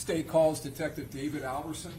State calls Detective David Alverson.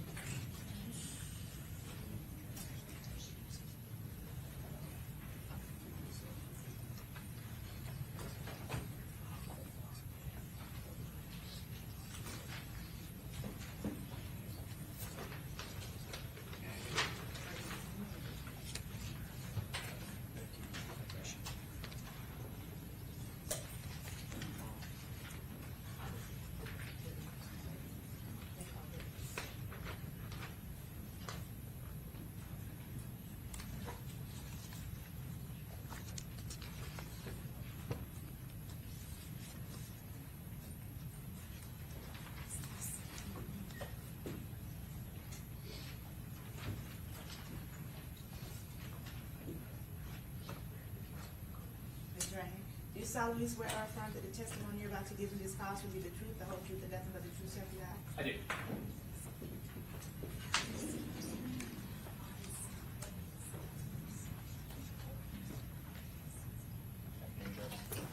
Do you solemnly swear or affirm that the testimony you're about to give in this cause will be the truth, the whole truth, and nothing but the truth, so help you God? I do.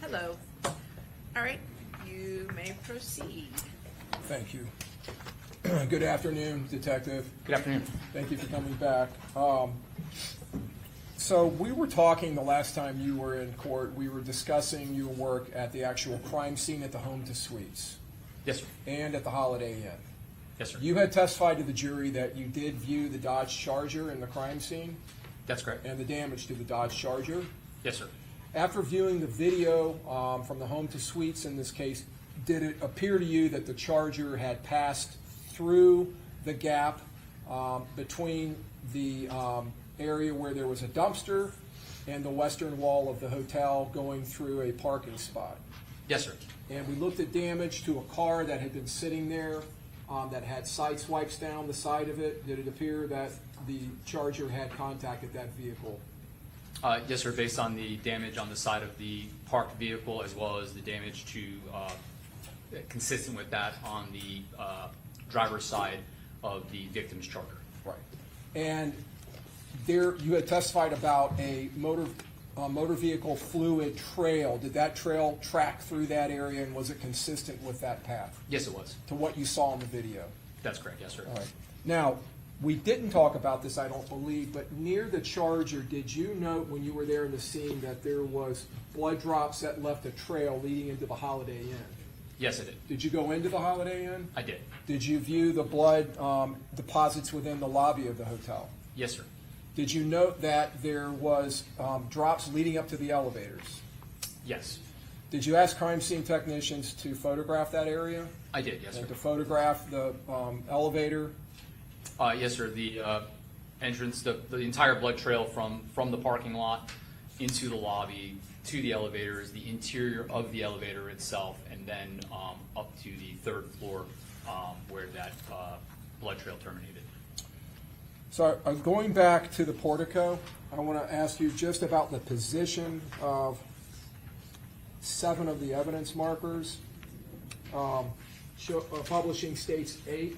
Hello. All right, you may proceed. Thank you. Good afternoon, Detective. Good afternoon. Thank you for coming back. So we were talking the last time you were in court, we were discussing your work at the actual crime scene at the Home to Suites Yes, sir. and at the Holiday Inn. Yes, sir. You had testified to the jury that you did view the Dodge Charger in the crime scene That's correct. and the damage to the Dodge Charger. Yes, sir. After viewing the video from the Home to Suites in this case, did it appear to you that the Charger had passed through the gap between the area where there was a dumpster and the western wall of the hotel going through a parking spot? Yes, sir. And we looked at damage to a car that had been sitting there that had side swipes down the side of it. Did it appear that the Charger had contacted that vehicle? Yes, sir. Based on the damage on the side of the parked vehicle, as well as the damage to, consistent with that on the driver's side of the victim's Charger. Right. And there, you had testified about a motor vehicle fluid trail. Did that trail track through that area, and was it consistent with that path Yes, it was. to what you saw in the video? That's correct. Yes, sir. All right. Now, we didn't talk about this, I don't believe, but near the Charger, did you note when you were there in the scene that there was blood drops that left a trail leading into the Holiday Inn? Yes, I did. Did you go into the Holiday Inn? I did. Did you view the blood deposits within the lobby of the hotel? Yes, sir. Did you note that there was drops leading up to the elevators? Yes. Did you ask crime scene technicians to photograph that area? I did. Yes, sir. And to photograph the elevator? Yes, sir. The entrance, the entire blood trail from the parking lot into the lobby to the elevators, the interior of the elevator itself, and then up to the third floor where that blood trail terminated. So going back to the portico, I want to ask you just about the position of 7 of the evidence markers. Publishing states 8.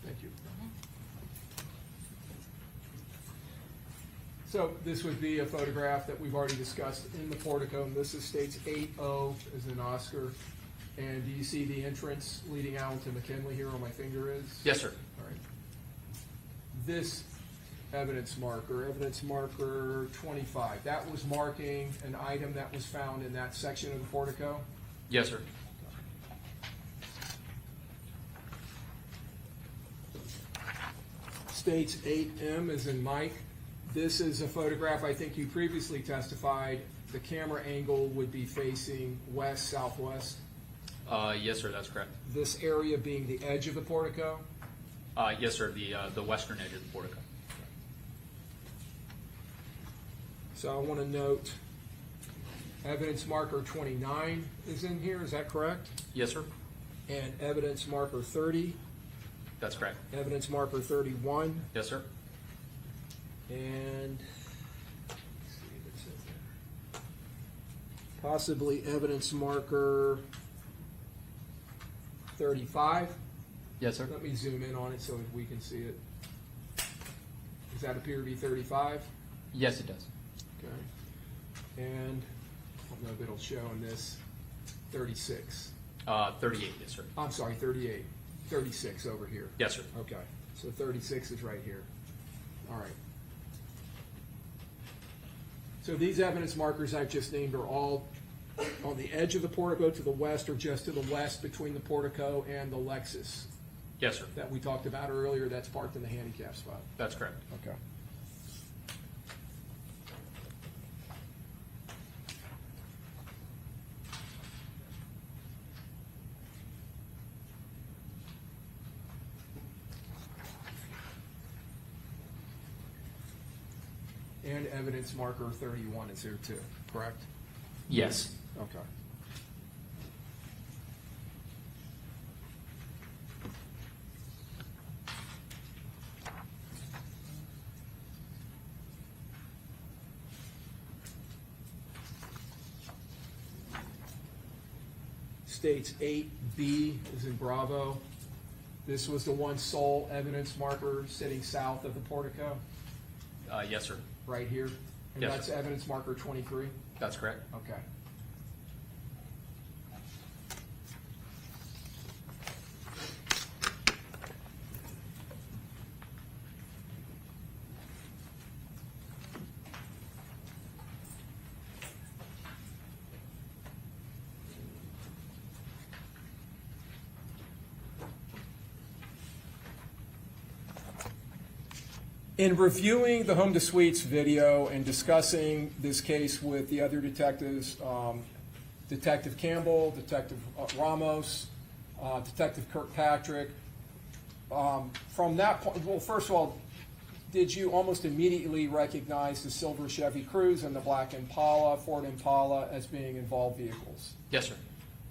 Thank you. So this would be a photograph that we've already discussed in the portico, and this is states 8-0 as in Oscar. And do you see the entrance leading out to McKinley here where my finger is? Yes, sir. All right. This evidence marker 25, that was marking an item that was found in that section of the portico? Yes, sir. States 8M as in Mike. This is a photograph, I think you previously testified, the camera angle would be facing west, southwest. Yes, sir. That's correct. This area being the edge of the portico. Yes, sir. The western edge of the portico. So I want to note evidence marker 29 is in here, is that correct? Yes, sir. And evidence marker 30, That's correct. evidence marker 31, Yes, sir. and let's see if it says there. Possibly evidence marker 35. Yes, sir. Let me zoom in on it so we can see it. Does that appear to be 35? Yes, it does. Okay. And I don't know if it'll show in this 36. 38, yes, sir. I'm sorry, 38. 36 over here. Yes, sir. Okay. So 36 is right here. All right. So these evidence markers I've just named are all on the edge of the portico to the west or just to the west between the portico and the Lexus Yes, sir. that we talked about earlier that's parked in the handicap spot. That's correct. Okay. And evidence marker 31 is here too, correct? Yes. Okay. States 8B is in Bravo. This was the one sole evidence marker sitting south of the portico, Yes, sir. right here. And Yes, that's sir. evidence marker 23? That's correct. Okay. In reviewing the Home to Suites video and discussing this case with the other detectives, Detective Campbell, Detective Ramos, Detective Kirkpatrick, from that point, well, first of all, did you almost immediately recognize the silver Chevy Cruze and the black Impala, Ford Impala, as being involved vehicles? Yes, sir.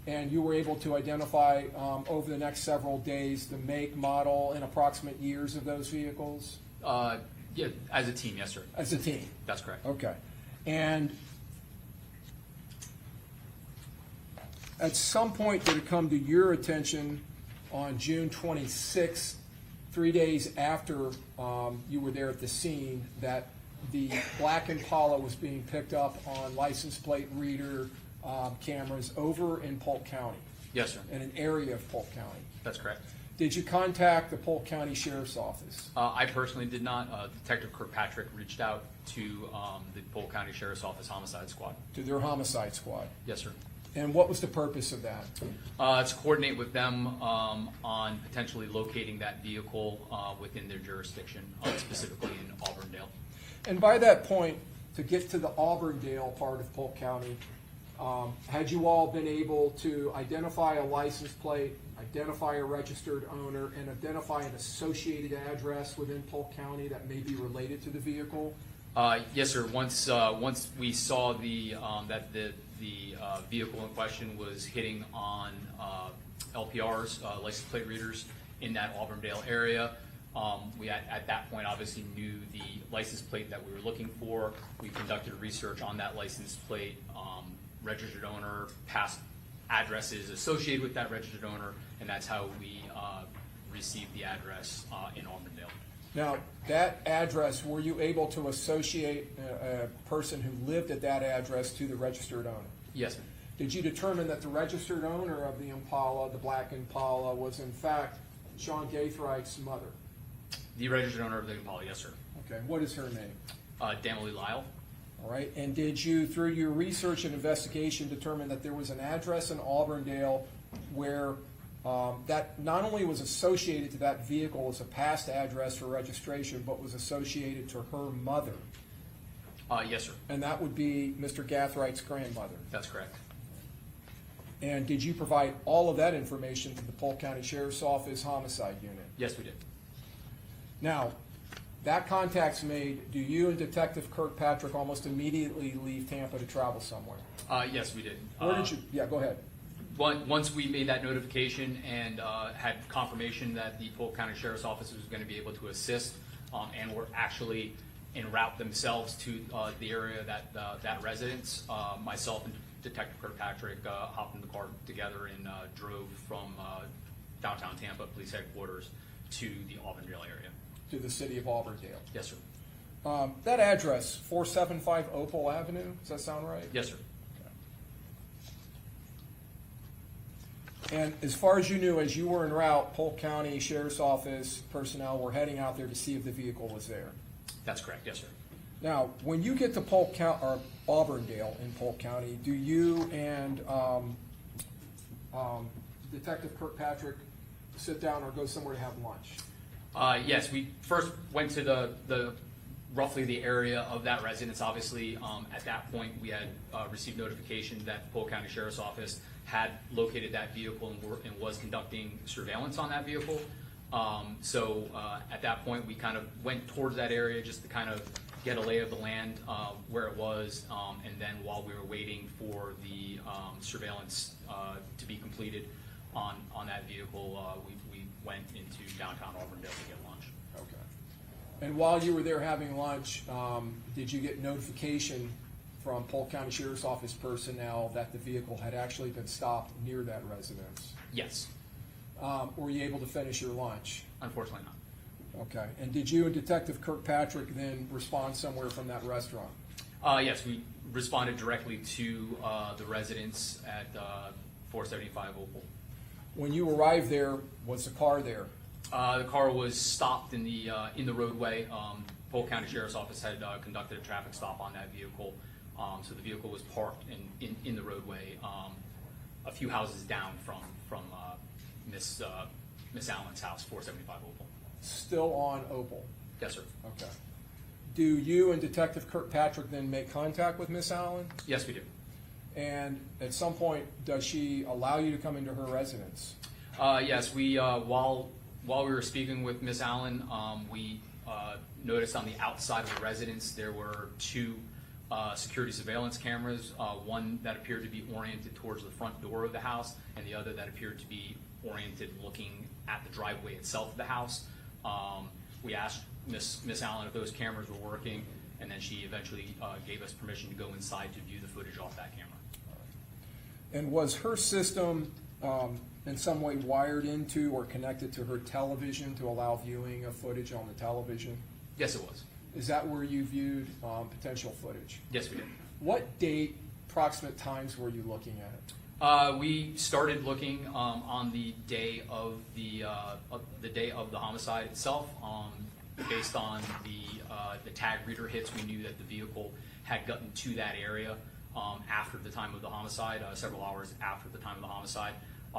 And you were able to identify over the next several days the make, model, and approximate years of those vehicles? Yeah, as a team, yes, sir. As a team? That's correct. Okay. And at some point, did it come to your attention on June 26th, 3 days after you were there at the scene, that the black Impala was being picked up on license plate reader cameras over in Polk County, Yes, sir. in an area of Polk County? That's correct. Did you contact the Polk County Sheriff's Office? I personally did not. Detective Kirkpatrick reached out to the Polk County Sheriff's Office Homicide Squad. To their homicide squad? Yes, sir. And what was the purpose of that? To coordinate with them on potentially locating that vehicle within their jurisdiction, specifically in Auburndale. And by that point, to get to the Auburndale part of Polk County, had you all been able to identify a license plate, identify a registered owner, and identify an associated address within Polk County that may be related to the vehicle? Yes, sir. Once we saw that the vehicle in question was hitting on LPRs, license plate readers, in that Auburndale area, we at that point obviously knew the license plate that we were looking for. We conducted research on that license plate, registered owner, past addresses associated with that registered owner, and that's how we received the address in Auburndale. Now, that address, were you able to associate a person who lived at that address to the registered owner? Yes, ma'am. Did you determine that the registered owner of the Impala, the black Impala, was in fact Sean Gathright's mother? The registered owner of the Impala, yes, sir. Okay, what is her name? Damily Lyle. All right, and did you, through your research and investigation, determine that there was an address in Auburndale where that not only was associated to that vehicle as a past address for registration, but was associated to her mother? Yes, sir. And that would be Mr. Gathright's grandmother. That's correct. And did you provide all of that information to the Polk County Sheriff's Office Homicide Unit? Yes, we did. Now, That contact's made, do you and Detective Kirkpatrick almost immediately leave Tampa to travel somewhere? Yes, we did. Where did you, yeah, go ahead. Once we made that notification and had confirmation that the Polk County Sheriff's Office was going to be able to assist, and were actually en route themselves to the area that residence, myself and Detective Kirkpatrick hopped in the car together and drove from downtown Tampa Police Headquarters to the Auburndale area. To the city of Auburndale. Yes, sir. That address, 475 Opal Avenue, does that sound right? Yes, sir. And as far as you knew, as you were en route, Polk County Sheriff's Office personnel were heading out there to see if the vehicle was there. That's correct. Yes, sir. Now, when you get to Polk County, or Auburndale in Polk County, do you and Detective Kirkpatrick sit down or go somewhere to have lunch? Yes, we first went to the roughly the area of that residence. Obviously, at that point, we had received notification that the Polk County Sheriff's Office had located that vehicle and was conducting surveillance on that vehicle. So at that point, we kind of went towards that area just to kind of get a lay of the land where it was, and then while we were waiting for the surveillance to be completed on that vehicle, we went into downtown Auburndale to get lunch. Okay. And while you were there having lunch, did you get notification from Polk County Sheriff's Office personnel that the vehicle had actually been stopped near that residence? Yes, Were you able to finish your lunch? unfortunately not. Okay. And did you and Detective Kirkpatrick then respond somewhere from that restaurant? Yes, we responded directly to the residence at 475 Opal. When you arrived there, was the car there? The car was stopped in the roadway. Polk County Sheriff's Office had conducted a traffic stop on that vehicle, so the vehicle was parked in the roadway, a few houses down from Miss Allen's house, 475 Opal. Still on Opal? Yes, sir. Okay. Do you and Detective Kirkpatrick then make contact with Miss Allen? Yes, we do. And at some point, does she allow you to come into her residence? Yes, we while we were speaking with Miss Allen, we noticed on the outside of the residence there were two security surveillance cameras, one that appeared to be oriented towards the front door of the house, and the other that appeared to be oriented looking at the driveway itself of the house. We asked Miss Allen if those cameras were working, and then she eventually gave us permission to go inside to view the footage off that camera. And was her system in some way wired into or connected to her television to allow viewing of footage on the television? Yes, it was. Is that where you viewed potential footage? Yes, we did. What date, approximate times were you looking at it? We started looking on the day of the homicide itself. Based on the tag reader hits, we knew that the vehicle had gotten to that area after the time of the homicide, several hours after the time of the homicide.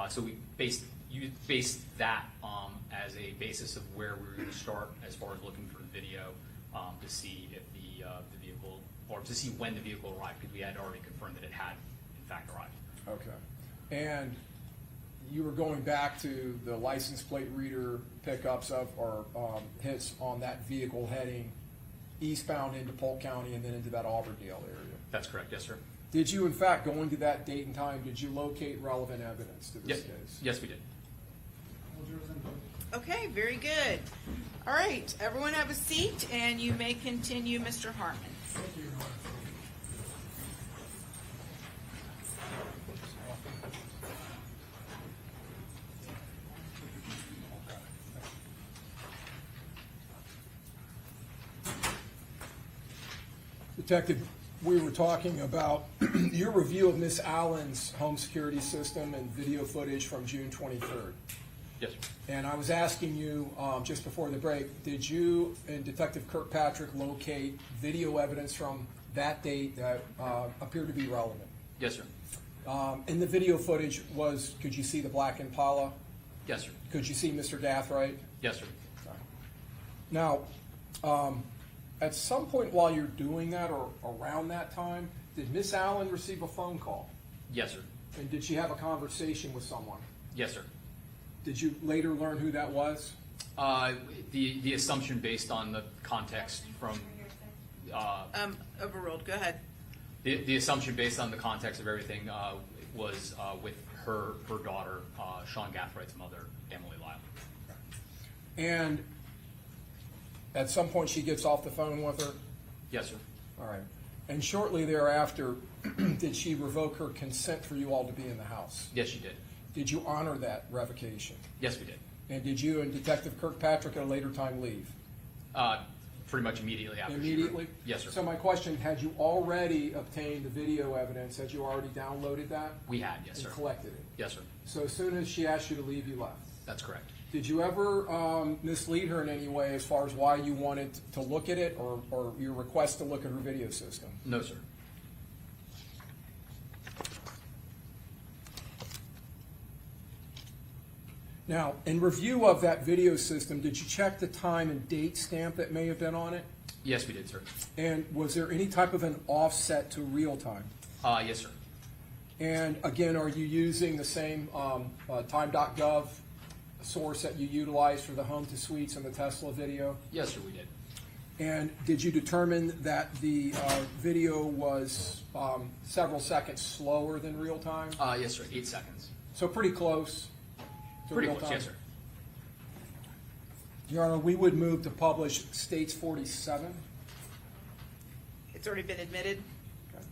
So we based that as a basis of where we were going to start as far as looking for the video to see if the vehicle, or to see when the vehicle arrived, because we had already confirmed that it had in fact arrived. Okay. And you were going back to the license plate reader pickups of, or hits on that vehicle heading eastbound into Polk County and then into that Auburndale area? That's correct, yes, sir. Did you, in fact, going to that date and time, did you locate relevant evidence to this Yep. case? Yes, we did. Okay, very good. All right, everyone have a seat, and you may continue, Mr. Harmon. Detective, we were talking about your review of Miss Allen's home security system and video footage from June 23rd. Yes, sir. And I was asking you, just before the break, did you and Detective Kirkpatrick locate video evidence from that date that appeared to be relevant? Yes, sir. In the video footage could you see the black Impala? Yes, sir. Could you see Mr. Gathright? Yes, sir. Now, at some point while you're doing that or around that time, did Miss Allen receive a phone call? Yes, sir. And did she have a conversation with someone? Yes, sir. Did you later learn who that was? The assumption based on the context from, Overruled, go ahead. the assumption based on the context of everything was with her daughter, Sean Gathwright's mother, Emily Lyle. And at some point, she gets off the phone with her? Yes, sir. All right. And shortly thereafter, did she revoke her consent for you all to be in the house? Yes, she did. Did you honor that revocation? Yes, we did. And did you and Detective Kirkpatrick at a later time leave? Pretty much immediately after. she Immediately? wrote- Yes, sir. So my question, had you already obtained the video evidence? Had you already downloaded that? We had, yes, sir. And collected it? Yes, sir. So as soon as she asked you to leave, you left? That's correct. Did you ever mislead her in any way as far as why you wanted to look at it or your request to look at her video system? No, sir. Now, in review of that video system, did you check the time and date stamp that may have been on it? Yes, we did, sir. And was there any type of an offset to real time? Yes, sir. And again, are you using the same time.gov source that you utilized for the home to suites and the Tesla video? Yes, sir, we did. And did you determine that the video was several seconds slower than real time? Yes, sir. 8 seconds. So pretty close to Pretty real close, time? yes, sir. Your Honor, we would move to publish States 47. It's already been admitted? Okay.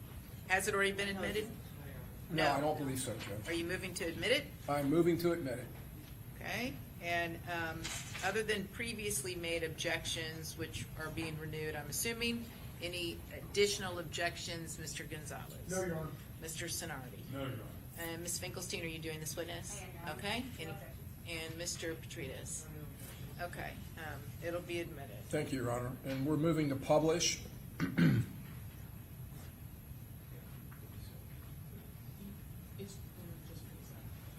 Has it already been admitted? No, I don't believe so, Judge. Are you moving to admit it? I'm moving to admit it. Okay, and other than previously made objections, which are being renewed, I'm assuming, any additional objections, Mr. Gonzalez? No, Your Honor. Mr. Sonardi? No, Your Honor. And Ms. Finkelstein, are you doing this witness? Okay, and Mr. Petrides? Okay, it'll be admitted. Thank you, Your Honor. And we're moving to publish.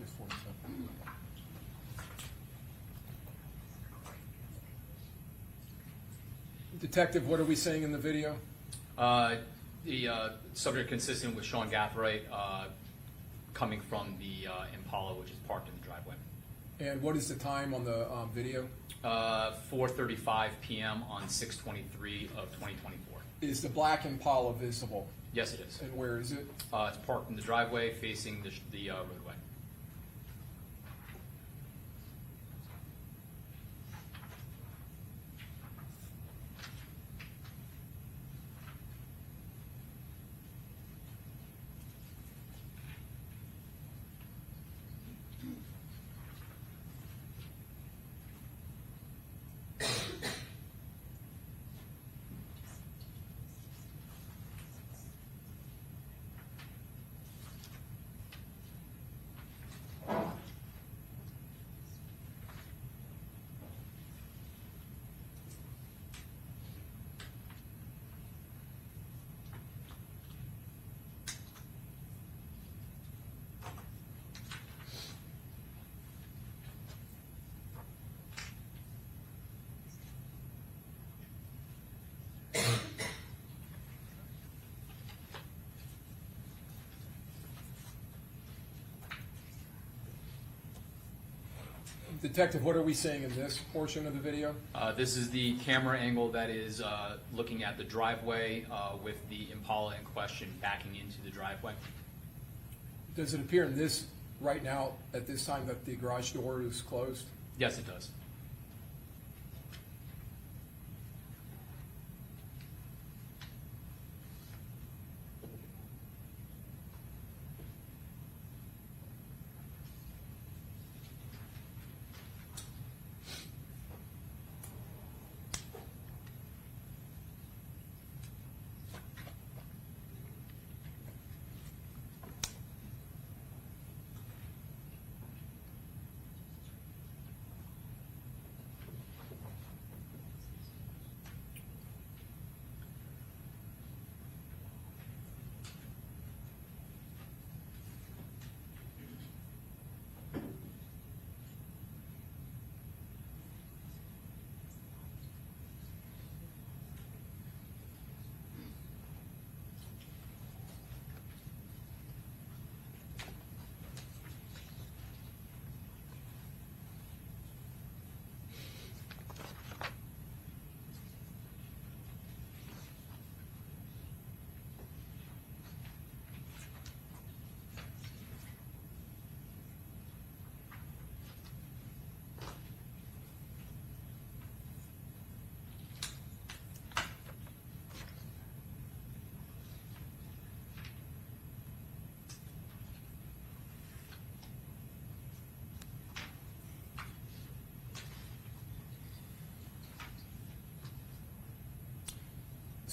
Just 47. Detective, what are we seeing in the video? The subject consistent with Sean Gathright coming from the Impala, which is parked in the driveway. And what is the time on the video? 4:35 p.m. on 6/23 of 2024. Is the black Impala visible? Yes, it is. And where is it? It's parked in the driveway facing the roadway. Detective, what are we seeing in this portion of the video? This is the camera angle that is looking at the driveway with the Impala in question backing into the driveway. Does it appear in this, right now, at this time, that the garage door is closed? Yes, it does.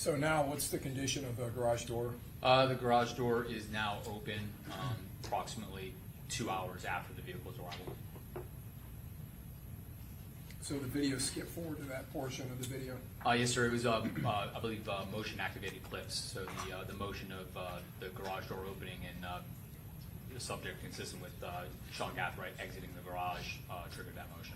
So now, what's the condition of the garage door? The garage door is now open approximately 2 hours after the vehicle's arrival. So the video skipped forward to that portion of the video. Yes, sir. It was, I believe, motion-activated clips. So the motion of the garage door opening and the subject consistent with Sean Gathright exiting the garage triggered that motion.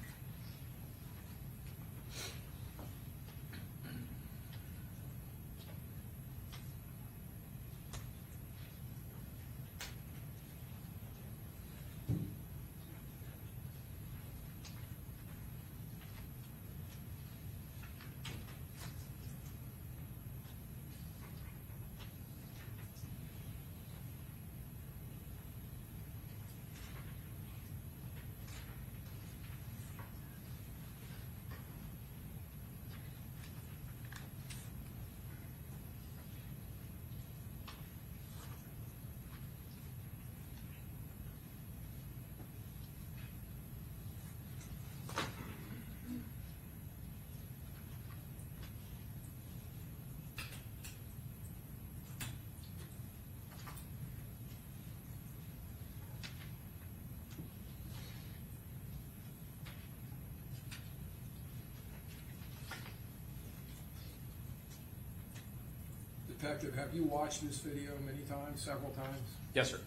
Detective, have you watched this video many times, several times? Yes, sir.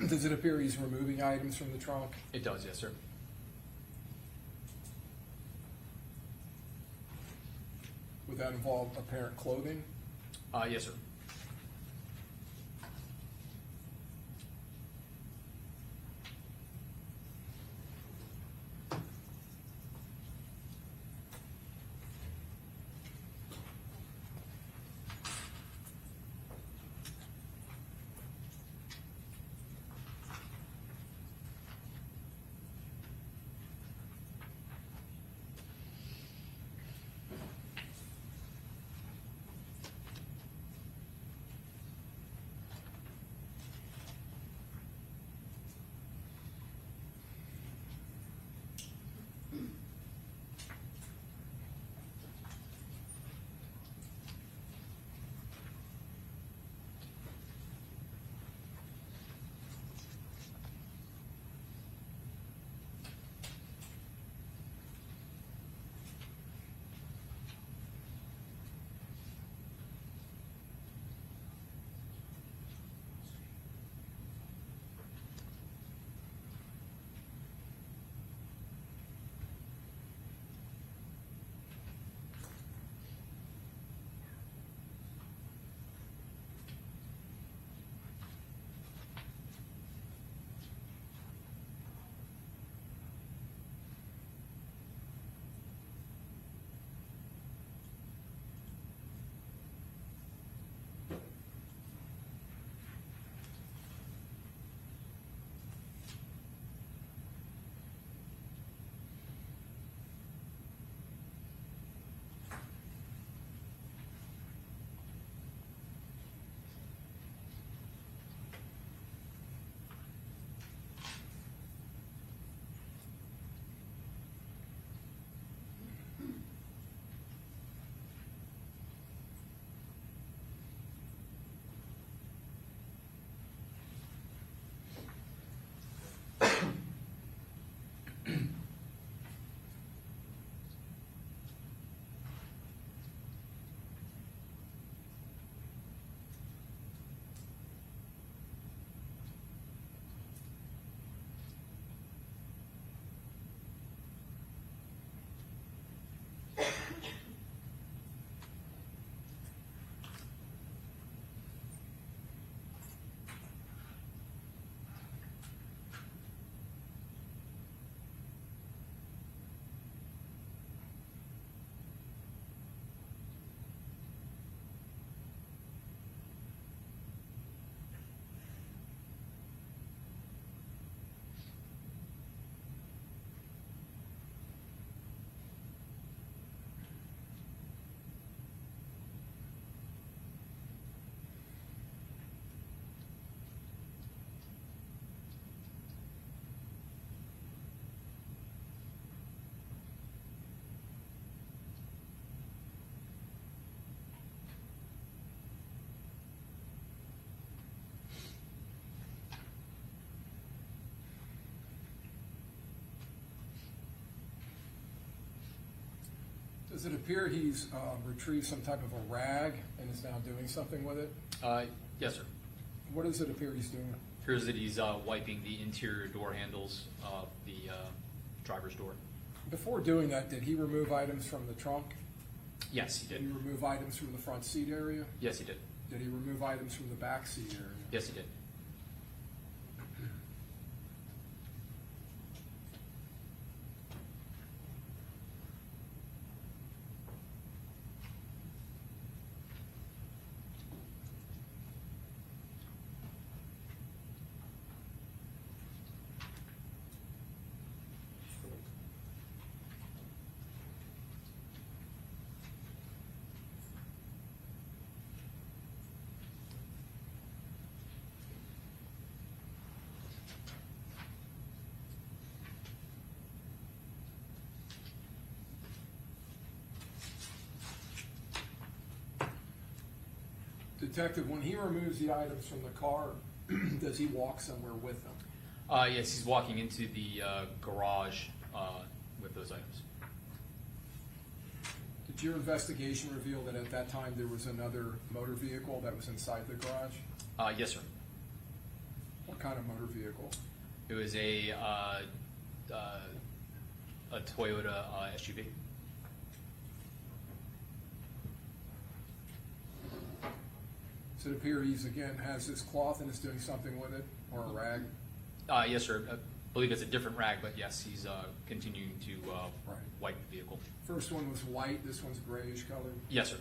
Does it appear he's removing items from the trunk? It does, yes, sir. Would that involve apparent clothing? Yes, sir. Does it appear he's retrieved some type of a rag and is now doing something with it? Yes, sir. What does it appear he's doing? Appears that he's wiping the interior door handles of the driver's door. Before doing that, did he remove items from the trunk? Yes, he Did he did. remove items from the front seat area? Yes, he did. Did he remove items from the back seat area? Yes, he did. Detective, when he removes the items from the car, does he walk somewhere with them? Yes, he's walking into the garage with those items. Did your investigation reveal that at that time there was another motor vehicle that was inside the garage? Yes, sir. What kind of motor vehicle? It was a Toyota SUV. Does it appear he's, again, has this cloth and is doing something with it, or a rag? Yes, sir. I believe it's a different rag, but yes, he's continuing to Right. wipe the vehicle. First one was white, this one's grayish colored. Yes, sir.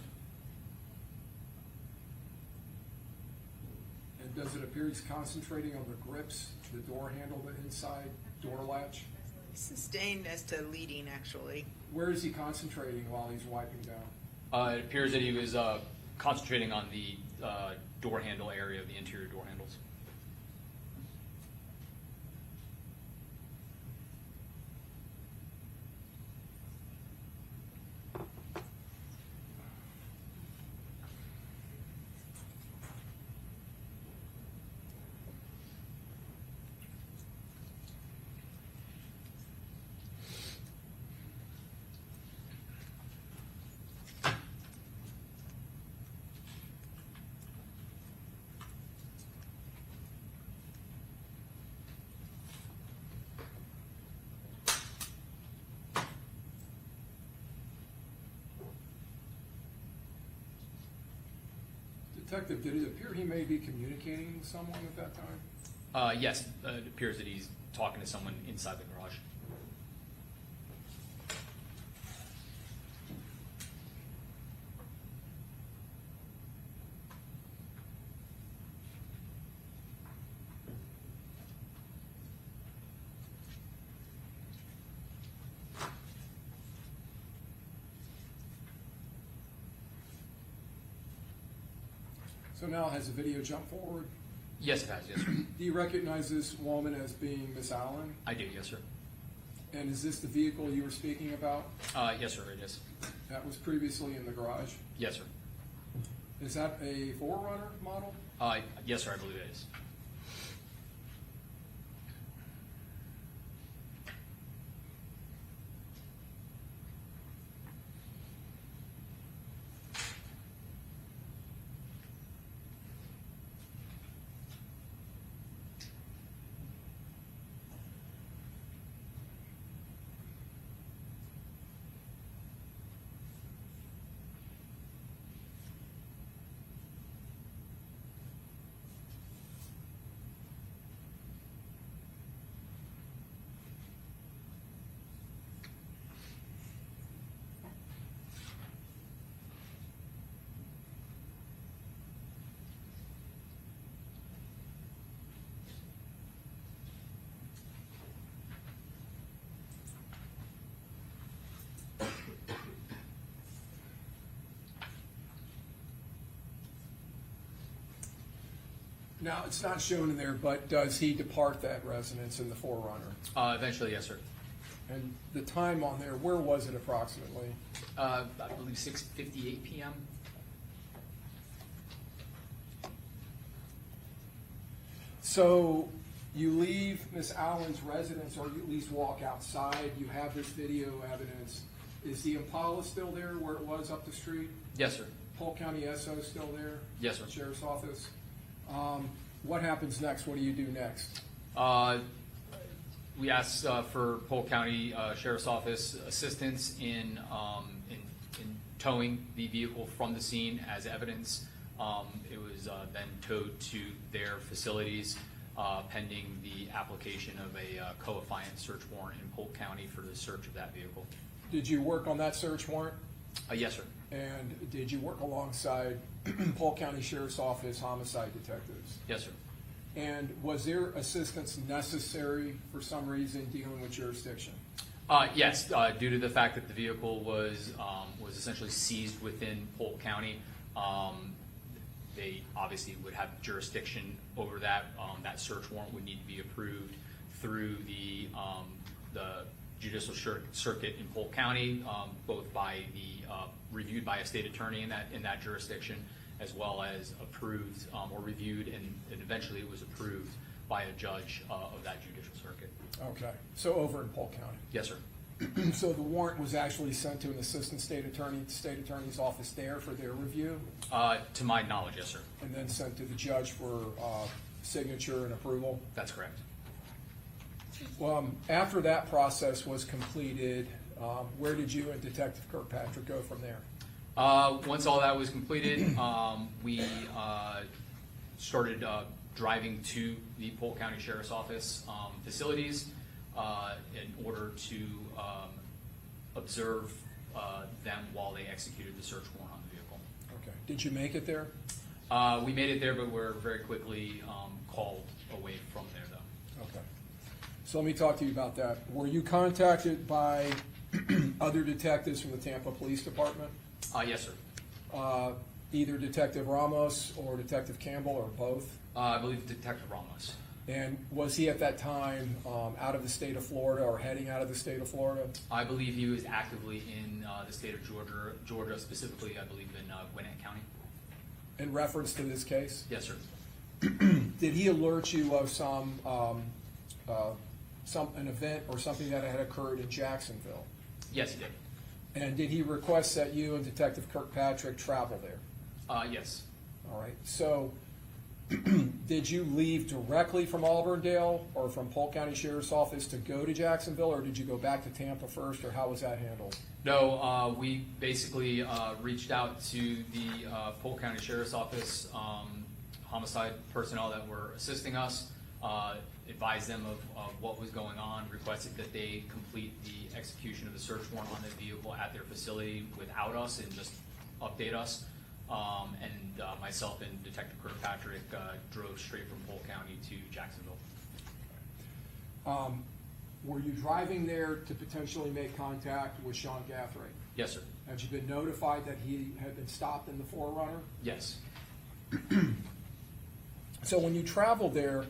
And does it appear he's concentrating on the grips, the door handle, the inside door latch? Sustained as to leading, actually. Where is he concentrating while he's wiping down? It appears that he was concentrating on the door handle area of the interior door handles. Detective, did it appear he may be communicating with someone at that time? Yes, it appears that he's talking to someone inside the garage. So now has the video jumped forward? Yes, it has. Yes, sir. Do you recognize this woman as being Miss Allen? I do. Yes, sir. And is this the vehicle you were speaking about? Yes, sir. It is. That was previously in the garage? Yes, sir. Is that a 4Runner model? Yes, sir. I believe it is. Now, it's not shown in there, but does he depart that residence in the 4Runner? Eventually, yes, sir. And the time on there, where was it approximately? I believe 6:58 p.m. So you leave Miss Allen's residence, or you at least walk outside, you have this video evidence. Is the Impala still there where it was up the street? Yes, sir. Polk County SO still there? Yes, sir. Sheriff's Office? What happens next? What do you do next? We asked for Polk County Sheriff's Office assistance in towing the vehicle from the scene as evidence. It was then towed to their facilities pending the application of a co-affiant search warrant in Polk County for the search of that vehicle. Did you work on that search warrant? Yes, sir. And did you work alongside Polk County Sheriff's Office homicide detectives? Yes, sir. And was there assistance necessary for some reason dealing with jurisdiction? Yes, due to the fact that the vehicle was essentially seized within Polk County, they obviously would have jurisdiction over that. That search warrant would need to be approved through the judicial circuit in Polk County, both by reviewed by a state attorney in that jurisdiction, as well as approved or reviewed, and eventually it was approved by a judge of that judicial circuit. Okay, so over in Polk County. Yes, sir. So the warrant was actually sent to an assistant state attorney's office there for their review, To my knowledge, yes, sir. and then sent to the judge for signature and approval. That's correct. After that process was completed, where did you and Detective Kirkpatrick go from there? Once all that was completed, we started driving to the Polk County Sheriff's Office facilities in order to observe them while they executed the search warrant on the vehicle. Okay. Did you make it there? We made it there, but we're very quickly called away from there, though. Okay. So let me talk to you about that. Were you contacted by other detectives from the Tampa Police Department? Yes, sir. Either Detective Ramos or Detective Campbell, or both? I believe Detective Ramos. And was he at that time out of the state of Florida or heading out of the state of Florida? I believe he was actively in the state of Georgia, specifically, I believe, in Gwinnett County. In reference to this case? Yes, sir. Did he alert you of an event or something that had occurred in Jacksonville? Yes, he did. And did he request that you and Detective Kirkpatrick travel there? Yes. All right. So did you leave directly from Auburndale or from Polk County Sheriff's Office to go to Jacksonville, or did you go back to Tampa first, or how was that handled? No, we basically reached out to the Polk County Sheriff's Office homicide personnel that were assisting us, advised them of what was going on, requested that they complete the execution of the search warrant on the vehicle at their facility without us and just update us. And myself and Detective Kirkpatrick drove straight from Polk County to Jacksonville. Were you driving there to potentially make contact with Sean Gathright? Yes, sir. Had you been notified that he had been stopped in the Forerunner? Yes. So when you traveled there,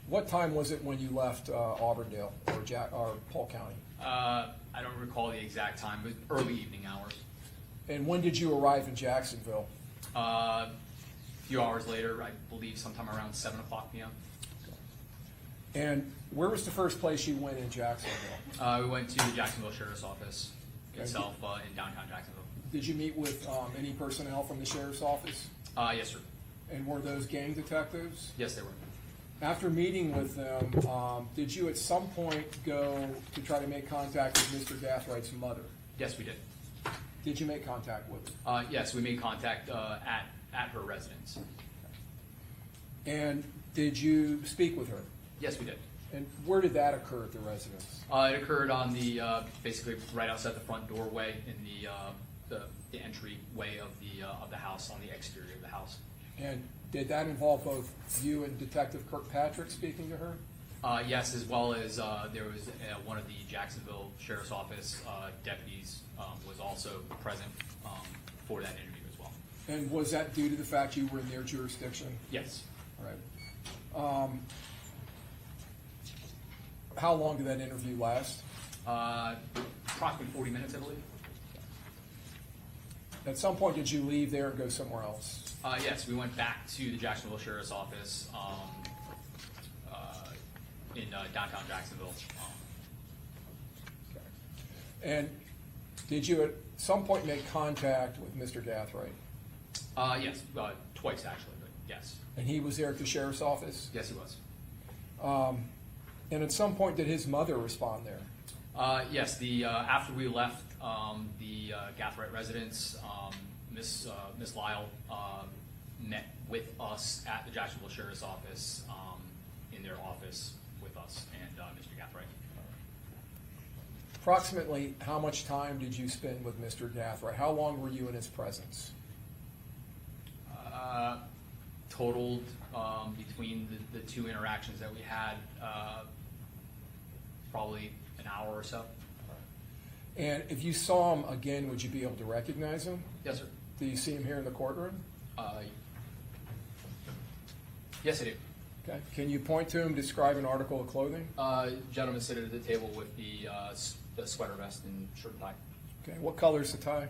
what time was it when you left Auburndale or Polk County? I don't recall the exact time, but early evening hours. And when did you arrive in Jacksonville? A few hours later, I believe sometime around 7 o'clock p.m. And where was the first place you went in Jacksonville? We went to the Jacksonville Sheriff's Office itself in downtown Jacksonville. Did you meet with any personnel from the Sheriff's Office? Yes, sir. And were those gang detectives? Yes, they were. After meeting with them, did you at some point go to try to make contact with Mr. Gathright's mother? Yes, we did. Did you make contact with her? Yes, we made contact at her residence. And did you speak with her? Yes, we did. And where did that occur at the residence? It occurred on the basically right outside the front doorway in the entryway of the house, on the exterior of the house. And did that involve both you and Detective Kirkpatrick speaking to her? Yes, as well as there was one of the Jacksonville Sheriff's Office deputies was also present for that interview as well. And was that due to the fact you were in their jurisdiction? Yes. All right. How long did that interview last? Approximately 40 minutes, I believe. At some point, did you leave there and go somewhere else? Yes, we went back to the Jacksonville Sheriff's Office in downtown Jacksonville. Okay. And did you at some point make contact with Mr. Gathright? Yes, twice actually, but yes. And he was there at the sheriff's office? Yes, he was. And at some point, did his mother respond there? Yes, after we left the Gathright residence, Miss Lyle met with us at the Jacksonville Sheriff's Office, in their office with us and Mr. Gathright. Approximately how much time did you spend with Mr. Gathright? How long were you in his presence? Totaled between the two interactions that we had, probably an hour or so. And if you saw him again, would you be able to recognize him? Yes, sir. Do you see him here in the courtroom? Yes, I do. Okay. Can you point to him, describe an article of clothing? Gentleman sitting at the table with the sweater vest and shirt and tie. Okay. What color is the tie?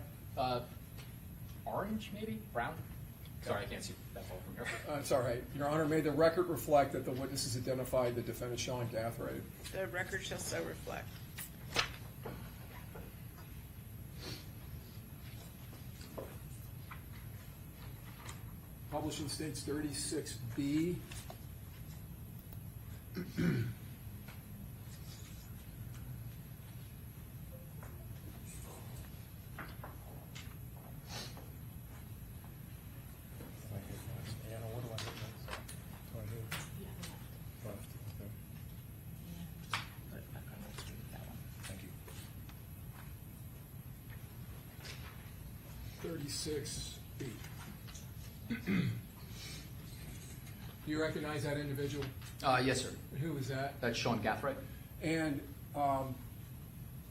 Orange, maybe? Brown? Sorry, I can't see that far from here. It's all right. Your Honor, may the record reflect that the witnesses identified the defendant, Sean Gathright. The record shall so reflect. Publishing states 36B. Anna, what do I hit next? Do I hit left? Okay. Thank you. 36B. Do you recognize that individual? Yes, sir. And who was that? That's Sean Gathright. And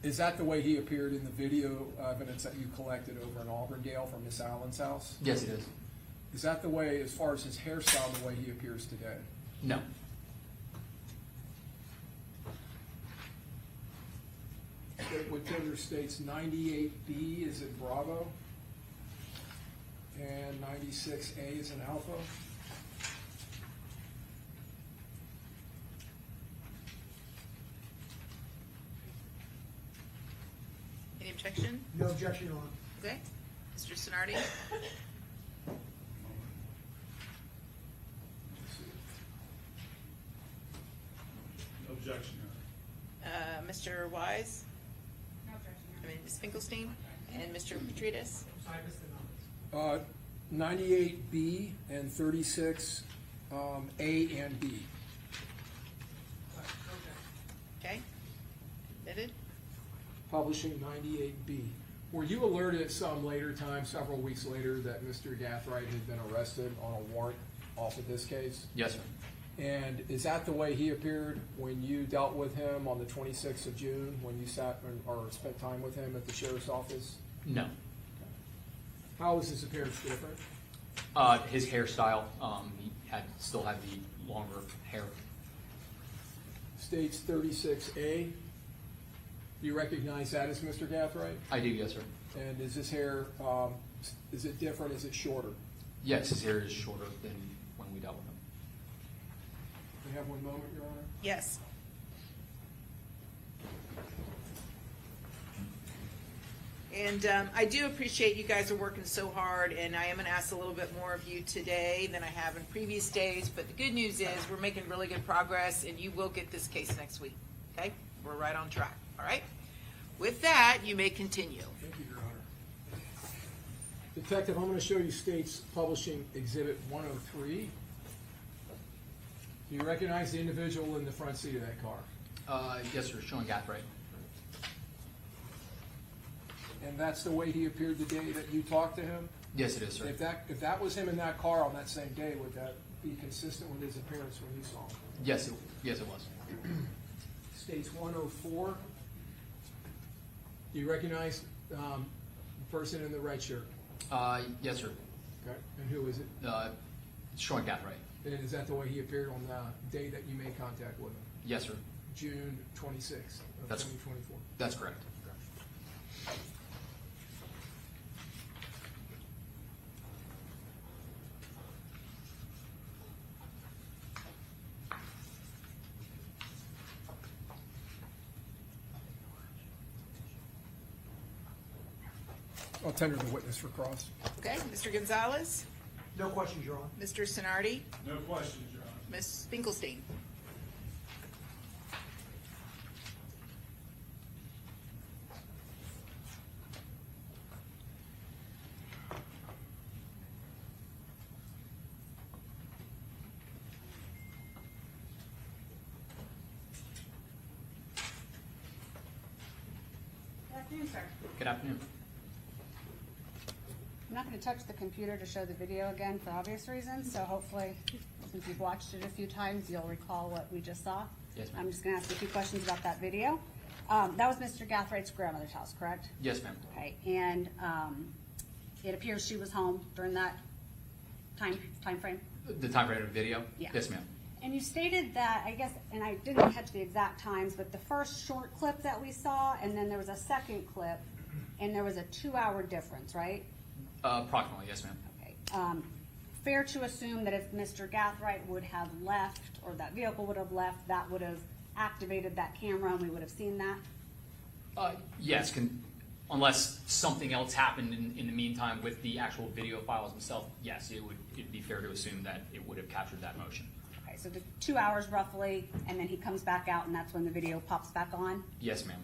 is that the way he appeared in the video evidence that you collected over in Auburndale from Miss Allen's house? Yes, it is. Is that the way, as far as his hairstyle, the way he appears today? No. State Whitaker states 98B is in Bravo, and 96A is in Alpha. Any objection? No objection, Your Honor. Okay. Mr. Sonardi? Objection, Your Honor. Mr. Wise? I mean, Ms. Finkelstein? And Mr. Petridis? 98B and 36A and B. Okay. Admitted? Publishing 98B. Were you alerted at some later time, several weeks later, that Mr. Gathright had been arrested on a warrant off of this case? Yes, sir. And is that the way he appeared when you dealt with him on the 26th of June, when you sat or spent time with him at the sheriff's office? No. How was his appearance different? His hairstyle, he still had the longer hair. States 36A. Do you recognize that as Mr. Gathright? I do, yes, sir. And is his hair, is it different, is it shorter? Yes, his hair is shorter than when we dealt with him. We have one moment, Your Honor. Yes. And I do appreciate you guys are working so hard, and I am going to ask a little bit more of you today than I have in previous days. But the good news is we're making really good progress, and you will get this case next week. Okay? We're right on track. All right? With that, you may continue. Thank you, Your Honor. Detective, I'm going to show you States Publishing Exhibit 103. Do you recognize the individual in the front seat of that car? Yes, sir. Sean Gathright. And that's the way he appeared the day that you talked to him? Yes, it is, sir. If that was him in that car on that same day, would that be consistent with his appearance when you saw him? Yes, it was. States 104. Do you recognize the person in the red shirt? Yes, sir. Okay. And who is it? Sean Gathright. And is that the way he appeared on the day that you made contact with him? Yes, sir. June 26th of That's- 2024? That's correct. I'll tender the witness for cross. Okay, Mr. Gonzalez, No questions, Your Honor. Mr. Sonardi, No questions, Your Honor. Ms. Finkelstein. Good afternoon, sir. Good afternoon. I'm not going to touch the computer to show the video again for obvious reasons, so hopefully, since you've watched it a few times, you'll recall what we just saw. Yes, ma'am. I'm just going to ask a few questions about that video. That was Mr. Gathright's grandmother's house, correct? Yes, ma'am. Okay, and it appears she was home during that time frame. The time frame of the video? Yeah. Yes, ma'am. And you stated that, I guess, and I didn't catch the exact times, but the first short clip that we saw, and then there was a second clip, and there was a 2-hour difference, right? Approximately, yes, ma'am. Okay. Fair to assume that if Mr. Gathright would have left, or that vehicle would have left, that would have activated that camera and we would have seen that? Yes, unless something else happened in the meantime with the actual video files themselves, yes, it'd be fair to assume that it would have captured that motion. Okay, so the 2 hours roughly, and then he comes back out and that's when the video pops back on? Yes, ma'am.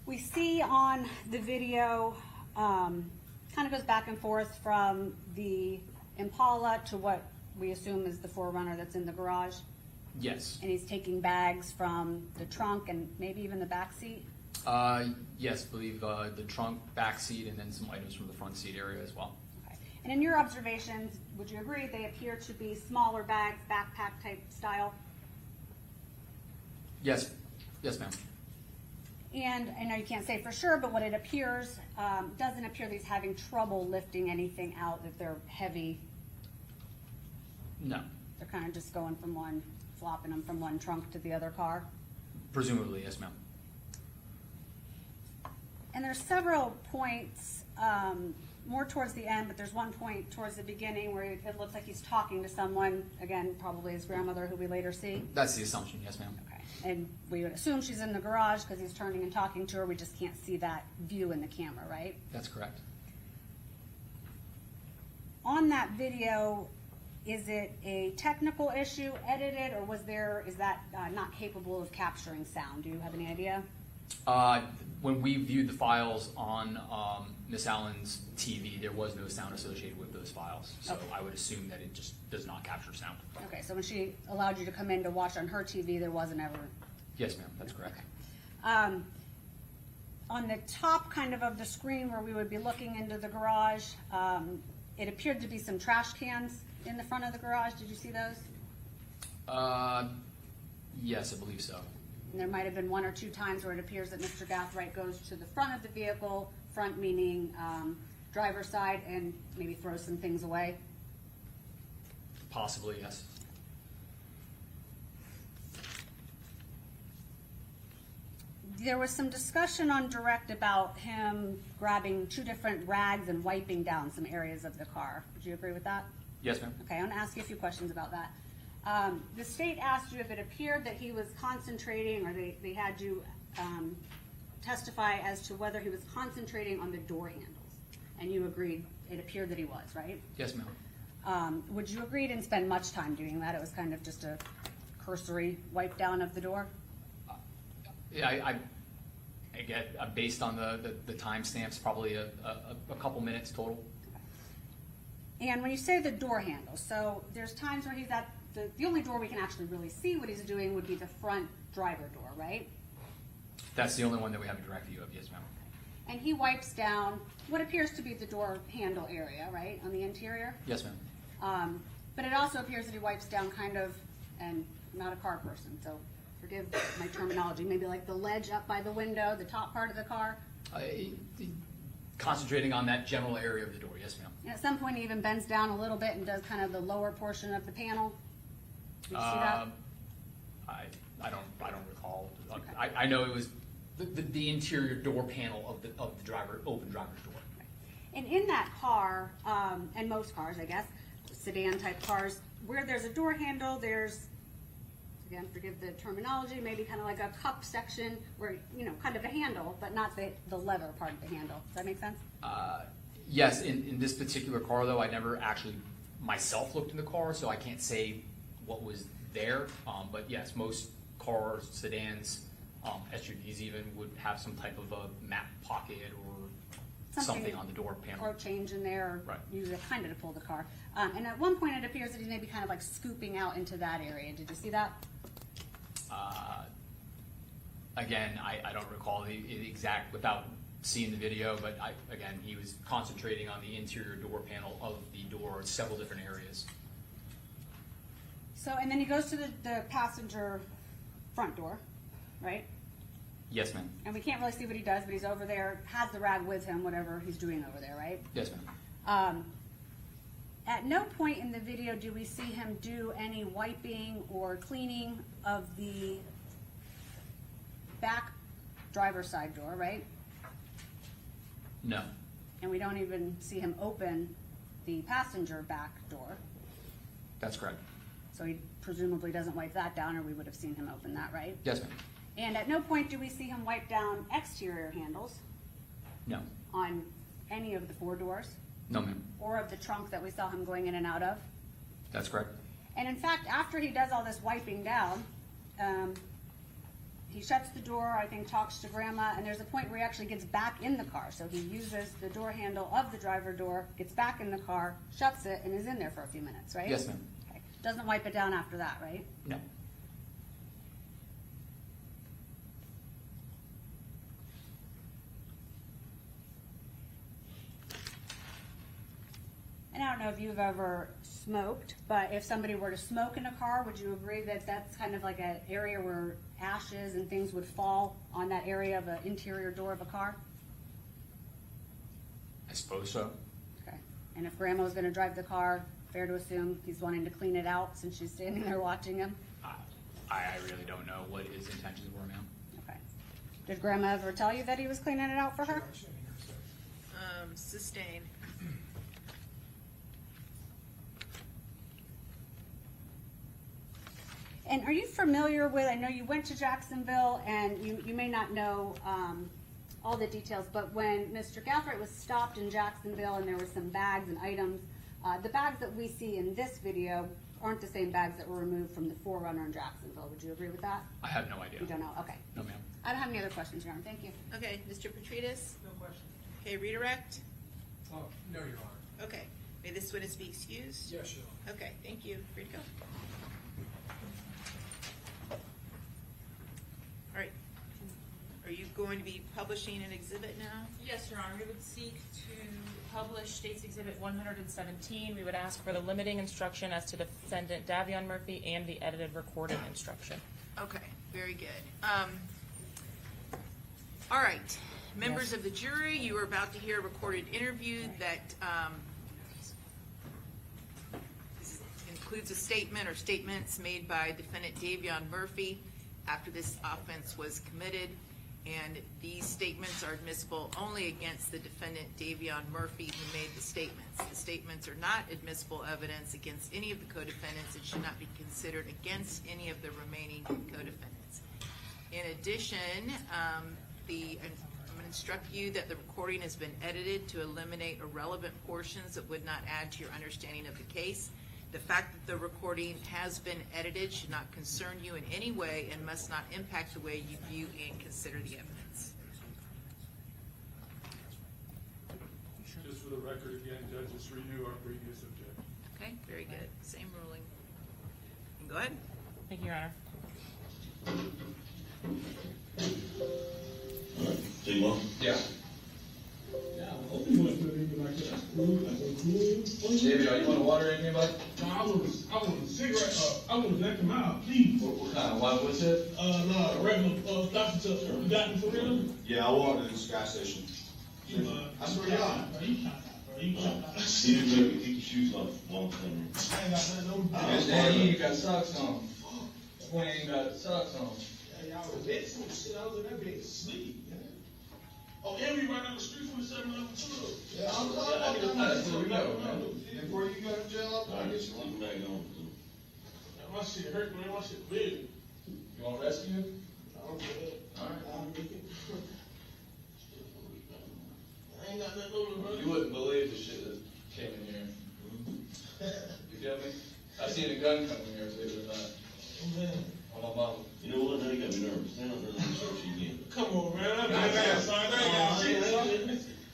We see on the video, kind of goes back and forth from the Impala to what we assume is the 4Runner that's in the garage. Yes. And he's taking bags from the trunk and maybe even the back seat. Yes, I believe the trunk, back seat, and then some items from the front seat area as well. Okay. And in your observations, would you agree they appear to be smaller bags, backpack type style? Yes, yes, ma'am. And I know you can't say for sure, but what it appears, doesn't appear that he's having trouble lifting anything out, that they're heavy. No, They're kind of just going from one, flopping them from one trunk to the other car. presumably, yes, ma'am. And there's several points, more towards the end, but there's one point towards the beginning where it looks like he's talking to someone, again, probably his grandmother, who we later see. That's the assumption, yes, ma'am. Okay. And we would assume she's in the garage because he's turning and talking to her. We just can't see that view in the camera, right? That's correct. On that video, is it a technical issue edited, or is that not capable of capturing sound? Do you have any idea? When we viewed the files on Miss Allen's TV, there was no sound associated with those files. So Okay. I would assume that it just does not capture sound. Okay, so when she allowed you to come in to watch on her TV, there wasn't ever. Yes, ma'am, that's correct. On the top kind of the screen where we would be looking into the garage, it appeared to be some trash cans in the front of the garage. Did you see those? Yes, I believe so. And there might have been 1 or 2 times where it appears that Mr. Gathright goes to the front of the vehicle, front meaning driver's side, and maybe throws some things away. Possibly, yes. There was some discussion on direct about him grabbing 2 different rags and wiping down some areas of the car. Would you agree with that? Yes, ma'am. Okay, I want to ask you a few questions about that. The state asked you if it appeared that he was concentrating, or they had you testify as to whether he was concentrating on the door handles. And you agreed it appeared that he was, right? Yes, ma'am. Would you agree he didn't spend much time doing that? It was kind of just a cursory wipe down of the door? Yeah, I get, based on the timestamps, probably a couple minutes total. And when you say the door handle, so there's times where he's at, the only door we can actually really see what he's doing would be the front driver door, right? That's the only one that we have a direct view of, yes, ma'am. And he wipes down what appears to be the door handle area, right, on the interior? Yes, ma'am. But it also appears that he wipes down kind of, and I'm not a car person, so forgive my terminology, maybe like the ledge up by the window, the top part of the car. Concentrating on that general area of the door, yes, ma'am. And at some point he even bends down a little bit and does kind of the lower portion of the panel. Did you see that? I don't recall. I know it was the interior door panel of the open driver's door. And in that car, and most cars, I guess, sedan type cars, where there's a door handle, there's again, forgive the terminology, maybe kind of like a cup section where, kind of a handle, but not the lever part of the handle. Does that make sense? Yes, in this particular car though, I never actually myself looked in the car, so I can't say what was there. But yes, most cars, sedans, SUVs even would have some type of a map pocket or something on the door panel. Or change in there, or Right. use it kind of to pull the car. And at one point it appears that he's maybe kind of like scooping out into that area. Did you see that? Again, I don't recall the exact without seeing the video, but again, he was concentrating on the interior door panel of the door, several different areas. So, and then he goes to the passenger front door, right? Yes, ma'am. And we can't really see what he does, but he's over there, has the rag with him, whatever he's doing over there, right? Yes, ma'am. At no point in the video do we see him do any wiping or cleaning of the back driver's side door, right? No. And we don't even see him open the passenger back door. That's correct. So he presumably doesn't wipe that down, or we would have seen him open that, right? Yes, ma'am. And at no point do we see him wipe down exterior handles No. on any of the 4 doors, No, ma'am. or of the trunk that we saw him going in and out of. That's correct. And in fact, after he does all this wiping down, he shuts the door, I think talks to Grandma, and there's a point where he actually gets back in the car. So he uses the door handle of the driver door, gets back in the car, shuts it, and is in there for a few minutes, right? Yes, ma'am. Okay. Doesn't wipe it down after that, right? No. And I don't know if you've ever smoked, but if somebody were to smoke in a car, would you agree that that's kind of like an area where ashes and things would fall on that area of an interior door of a car? I suppose so. Okay. And if Grandma was gonna drive the car, fair to assume he's wanting to clean it out since she's standing there watching him? I really don't know what his intentions were, ma'am. Okay. Did Grandma ever tell you that he was cleaning it out for her? Sustain. And are you familiar with, I know you went to Jacksonville, and you may not know all the details, but when Mr. Gathright was stopped in Jacksonville and there were some bags and items, the bags that we see in this video aren't the same bags that were removed from the 4Runner in Jacksonville. Would you agree with that? I have no idea. You don't know? Okay. No, ma'am. I don't have any other questions, Your Honor. Thank you. Okay, Mr. Petridis? No question. Okay, redirect? Oh, no, Your Honor. Okay, may this witness be excused? Yes, Your Honor. Okay, thank you. Free to go. All right. Are you going to be publishing an exhibit now? Yes, Your Honor, we would seek to publish State's Exhibit 117. We would ask for the limiting instruction as to defendant Davion Murphy and the edited recording instruction. Okay, very good. All right, members of the jury, you are about to hear a recorded interview that includes a statement or statements made by defendant Davion Murphy after this offense was committed, and these statements are admissible only against the defendant Davion Murphy who made the statements. The statements are not admissible evidence against any of the co-defendants and should not be considered against any of the remaining co-defendants. In addition, I'm going to instruct you that the recording has been edited to eliminate irrelevant portions that would not add to your understanding of the case. The fact that the recording has been edited should not concern you in any way and must not impact the way you view and consider the evidence. Just for the record, again, judges renew our previous objection. Okay, very good. Same ruling. Go ahead. Thank you, Your Honor. J-Mo? Yeah. David, are you want water or anything, bud? No, I want a cigarette. I want to let him out, please. What kind of water, what's it? No, regular, Dr. Tucker. You got me for real? Yeah, I water at this gas station. I swear to God. See you, baby, take your shoes off. Long time. I ain't got nothing on. Man, you ain't got socks on. Boy ain't got socks on. Y'all was lit some shit. I was in that bed asleep, man. Oh, and we right down the street from the 7-Eleven too. Yeah, I'm talking about that. That's where we go, man. Before you got a job, I get you one back on. My shit hurt, man. My shit big. gonna rescue him? I don't care. Alright. I'll make it. I ain't got nothing on the brother. You wouldn't believe the shit that came in here. You feel me? I seen a gun come in here, believe it or not. Man. On my mama. You know what? Now you got me nervous. Now I'm gonna search you again. Come on, man. I'm dead ass, son. I ain't got shit, son.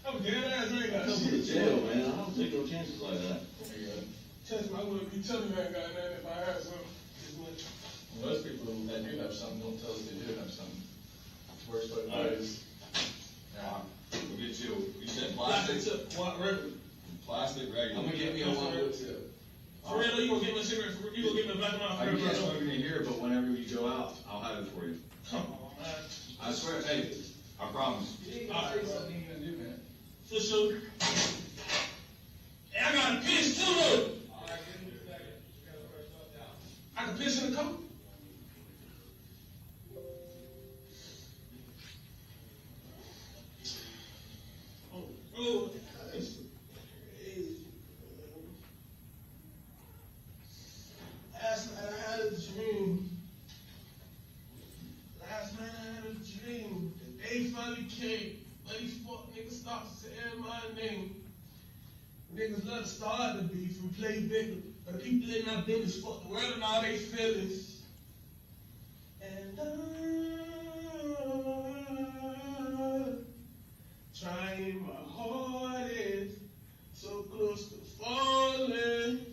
I'm dead ass. I ain't got Come to shit. jail, man. I don't take no chances like that. There you go. Trust me, I wouldn't be telling that guy that if I had something. Just went. Well, most people that do have something don't tell us they do have something. Worst part All right. is. Alright, we'll get you, you said Plastic plastic? tip, what, regular. Plastic regular. I'm gonna get me a one wood tip. For real, you gonna give me a cigarette? You gonna give me a black mouth? I can't smoke it in here, but whenever you go out, I'll have it for you. Come on, man. I swear, hey, I promise. Alright, bro. What are you gonna do, man? For sure. Hey, I got a piss too, though. I can piss in the cup. Oh, that's crazy. Last night I had a dream. The day finally came. But these fuck niggas stopped saying my name. Niggas love to start the beef and play victim. But the people in my business fuck the world and all they feelings. And I'm trying my hardest, so close to falling.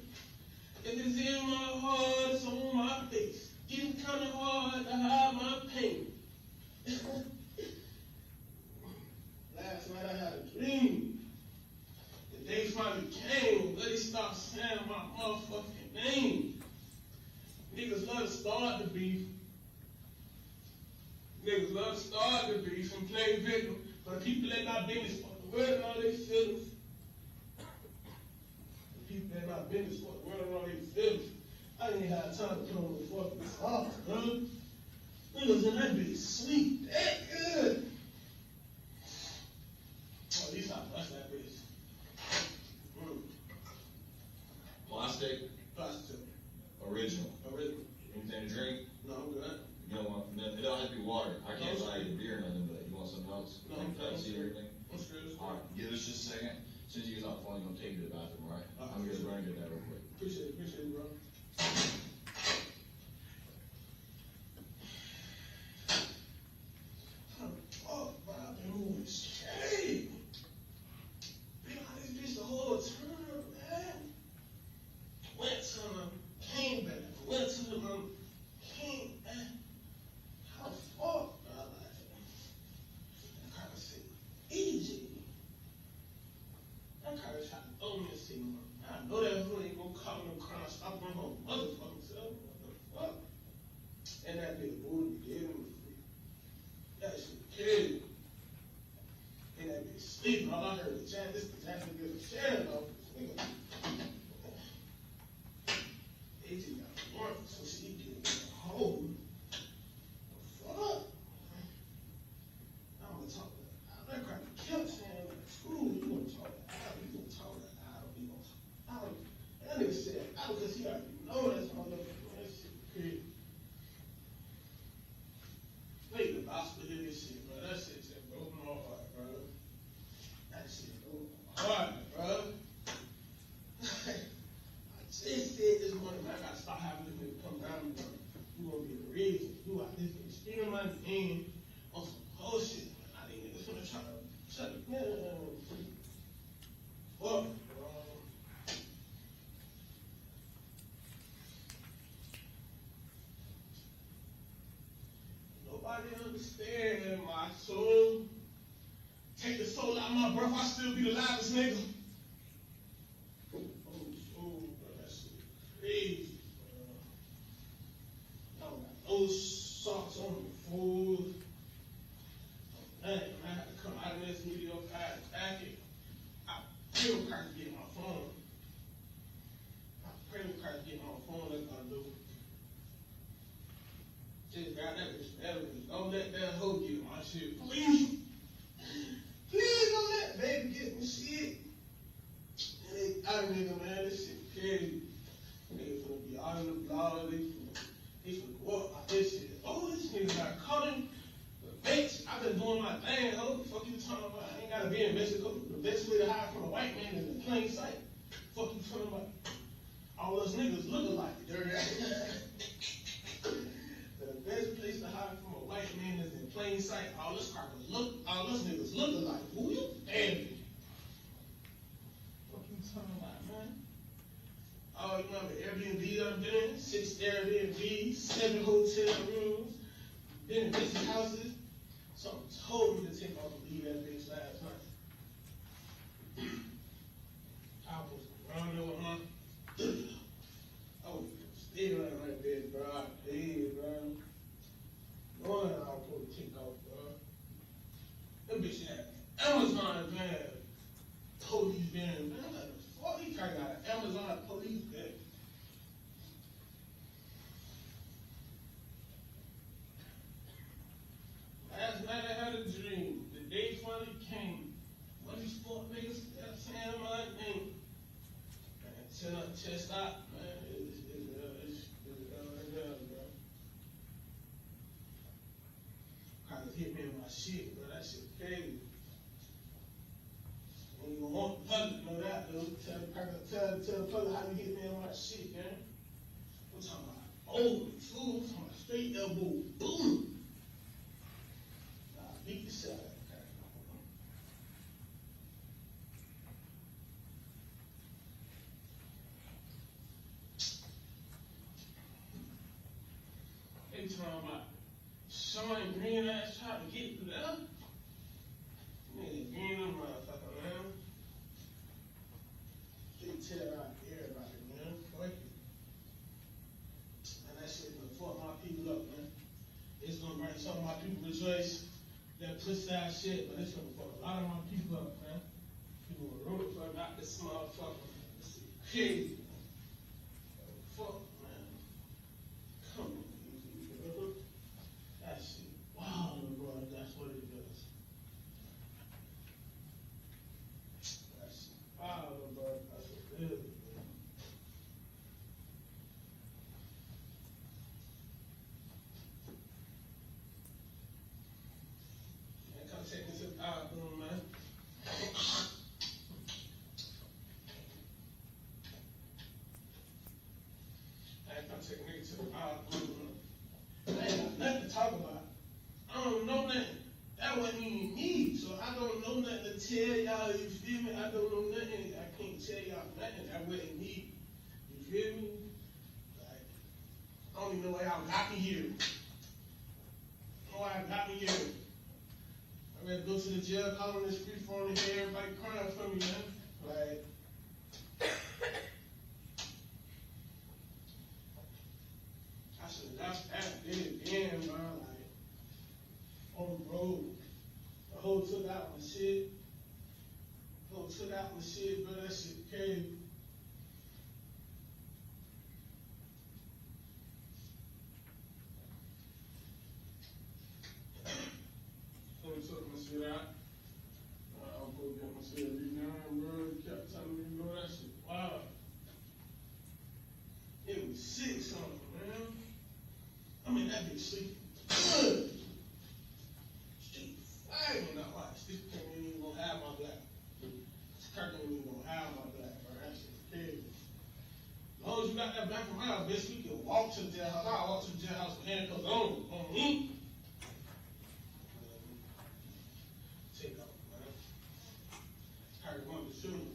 If it's in my heart, it's on my face. Getting kinda hard to hide my pain. Last night I had a dream. The day finally came, but they stopped saying my motherfucking name. Niggas love to start the beef. Niggas love to start the beef and play victim. But the people in my business fuck the world and all they feelings. The people in my business fuck the world and all they feelings. I ain't had time to put on the fucking song, bro. Niggas in that bitch sleep that good. Oh, at least I bust that bitch. Plastic, Plastic. original. Original. Anything to drink? No, I'm good. You don't want, it don't have to be water. I can't buy you beer or nothing, but you want something else? No, Like I'm good. Pepsi or anything? I'm screwed. Alright, give us just a second. As soon as you get off the phone, you're gonna take you to the bathroom, alright? I'm gonna run and get that real quick. Appreciate it, bro. Oh, bro, I've been moving straight. Been out this bitch the whole time, man. Went to them, came back. Went to them, came back. How the fuck, bro? That kind of shit easy. That kind of tried to throw me a signal. I know that hood ain't gonna call no crime. Stop on her motherfucking self. What the fuck? And that big booty gave him free. That shit killed. And that bitch sleeping. All I heard was Jack. This is Jackson give a shit off this nigga. AJ got work, so she get home. Fuck. I'm gonna talk to her. That crap kept saying, screw you gonna talk to Adam, you gonna talk to Adam, you gonna talk to Adam. That nigga said Adam because he already know that's motherfucker. That shit crazy. Wait, the gospel hear this shit, bro. That shit just broke my heart, bro. That shit broke my heart, bro. I just said this morning, man, I gotta stop having this nigga come down to me. You gonna be the reason. You out this nigga stealing my name on some bullshit. I think niggas finna try to shut it down. Fuck, bro. Nobody understand my soul. Take the soul out of my breath, I still be the loudest nigga. Oh, bro, that shit crazy, bro. I don't got no socks on the food. Man, I had to come out of this video pack it. I pray with Christ to get my phone. I pray with Christ to get my phone, that's what I do. Just grab that bitch forever. Don't let that hoe get my shit. Please. Please don't let baby get my shit. And I nigga, man, this shit crazy. Nigga finna be out in the blog. They finna go up like this shit. Oh, us niggas look alike, dirty ass. The best place to hide from a white man is in plain sight. All us niggas look alike. Who you damn? What you talking about, man? Oh, you remember Airbnb I've been in? 6 Airbnb, 7 hotel rooms, been in bitches' houses. Something told me to take off and leave that bitch last night. I was around there with my oh, stay around that bitch, bro. I paid, bro. Knowing I was supposed to take off, bro. That bitch had Amazon van, police van, man. I'm like, fuck, he trying to got an Amazon police van. Last night I had a dream. The day finally came. What these fuck niggas kept saying my name. Man, till stop, man. It's bro. Kinda hit me in my shit, bro. That shit crazy. Ain't gonna want the public to know that, though. Tell the public how you hit me in my shit, man. I'm talking about old fool. I'm talking about straight elbow, boom. Nah, beat the shit out of that guy. They talking about Sean Green ass trying to get through that. Nigga, green them motherfucker, man. They tell out everybody, man. Fuck you. And that shit gonna fuck my people up, man. It's gonna bring some of my people rejoice. That pussy ass shit, but it's gonna fuck a lot of my people up, man. People will root for not this motherfucker. This is crazy. Fuck, man. Come on, bro. That shit. Wow, bro, that's what it does. That shit. Wow, bro, that's what it is. Man, come take me to the bathroom, man. Man, come take me to the bathroom, man. I ain't got nothing to talk about. I don't know nothing. That wasn't even me, so I don't know nothing to tell y'all, you feel me? I don't know nothing. I can't tell y'all nothing. That wasn't me. You feel me? Like, I don't even know why y'all got me here. I don't know why y'all got me here. I ready to go to the jail, calling this free phone and hear everybody crying for me, man. Like, I should have did it then, bro. Like, on the road. The whole took out my shit. Bro, that shit crazy. Whole took my shit out. I'll go get my shit redone, bro. He kept telling me, bro, that shit wild. It was 6 on him, man. I mean, that bitch sleeping good. Straight fire when I watch. This can't even gonna have my black. This car ain't even gonna have my black, bro. That shit crazy. As long as you got that black from my bitch, we can walk to the jailhouse. I'll walk to the jailhouse with handcuffs on me. Take off, man. Carry one to shoot.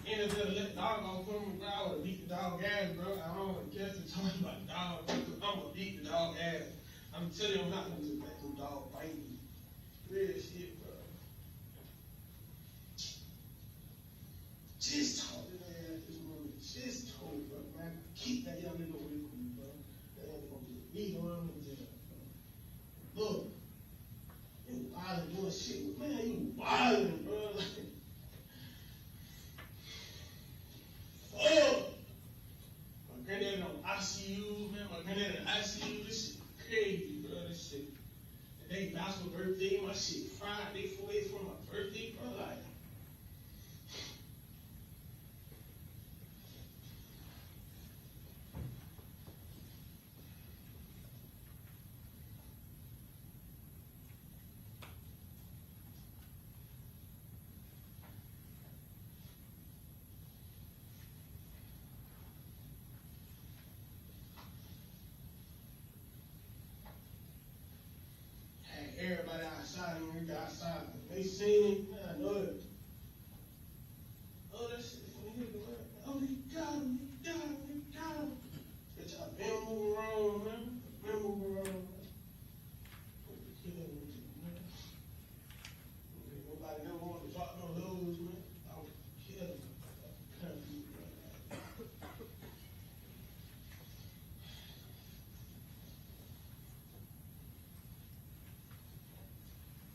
And if they let the dog off from me, bro, I would beat the dog ass, bro. I don't want to catch the talking about the dog. I'm gonna beat the dog ass. I'm telling you, I'm not gonna just let the dog bite me. Real shit, bro. Just talk to that ass this morning. Just told, bro, man. Keep that young nigga away from me, bro. That ain't gonna be legal on in jail, bro. Look, you wildin' doing shit. Man, you wildin', bro. Oh! My granddad on ICU, man. My granddad in ICU. This shit crazy, bro. This shit. The day that's my birthday, my shit Friday, 4 days for my birthday, bro. Like, They seen it, man, I know it. Oh, that shit, when he hit the ground, oh, he got him, he got him, he got him. Bitch, I been moving around, man. Been moving around, man. Put the kid in with you, man. Nobody never wanted to drop no lows, man. I would kill him. Can't be right.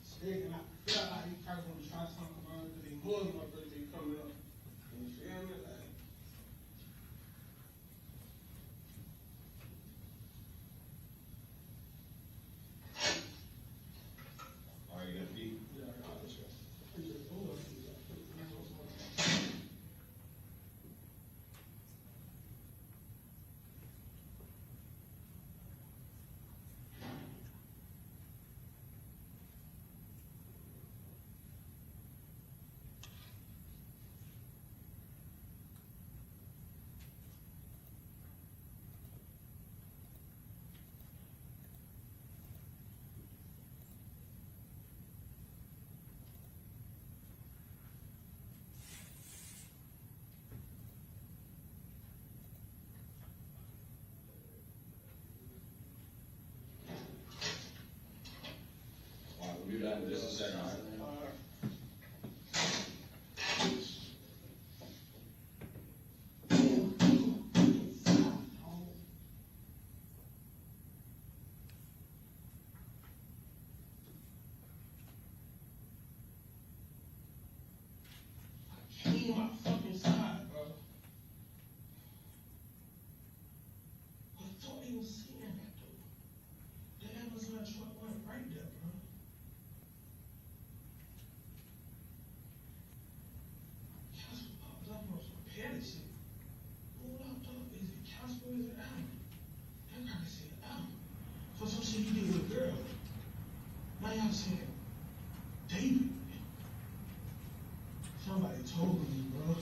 Speaking, I feel like he probably gonna try something on because he knows my birthday coming up. You feel me? Like, Are you gonna be? yeah, I got this. Appreciate it. Hold on. All right, we'll do that in just a second, all right? Came my fucking side, bro. I thought he was seeing that, though. The Amazon truck went right there, bro. Casper popped up on some petty shit. Who I thought, is it Casper or is it Allen? That guy said Allen. For some shit he did with a girl. Now y'all saying David. Somebody told me, bro.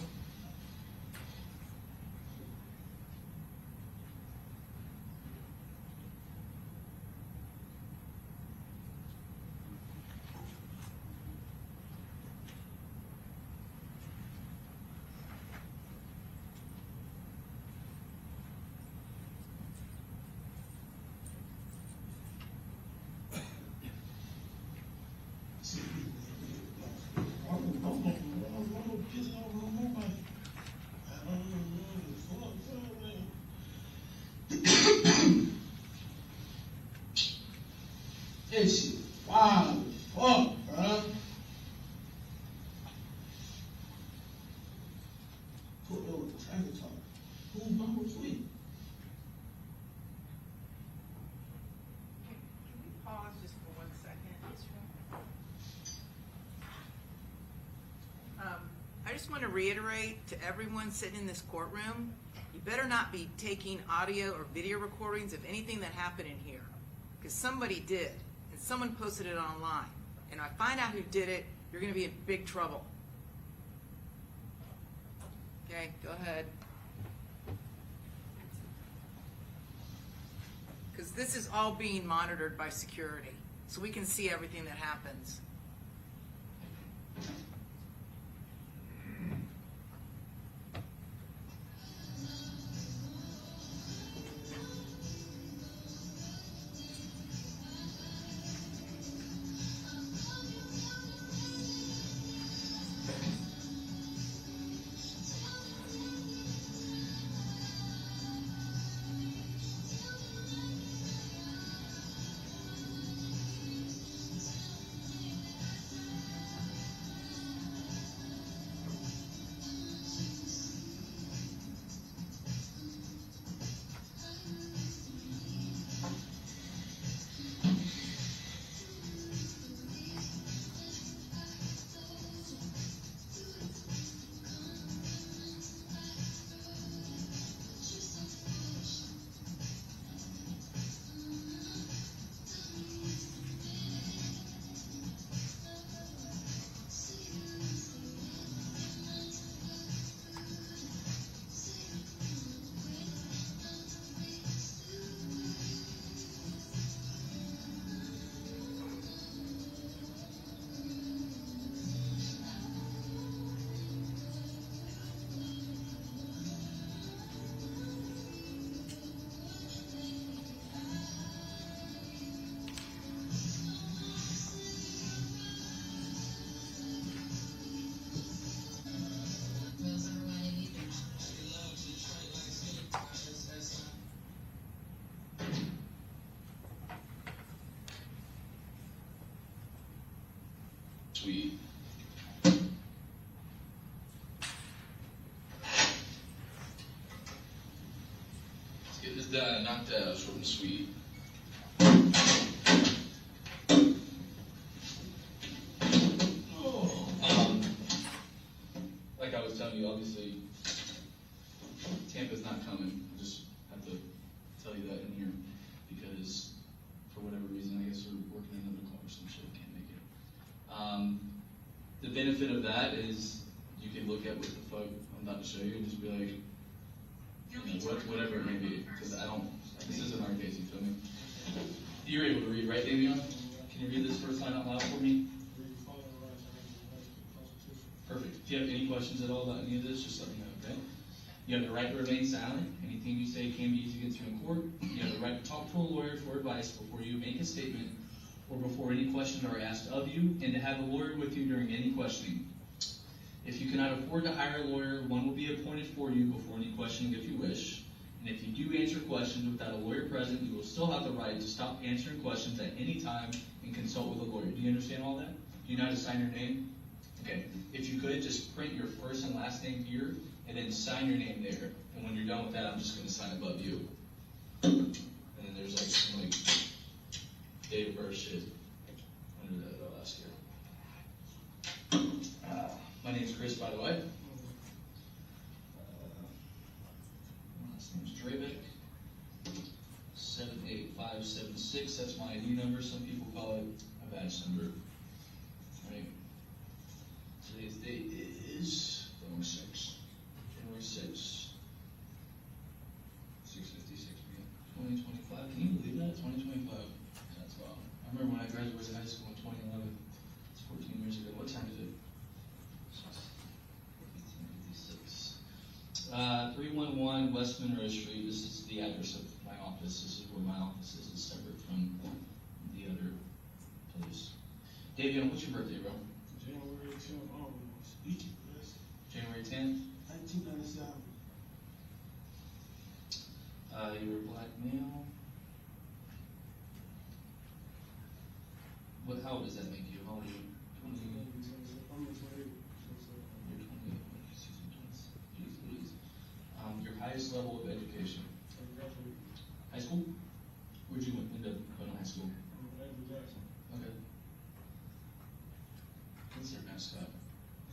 See, I'm gonna piss off nobody. I don't know the fuck, that shit wild as fuck, bro. Put that with the traffic talk. Who's number 3? Can we pause just for 1 second? I just want to reiterate to everyone sitting in this courtroom, you better not be taking audio or video recordings of anything that happened in here. Because somebody did, and someone posted it online. And I find out who did it, you're going to be in big trouble. Okay, go ahead. Because this is all being monitored by security, so we can see everything that happens. suite. Let's get this done, knocked out, short and sweet. Like I was telling you, obviously, Tampa's not coming. I just have to tell you that in here because for whatever reason, I guess we're working another call or some shit, can't make it. The benefit of that is you can look at what the fuck I'm about to show you and just be like, whatever it may be, because this isn't our case, you feel me? You're able to read, right, Davion? Can you read this first line out loud for me? Perfect. If you have any questions at all about any of this, just let me know, okay? You have the right to remain silent. Anything you say can be used against you in court. You have the right to talk to a lawyer for advice before you make a statement or before any questions are asked of you, and to have a lawyer with you during any questioning. If you cannot afford to hire a lawyer, one will be appointed for you before any questioning if you wish. And if you do answer questions without a lawyer present, you will still have the right to stop answering questions at any time and consult with a lawyer. Do you understand all that? Do you know how to sign your name? Okay. If you could, just print your first and last name here, and then sign your name there. And when you're done with that, I'm just going to sign above you. And then there's like some date of birth shit under that I'll ask you. My name's Chris, by the way. Last name's Drabeck. 78576. That's my ID number. Some people call it a badge number. Right. Today's date is January 6th. 6:56 p.m. 2025. Can you believe that? 2025. That's wild. I remember when I graduated high school in 2011. It's 14 years ago. What time is it? 311 West Monroe Street. This is the address of my office. This is where my office is. It's separate from the other place. Davion, what's your birthday, bro? January 10th. Oh, speaking of this. January 10th. 1997. You were a black male. How old does that make you? How old are you? 20. I'm 28. You're 28. Jeez Louise. Your highest level of education. High school? Where'd you end up going to high school? Okay. What's their mascot?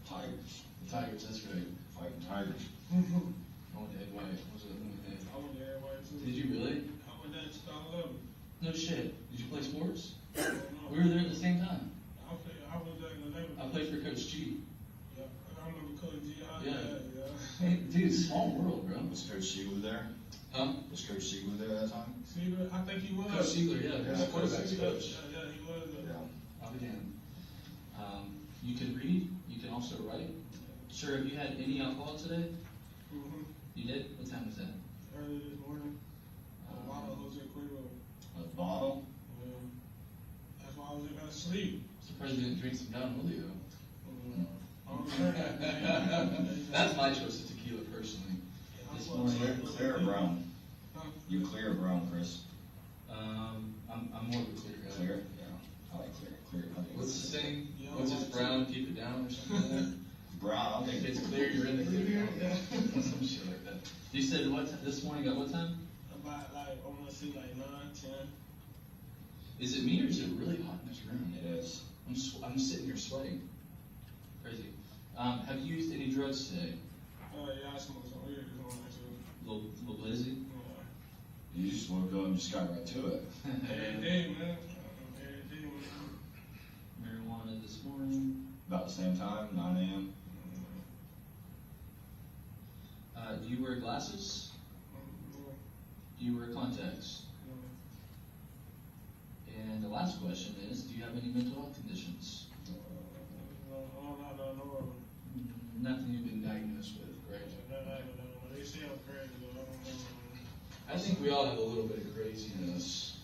Tigers. The Tigers, that's right. Fighting Tigers. I went to Ed White. What was it? I went to everybody too. Did you really? I went down to 2011. No shit. Did you play sports? No. We were there at the same time. I was there in 11. I played for Coach G. Yeah, I remember Coach G. Yeah. Yeah. Hey, dude, small world, bro. Was Coach Siegler there? Huh? Was Coach Siegler there that time? Siegler, I think he was. Coach Siegler, yeah. Yeah. He's quarterback's coach. Yeah, he was. Yeah. I'll be damned. You can read. You can also write. Sir, have you had any alcohol today? Mm-hmm. You did? What time was that? Early this morning. A bottle of Jose Cuervo. A bottle? Yeah. That's why I was able to sleep. Surprised you didn't drink some Don Julio. Mm-hmm. That's my choice of tequila, personally. This morning. Clear or brown? Huh? You clear or brown, Chris? I'm more of a clear guy. Clear? Yeah. I like clear. Clear. I think What's the it's- saying? Once it's brown, keep it down or something like that? Brown, I'll If take it's it. clear, you're in the clear. Some shit like that. You said what this morning at what time? About like, I want to see like 9, 10. Is it me or is it really hot in this room? It is. I'm sitting here sweating. Crazy. Have you used any drugs today? Yeah, I smoked some weird this morning too. Little blizzy? Yeah. You just woke up and just got right to it. Every day, man. Every day, man. Marijuana this morning. About the same time, 9 a.m. Do you wear glasses? Do you wear contacts? And the last question is, do you have any mental health conditions? No. Nothing you've been diagnosed with, right? They say I'm crazy, but I don't know. I think we all have a little bit of craziness.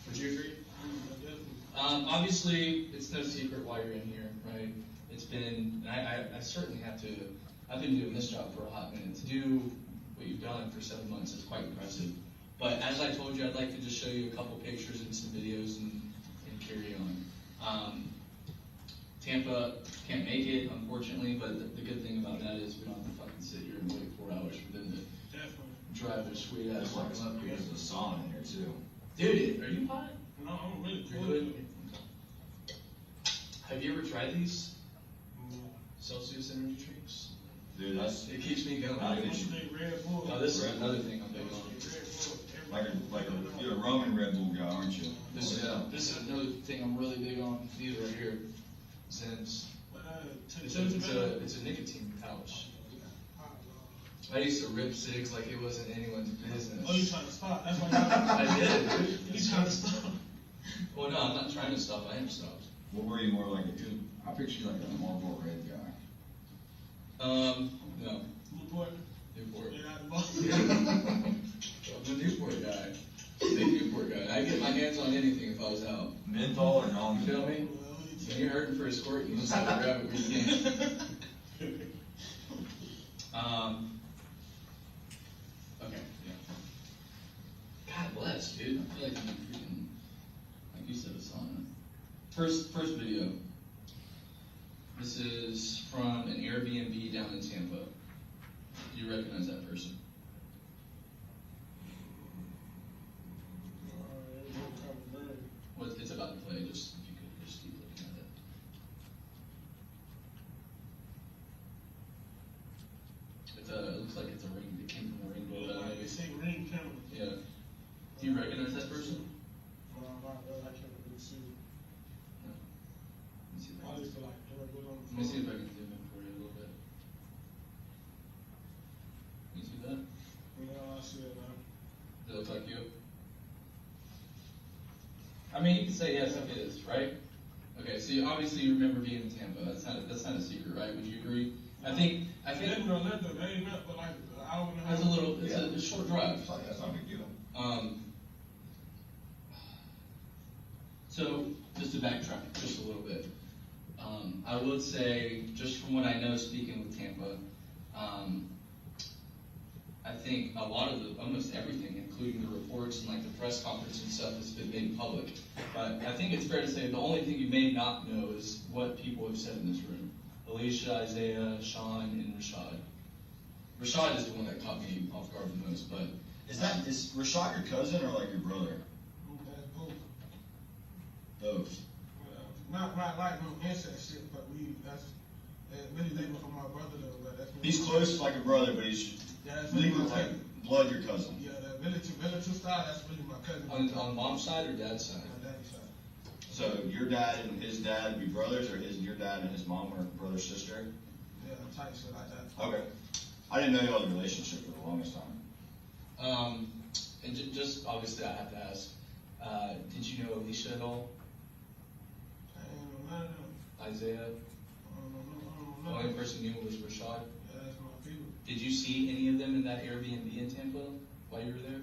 Would you agree? Obviously, it's no secret why you're in here, right? It's been, I certainly have to, I've been doing this job for a hot minute. To do what you've done for 7 months is quite impressive. But as I told you, I'd like to just show you a couple pictures and some videos and carry on. Tampa can't make it, unfortunately, but the good thing about that is we don't have to fucking sit here and wait 4 hours for them to Definitely. drive their sweet ass It's like, fucking up here. there's a sauna in here too. Dude, are you hot? No, I'm really You're cool. good? Have you ever tried these No. Celsius energy drinks? Dude, that's, It keeps me going. I I think want you to drink Red Bull. Oh, this is another thing I'm big on. you're a Roman Red Bull guy, aren't you? This is another thing I'm really big on. These right here, Zens. It's a nicotine pouch. I used to rip cigs like it wasn't anyone's business. Oh, you trying to stop? That's why I did, dude. you trying to stop? Well, no, I'm not trying to stop. I am stopped. What were you more like a good, I picture you like a Marlboro Red guy. No. Newport. Newport. Get out the box. I'm a Newport guy. Big Newport guy. I'd get my hands on anything if I was out. Menthol or You non-menthol? feel me? When you're hurting for a squirt, you just have to grab it where you can. Okay, yeah. God bless, dude. I feel like I'm freaking, like you said, a sauna. First video. This is from an Airbnb down in Tampa. Do you recognize that person? Well, it's about to play. Just if you could just keep looking at it. It looks like it's a ring. It came from a ring doorbell, They maybe. say ring camera. Yeah. Do you recognize that person? I can't really see. No. Let me see if I I can, used to like do it on the let me see if I can zoom in for you a little bit. You see that? Yeah, I see it now. Does it look like you? I mean, you can say yes, it is, right? Okay, so obviously you remember being in Tampa. That's not a secret, right? Would you agree? I think Living on Linda, they ain't not but like an hour and a half. it's a short drive. That's not a big deal. So just to backtrack just a little bit, I would say just from what I know speaking with Tampa, I think a lot of almost everything, including the reports and like the press conference and stuff, has been made public. But I think it's fair to say the only thing you may not know is what people have said in this room. Alicia, Isaiah, Sean, and Rashad. Rashad is the one that caught me off guard the most, but Is Rashad your cousin or like your brother? That's both. Both. Not like no incest shit, but really labeled for my brother though, but that's He's close like a brother, but he's that's really legal my like cousin. blood your cousin. Yeah, that military style, that's really my cousin. on mom's side or dad's side? My daddy's side. So your dad and his dad would be brothers, or your dad and his mom are brother sister? Yeah, type shit like that. Okay. I didn't know y'all had a relationship for the longest time. And just obviously I have to ask, did you know Alicia at all? I ain't know none of them. Isaiah? I don't know The none only of them. person you knew was Rashad. Yeah, that's my people. Did you see any of them in that Airbnb in Tampa while you were there?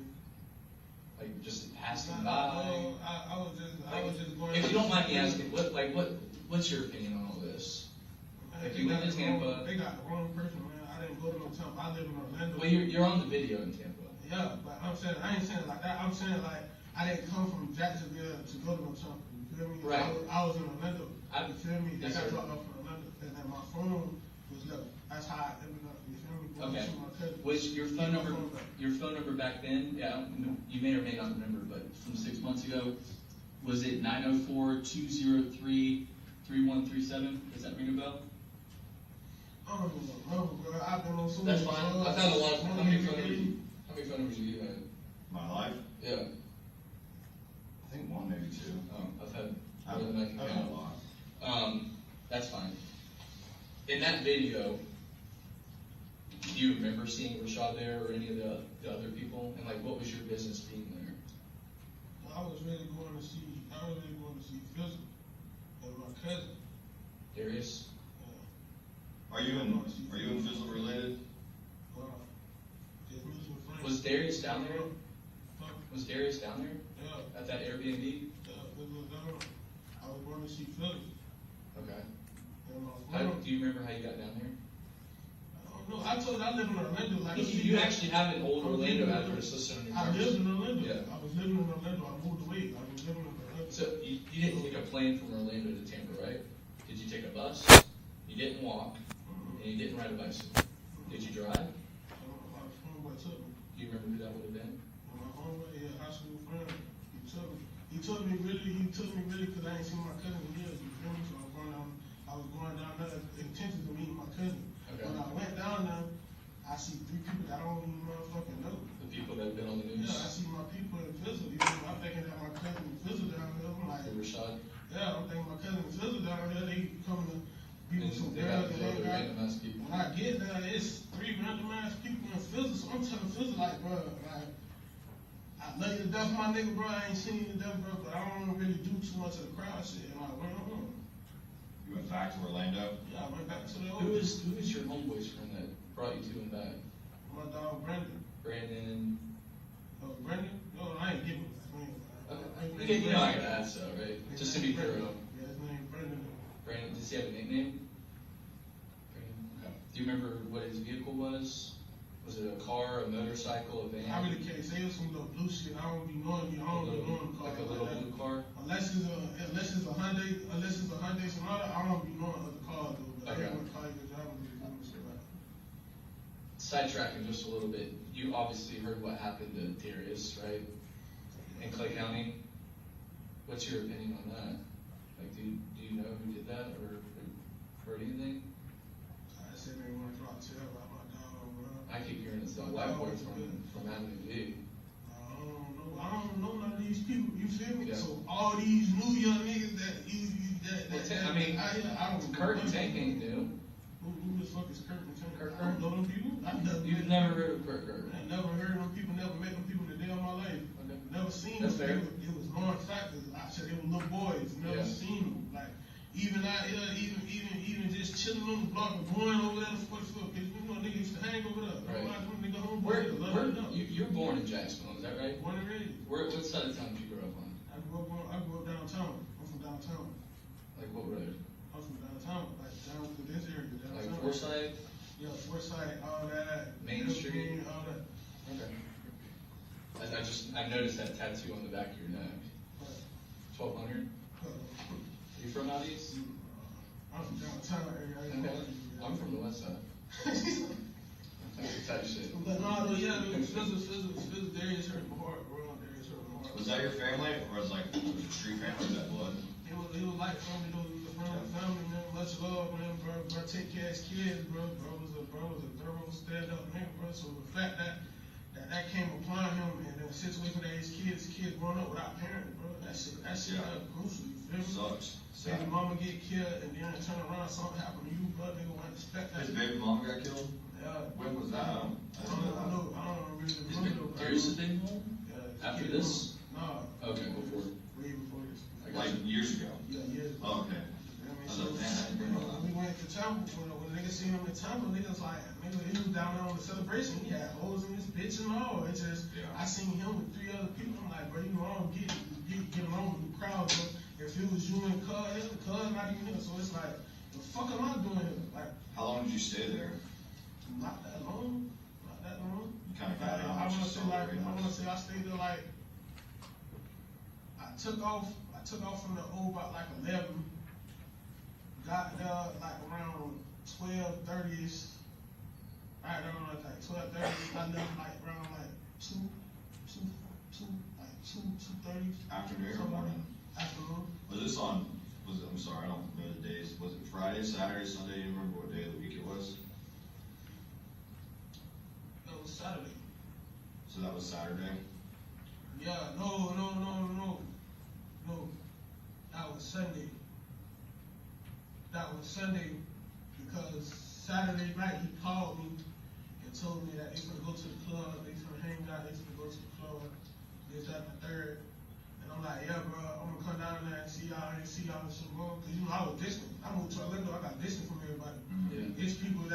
Like just passing by? I was just going. If you don't mind me asking, what's your opinion on all this? If you went to Tampa, They got the wrong person, man. I didn't go to no Tampa. I live in Orlando. well, you're on the video in Tampa. Yeah, but I ain't saying it like that. I'm saying like I didn't come from Jacksonville to go to no Tampa. You feel me? Right. I was in Orlando. You feel me? Yes, I got sir. dropped off in Orlando, and then my phone was left. That's how I ended up. You feel me? Going Okay. to my cousin. Was your phone Get my number back. back then? Yeah, you may or may not remember, but from 6 months ago, was it 904-203-3137? Does that ring a bell? I don't even know, bro. I've been on so That's many fine. drugs. I've had a lot. So How many many phone numbers? people. How many phone numbers have you had? My life? Yeah. I think one, maybe two. I've had I've more than I can had a count. lot. That's fine. In that video, do you remember seeing Rashad there or any of the other people? And like, what was your business being there? I was really going to see Fizzle and my cousin. Darius? Are you and Fizzle related? Just mutual friends. Was Darius down there? Huh? Was Darius down there Yeah. at that Airbnb? It was down. I was going to see Fizzle. Okay. And my How, friend. do you remember how you got down there? I don't know. I told you I live in Orlando. Like You actually have an old Orlando address listed on your I lived in Orlando. Yeah. I was living in Orlando. I moved away. I was living in Orlando. So you didn't take a plane from Orlando to Tampa, right? Did you take a bus? You didn't walk, and you didn't ride a bicycle. Did you drive? My homeboy took me. Do you remember who that would have been? My homeboy, yeah, high school friend. He took me really because I ain't seen my cousin in years. You feel me? So I was going down there with the intention to meet my cousin. Okay. When I went down there, I see 3 people that I don't even motherfucking know. The people that have been on the news? Yeah, I see my people in Fizzle. You know, I'm thinking that my cousin in Fizzle down there. I'm like, Rashad? yeah, I'm thinking my cousin in Fizzle down there. They coming to be with some They girls. got And they got, random ass people. when I get there, it's 3 random ass people in Fizzle. So I'm telling Fizzle like, bro, like, I love you to death, my nigga, bro. I ain't seen you to death, bro, but I don't really do too much of the crowd shit. And I went home. You went back to Orlando? Yeah, I went back to the old. Who is your homeboy's friend that brought you to him back? My dog, Brandon. Brandon. Brandon? No, I ain't giving him his name. Okay, you know I gotta ask though, right? Just to be thorough. Yeah, his name Brandon. Brandon, does he have a nickname? Brandon. Okay. Do you remember what his vehicle was? Was it a car, a motorcycle, a van? I really can't say it's some little blue shit. I don't be knowing the car. Like a little blue car? Unless it's a Hyundai Sonata, I don't be knowing other cars though. But Okay. every car you drive, really know shit like that. Sidetracking just a little bit, you obviously heard what happened to Darius, right? In Clay County. What's your opinion on that? Like, do you know who did that or heard anything? I said they want to drop tail about my dog, bro. I keep hearing it's the white boy from Avenue V. I don't know none of these people. You feel me? Yeah. So all these new young niggas that Kurt and Tank ain't new. Who the fuck is Kurt and Tank? Kurt. I don't know them people. You've never heard of Kurt. I never heard of them people. Never met them people in a day of my life. Okay. Never seen That's them. fair. It was known factors. I said they were little boys. Never Yeah. seen them. Like even out here, even just chilling on the block or going over there to 44. Cause you know niggas used to hang over there. Right. Nigga homeboy. You're born in Jacksonville, is that right? Born and raised. What side of town did you grow up on? I grew up downtown. I'm from downtown. Like what road? I'm from downtown, like down to this area, downtown. Like Forsyth? Yeah, Forsyth, all that. Main Street? All that. Okay. I noticed that tattoo on the back of your neck. 1200? You from out east? I'm from downtown area. Okay. I'm from the west side. Type shit. But no, yeah, Darius hurt my heart, bro. Darius hurt my heart. Was that your family, or was it street family, was that blood? It was like family, family, man. Much love, man, bro. Take care of his kids, bro. Bro was a thorough stand-up nigga, bro. So the fact that came upon him, and the situation that his kids growing up without parents, bro. That shit crucial. You feel me? Sucks. Say your mama get killed, and then turn around, something happen to you, bro. Nigga wouldn't expect that. His baby mama got killed? Yeah. When was that? I don't really remember. Darius has been home? Yeah, After this? No. Okay, before. Way before this. Like years ago? Yeah, years ago. Oh, okay. We went to Tampa when niggas seen him in Tampa, niggas like, nigga, he was down there on the celebration. He had hoes in his bitch and all. It's just, I seen him with 3 other people. I'm like, bro, you know, I don't get along with the crowd, bro. If it was you and Cuz not even here. So it's like, the fuck am I doing here? Like, How long did you stay there? not that long. You kind of got out. I wanna say I stayed there like, I took off from the O about like 11. Got there like around 12:30ish. Right around like 12:30. I left like around like 2:30. Afternoon or morning? Afternoon. I'm sorry, I don't know the days. Was it Friday, Saturday, Sunday? Do you remember what day of the week it was? It was Saturday. So that was Saturday? Yeah, no. That was Sunday because Saturday night he called me and told me that they gonna go to the club, they gonna hang out, they gonna go to the club, this, that, and the third. And I'm like, yeah, bro, I'm gonna come down there and see y'all and some more. Cause you know, I was distant. I moved to Orlando, I got distant from everybody. Yeah. It's people,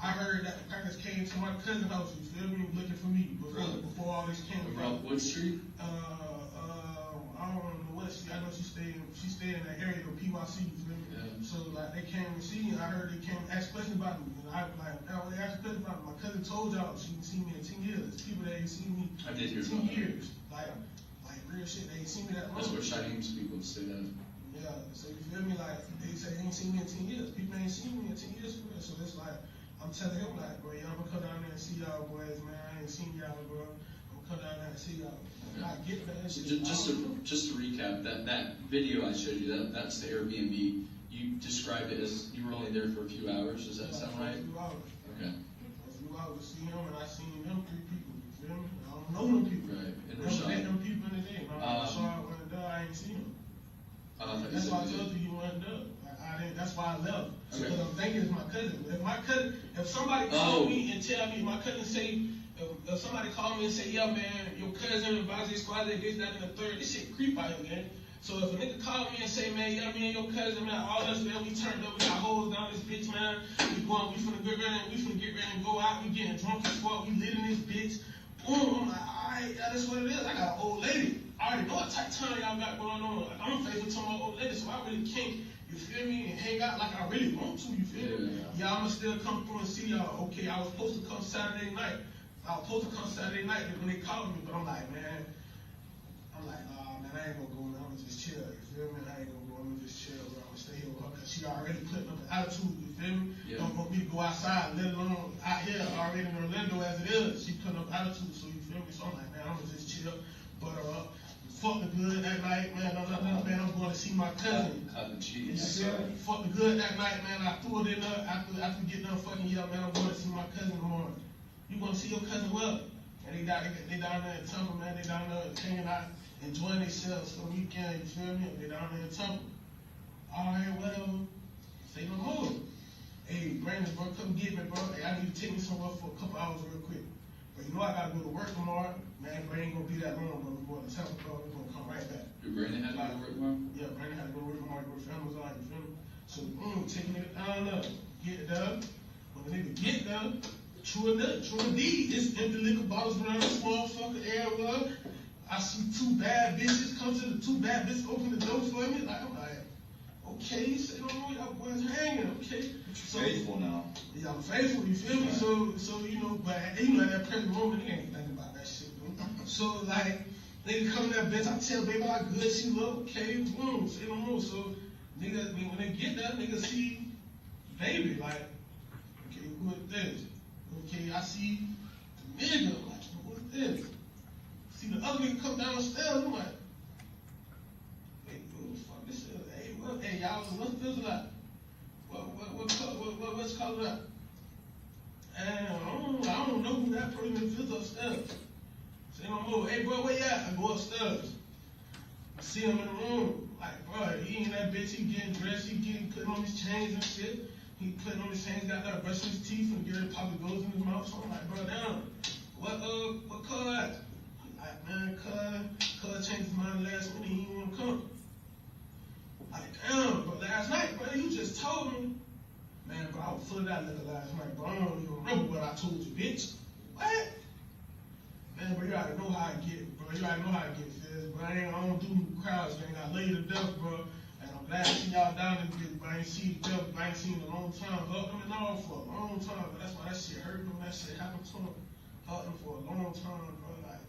I heard that the crackers came to my cousin's house, you feel me, looking for me before all this came Around Wood Street? I don't know what I know she stayed in that area of PYC, you feel me? Yeah. So like they came to see me, I heard they came ask questions about me. And I was like, now they asked questions about me. My cousin told y'all she didn't see me in 10 years. People that ain't seen me I did hear in 10 about that. years. Like real shit, they ain't seen me that long. That's what Shaheem's people say that. Yeah, so you feel me? Like, they say they ain't seen me in 10 years. People ain't seen me in 10 years for real. So it's like, I'm telling him, like, bro, yeah, I'm gonna come down there and see y'all boys, man. I ain't seen y'all, bro. I'm gonna come down there and see y'all. Okay. I get that So shit. just to recap, that video I showed you, that's the Airbnb. You described it as you were only there for a few hours. Does that sound right? A few hours. Okay. A few hours to see him, and I seen them 3 people. You feel me? I don't know them people. Right. And Never met Rashad. them people in the day. Rashad wasn't there. I ain't seen him. That's why I told you he wasn't there. I didn't. That's why I left. Okay. Because I'm thinking it's my cousin. If somebody call me and tell me, my cousin say, if somebody call me and say, yeah, man, your cousin, Bazi Squad, this, that, and the third, this shit creep out here, man. So if a nigga call me and say, man, yeah, me and your cousin, man, all us, man, we turned up, we got hoes down this bitch, man. We finna get ready and go out, we getting drunk as fuck, we lit in this bitch. Boom, I'm like, alright, that's what it is. I got an old lady. I already know what type of time y'all got going on. Like, I'm faithful to my old lady, so I really can't, you feel me, and hang out like I really want to, you feel me? Yeah, I'ma still come through and see y'all. Okay, I was supposed to come Saturday night. When they called me, but I'm like, nah, man, I ain't gonna go, man. I'ma just chill, you feel me? I ain't gonna go, I'ma just chill, bro. I'ma stay here with her, cause she already putting up an attitude, you feel me? Yeah. Don't want me to go outside, let alone out here, already in Orlando as it is. She putting up attitude, so you feel me? So I'm like, man, I'ma just chill, butter up. Fuck the good that night, man. No, man, I'm going to see my cousin. Cousin You cheese. feel me? Fuck the good that night, man. I threw it in there after we get done fucking yeah, man. I'm going to see my cousin in the morning. You gonna see your cousin well? And they down there in Tampa, man. They down there hanging out, enjoying themselves for the weekend. You feel me? They down there in Tampa. All right, whatever. Say no more. Hey, Brandon, bro, come get me, bro. Hey, I need to take me somewhere for a couple hours real quick. But you know I gotta go to work tomorrow. Man, Brandon ain't gonna be that long, bro. We're going to Tampa, bro. We're gonna come right back. Your Brandon had to go to work tomorrow? Yeah, Brandon had to go to work tomorrow. Go to Amazon, you feel me? So, taking it down there. Get there. When the nigga get there, true indeed, it's empty liquor bottles around this motherfucker everywhere. I see 2 bad bitches come to the 2 bad bitches open the door for me. Like, I'm like, okay, say no more, y'all boys hanging, okay. So, Faithful now. yeah, I'm faithful, you feel me? Right. So, you know, but you know, at that present moment, they ain't thinking about that shit, bro. So, like, nigga come to that bitch, I tell baby how good she look, okay, boom, say no more. So, nigga, when they get there, nigga see baby, like, okay, who is this? Okay, I see the nigga, I'm like, who is this? See the other nigga come downstairs, I'm like, hey, who the fuck this is? Hey, what, hey, y'all, what's this like? What's called that? And I don't know who that person is upstairs. Say no more. Hey, bro, where you at? I go upstairs. I see him in the room. Like, bro, he in that bitch. He getting dressed. He putting on his chains and shit. He putting on his chains. Got that brushing his teeth and Gary probably goes in his mouth. So I'm like, bro, damn. What cuz? Like, man, cuz changed his mind last minute. He didn't want to come. Like, damn, but last night, bro, you just told me. Man, bro, I was full of that liquor last night, bro. I don't even remember what I told you, bitch. What? Man, bro, you already know how I get, bro. You already know how I get, Fizz, bro. I don't do crowds, man. I lay to death, bro. And I'm glad to see y'all down in this, bro. I ain't seen the devil, I ain't seen in a long time. Hurt him and all for a long time, but that's why that shit hurt him. That shit happened to him. Hurt him for a long time, bro. Like,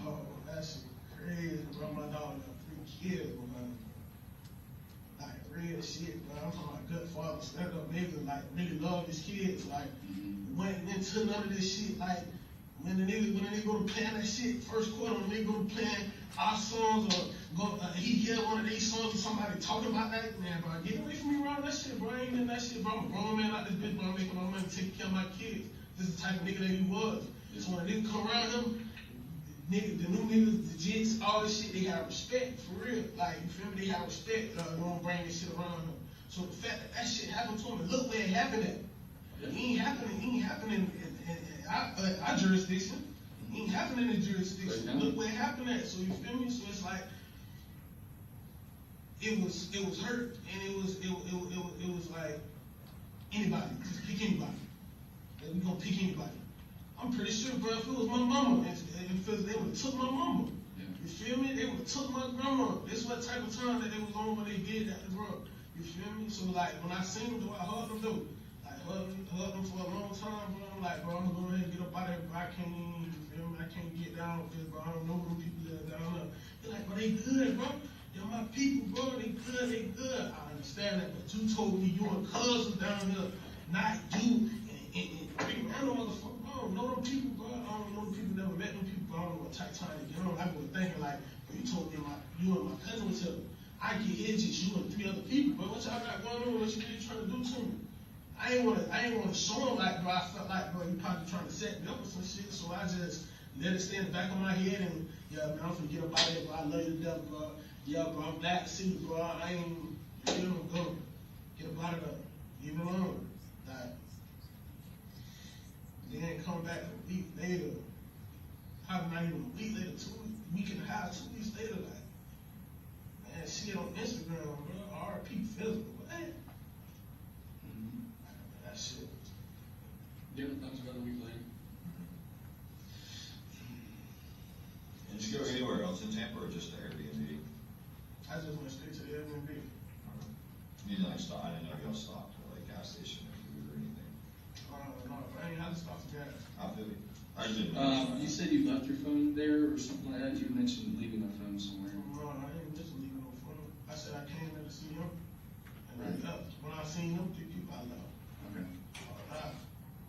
oh, that shit crazy, bro. My dog got 3 kids, bro. Like, real shit, bro. I'm talking about good father, stand up nigga, like, really love his kids. Like, went into none of this shit. Like, when the nigga go to playing that shit, first quarter, when they go to playing our songs or he hear one of these songs or somebody talking about that, man, bro, get away from me around that shit, bro. I ain't in that shit, bro. I'm a grown man out this bitch, bro. I'm making my money, taking care of my kids. This is the type of nigga that he was. So when a nigga come around him, the new niggas, the jits, all this shit, they got respect, for real. Like, you feel me? They got respect. They won't bring this shit around them. So the fact that shit happened to him, and look where it happened at. It ain't happening in our jurisdiction. It ain't happening in the jurisdiction. Right. Look where it happened at. So you feel me? So it's like, it was hurt, and it was like, anybody, just pick anybody. And we gonna pick anybody. I'm pretty sure, bro, if it was my mama, if they would have took my mama. Yeah. You feel me? They would have took my grandma. This what type of time that they was on when they did that, bro. You feel me? So like when I seen them, do I hug them though? Like hugged him for a long time, bro. I'm like, bro, I'm gonna go ahead and get up out of here, bro. I can't even, you feel me? I can't get down with this, bro. I don't know them people that are down there. They're like, bro, they good, bro. They're my people, bro. They good. I understand that, but you told me you and cousins down here, not you. And I don't motherfucker, I don't know them people, bro. I don't know them people, never met them people, bro. I don't know what type of time they get on. I was thinking like, bro, you told me you and my cousin was here. I get here just you and 3 other people, bro. What y'all got going on? What you really trying to do to me? I ain't wanna show him like, bro, I felt like, bro, you probably trying to set me up with some shit, so I just let it stay in the back of my head and, yeah, man, I'm finna get up out of here, bro. I love you to death, bro. Yeah, bro, I'm glad to see you, bro. I ain't, you know, go. Get up out of there. Leave me alone. Like, then come back a week later, probably not even a week later, 2 week and a half, 2 weeks later, like, man, shit on Instagram, bro, RP physical, man. That shit. Yeah, that was about a week later. And did you go anywhere else in Tampa or just the Airbnb? I just went straight to the Airbnb. You didn't like stop, I didn't know y'all stopped at like gas station or food or anything. No, I ain't had to stop for gas. I feel you. I just didn't know. You said you left your phone there or something like that. You mentioned leaving a phone somewhere. No, I didn't just leave no phone. I said I came in to see him, and I Right. left. When I seen him, 3 people, I left. Okay. Alright.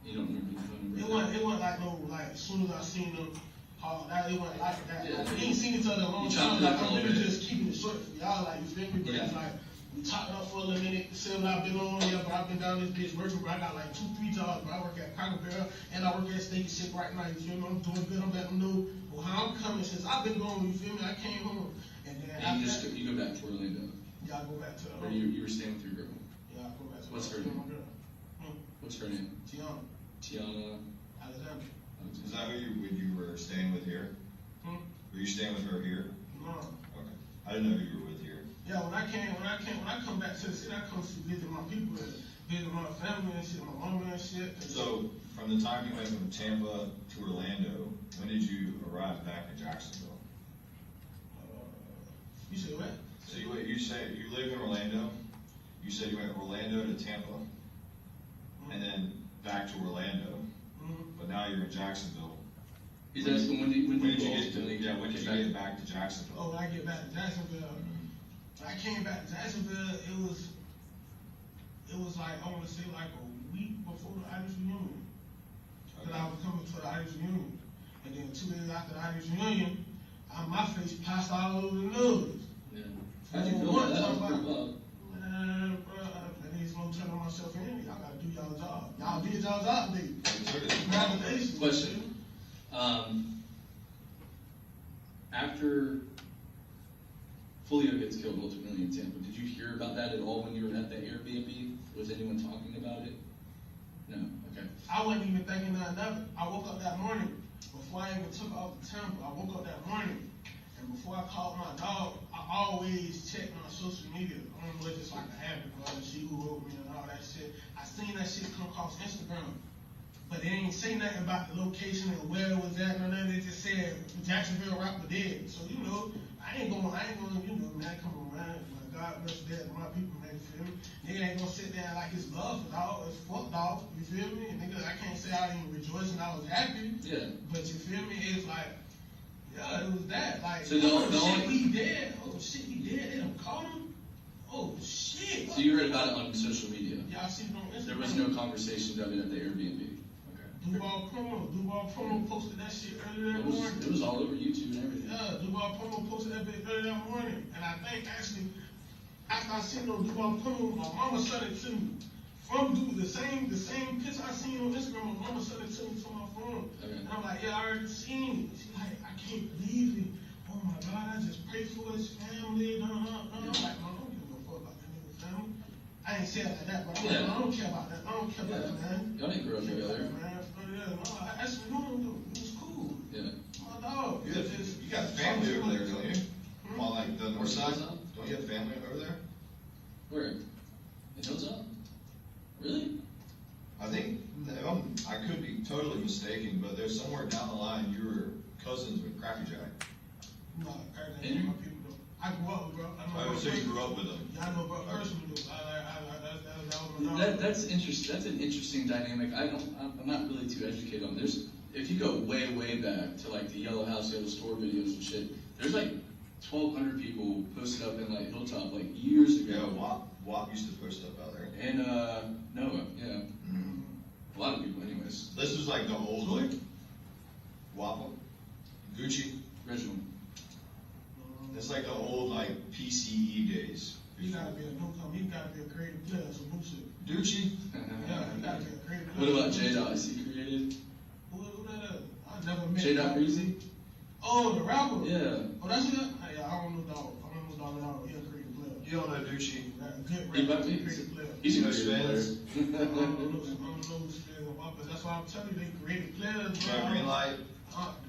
You don't remember the phone number? It wasn't like no, like, as soon as I seen them, it wasn't like that. Yeah. We ain't seen each other in a long You time. chopped it Like, up a I'm little really bit. just keeping it short for y'all, like, you feel me? But it's Yeah. like, we talked up for a little minute, said what I've been on, yeah, but I've been down this bitch working, bro. I got like 2, 3 jobs, bro. I work at Cracker Barrel, and I work at Steak and Shit right now, you feel me? I'm doing good, I'm letting them know how I'm coming since I've been going, you feel me? I came home, and then And after that, you go back to Orlando, yeah, I go back to or you were staying with your girl. yeah, I go back to What's her my name? girl. What's her name? Tiana, Tiana. Alexander. Is that when you were staying with here? Were you staying with her here? No. Okay. I didn't know who you were with here. Yeah, when I come back to the city, I come to visit my people and visit my family and shit, my mama and shit. So, from the time you went from Tampa to Orlando, when did you arrive back in Jacksonville? You said what? So you say you live in Orlando, you said you went Orlando to Tampa, and then back to Orlando, but now you're in Jacksonville. He's asking when did you when did you get back to Jacksonville? Oh, when I get back to Jacksonville, I came back to Jacksonville, it was like, I want to say like a week before the Irish reunion. Because I was coming to the Irish reunion. And then 2 days after the Irish reunion, my face passed all over the news. Yeah. How'd you feel about that? That was pretty wild. Man, bro, I need to turn on myself in. Y'all gotta do y'all job. Y'all did y'all job, baby. Congratulations. Question. After Foolio gets killed ultimately in Tampa, did you hear about that at all when you were at the Airbnb? Was anyone talking about it? No. Okay. I wasn't even thinking nothing of it. I woke up that morning, before I even took off to Tampa, I woke up that morning, and before I called my dog, I always check my social media. I don't know, it's just like a habit, bro, to see who wrote me and all that shit. I seen that shit come across Instagram, but they ain't say nothing about the location and where it was at, and nothing. They just said Jacksonville rapper dead. So, you know, I ain't gonna, you know, man, come on, man. My God bless the dead, my people, man, you feel me? Nigga ain't gonna sit there like it's love, dog. It's fucked off, you feel me? And nigga, I can't say I ain't rejoicing, I was happy. Yeah. But you feel me? It's like, yeah, it was that. Like, So shit, he dead. Oh, shit, he dead. They done caught him. Oh, shit. So you heard about it on social media? Yeah, I seen it on Instagram. There was no conversation of it at the Airbnb? Okay. Duval Promo posted that shit earlier that morning. It was all over YouTube and everything. Yeah, Duval Promo posted that bit earlier that morning. And I think actually, after I seen it on Duval Promo, my mama sent it to me. From the same picture I seen on Instagram, my mama sent it to me from my phone. Okay. And I'm like, yeah, I already seen it. She's like, I can't believe it. Oh my God, I just prayed for his family. I'm like, I don't give a fuck about that nigga's family. I ain't say it like that, but I'm like, I don't care about that. I don't care about that, man. Y'all didn't grow up together. I actually knew him, though. It was cool. Yeah. My dog. You got family over there, don't you? On like the north side? Don't you have family over there? Where? In Hilltop? Really? I think, I could be totally mistaken, but there's somewhere down the line you were cousins with Crappy Jack. No, I ain't my people, though. I grew up with bro. I would say you grew up with them. Yeah, I know bro personally, though. That was my that's interesting. That's an interesting dynamic. I'm not really too educated on. If you go way back to like the Yellow House, Yellow Store videos and shit, there's like 1,200 people posted up in like Hilltop like years ago. Yeah, WAP used to post up out there. And Noah, yeah. A lot of people, anyways. This was like the old like WAP, Gucci. Original. It's like the old like PCE days. You gotta be a newcomer. You gotta be a creative player. Some bullshit. Gucci. Yeah, you gotta be a creative What player. about J-Dot? Is he creative? Who that is? I never met J-Dot him. Breezy? Oh, the rapper? Yeah. Oh, that's it? Yeah, I don't know dog. I don't know dog at all. He's a creative player. You don't know Gucci. Good He rapper. might be. Creative player. He's a You know creative player. Spence? I don't know who's playing on my, but that's why I'm telling you, they creative players. You know Green Light,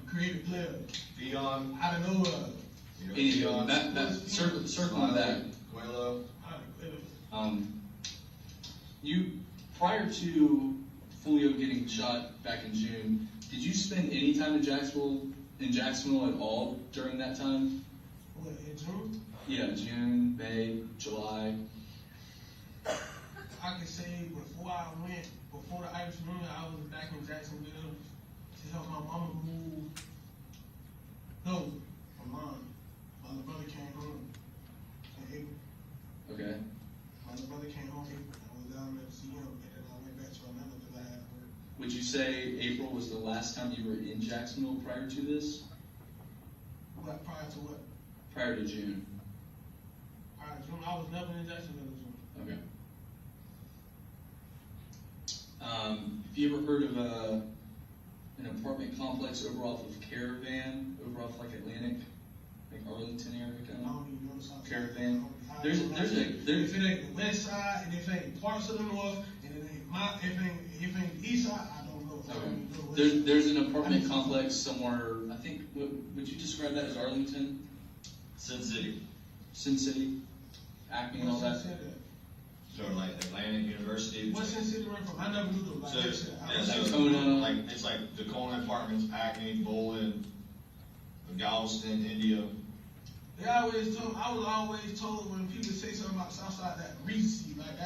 Creative players. Beyond, Out of nowhere. you know, Any Beyond, that circle on that. Coelho. Out of creative. You prior to Foolio getting shot back in June, did you spend any time in Jacksonville at all during that time? What, in June? Yeah, June, May, July. I can say before the Irish Moon, I was back in Jacksonville to help my mama move. No, my mom. My little brother came home in April. Okay. My little brother came home in April. I was down there to see him, and then I went back to Atlanta because I had work. Would you say April was the last time you were in Jacksonville prior to this? What, prior to what? Prior to June. Prior to June, I was never in Jacksonville in June. Okay. Have you ever heard of an apartment complex over off of Caravan, over off like Atlantic, like Arlington area I kind don't even know the south side. Caravan. If it ain't the west side, and if it ain't parts of the north, and it ain't if it ain't the east side, I don't know. I don't even know what of. There's an apartment complex somewhere. I think. Would you describe that as Arlington, Sin City. Sin City, Acme, and all that? So like Atlantic University. What's Sin City run from? I never knew those. So, Like that shit. I yeah, was so like, Daytona. like it's like Daytona Apartments, Acme, Bowling, Galveston, India. I was always told when people say something about Southside that Regency, like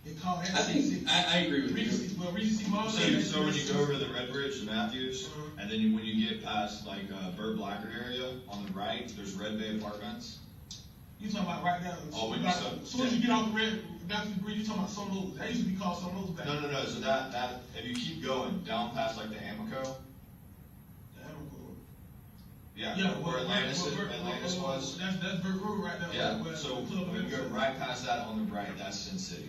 they call that I Sin City. think I agree with you. Regency, well, Regency Mall. So when you go over the Red Bridge to Matthews, Mhm. and then when you get past like Bird Blackard area on the right, there's Red Bay Apartments. You talking about right now? Oh, when you like, so- as soon as you get off the red, Matthews Bridge, you talking about some of those. That used to be called some of those back. No. So that if you keep going down past like the Amoco, yeah, where Atlantis was. That's Burt Road right there. Yeah. where So the club when you go is. right past that on the right, that's Sin City.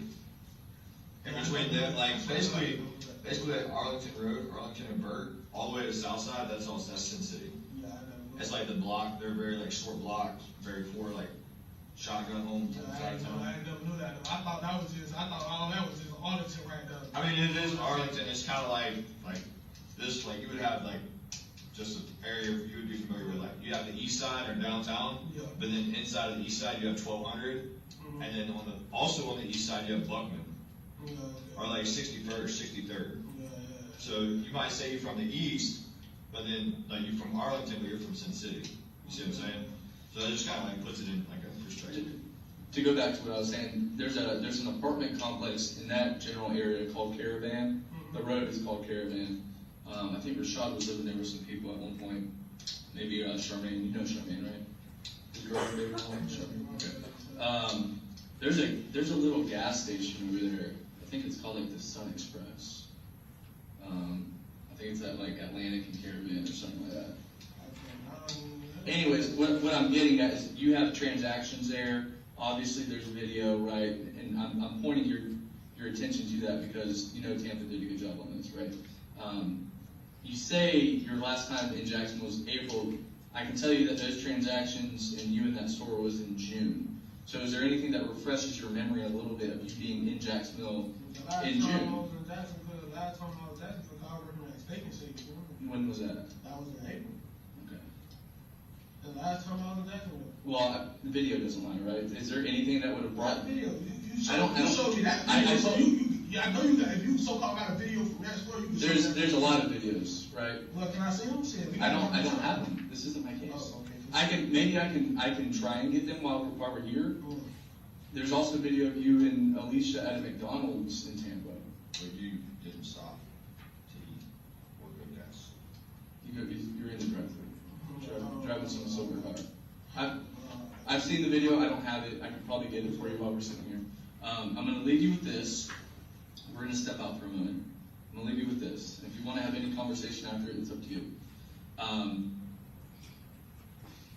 In between them, like basically like Arlington Road, Arlington and Burt, all the way to the south side, that's Sin City. Yeah, I know. It's like the block, they're very like short blocks, very poor, like shotgun homes. I ain't never knew that. I thought all that was just Arlington right there. I mean, it is Arlington. It's kind of like this. Like you would have like just an area you would be familiar with. Like you have the east side or downtown, Yeah. but then inside of the east side you have 1200, Mhm. and then also on the east side you have Buckman Yeah, or like 61st, 63rd. yeah. So you might say you're from the east, but then like you're from Arlington, but you're from Sin City. You see what I'm saying? So that just kind of like puts it in like a perspective. To go back to what I was saying, there's an apartment complex in that general area called Caravan. The road is called Caravan. I think Rashad was living there with some people at one point. Maybe Charmaine, you know Charmaine, right? His girlfriend, David, Charmaine. Okay. There's a little gas station over there. I think it's called like the Sun Express. I think it's at like Atlantic and Caravan or something like that. Anyways, what I'm getting at is you have transactions there. Obviously, there's video, right? And I'm pointing your attention to that because you know Tampa did a good job on this, right? You say your last time in Jacksonville was April. I can tell you that those transactions and you in that store was in June. So is there anything that refreshes your memory a little bit of you being in Jacksonville in June? Last time I was in Jacksonville, I was working at Steak and Shake. When was that? That was in April. Okay. The last time I was in Jacksonville. Well, the video doesn't lie, right? Is there anything that would have brought? That video, you showed me that video. I know you got. If you so-called got a video from that store, you can show me that. There's a lot of videos, right? Well, can I see them? I don't have them. This isn't my case. Oh, okay. I can try and get them while we're here. There's also video of you and Alicia at a McDonald's in Tampa. But you didn't stop to eat or go gas. You're in the drive-thru, driving some silver car. I've seen the video. I don't have it. I can probably get it for you while we're sitting here. I'm going to leave you with this. We're going to step out for a moment. I'm going to leave you with this. If you want to have any conversation after it, it's up to you.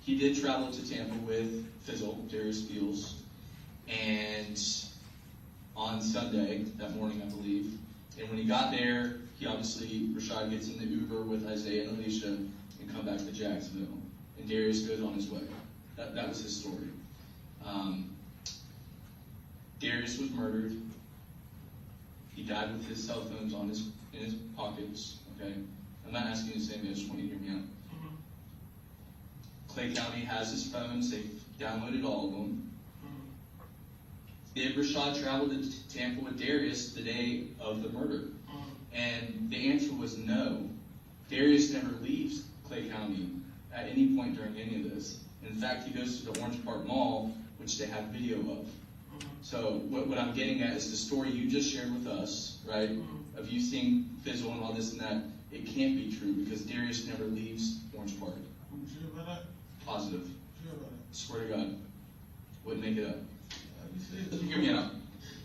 He did travel to Tampa with Fizzle, Darius Fields, and on Sunday, that morning, I believe. And when he got there, he obviously, Rashad gets in the Uber with Isaiah and Alicia and come back to Jacksonville. And Darius goes on his way. That was his story. Darius was murdered. He died with his cell phones in his pockets. Okay, I'm not asking you to say me. I just want you to hear me out. Clay County has his phones. They've downloaded all of them. Did Rashad travel to Tampa with Darius the day of the murder? And the answer was no. Darius never leaves Clay County at any point during any of this. In fact, he goes to the Orange Park Mall, which they have video of. So what I'm getting at is the story you just shared with us, right, of you seeing Fizzle and all this and that. It can't be true because Darius never leaves Orange Park. You sure about that? Positive. Sure about that? Swear to God. Wouldn't make it up. You said Hear me out.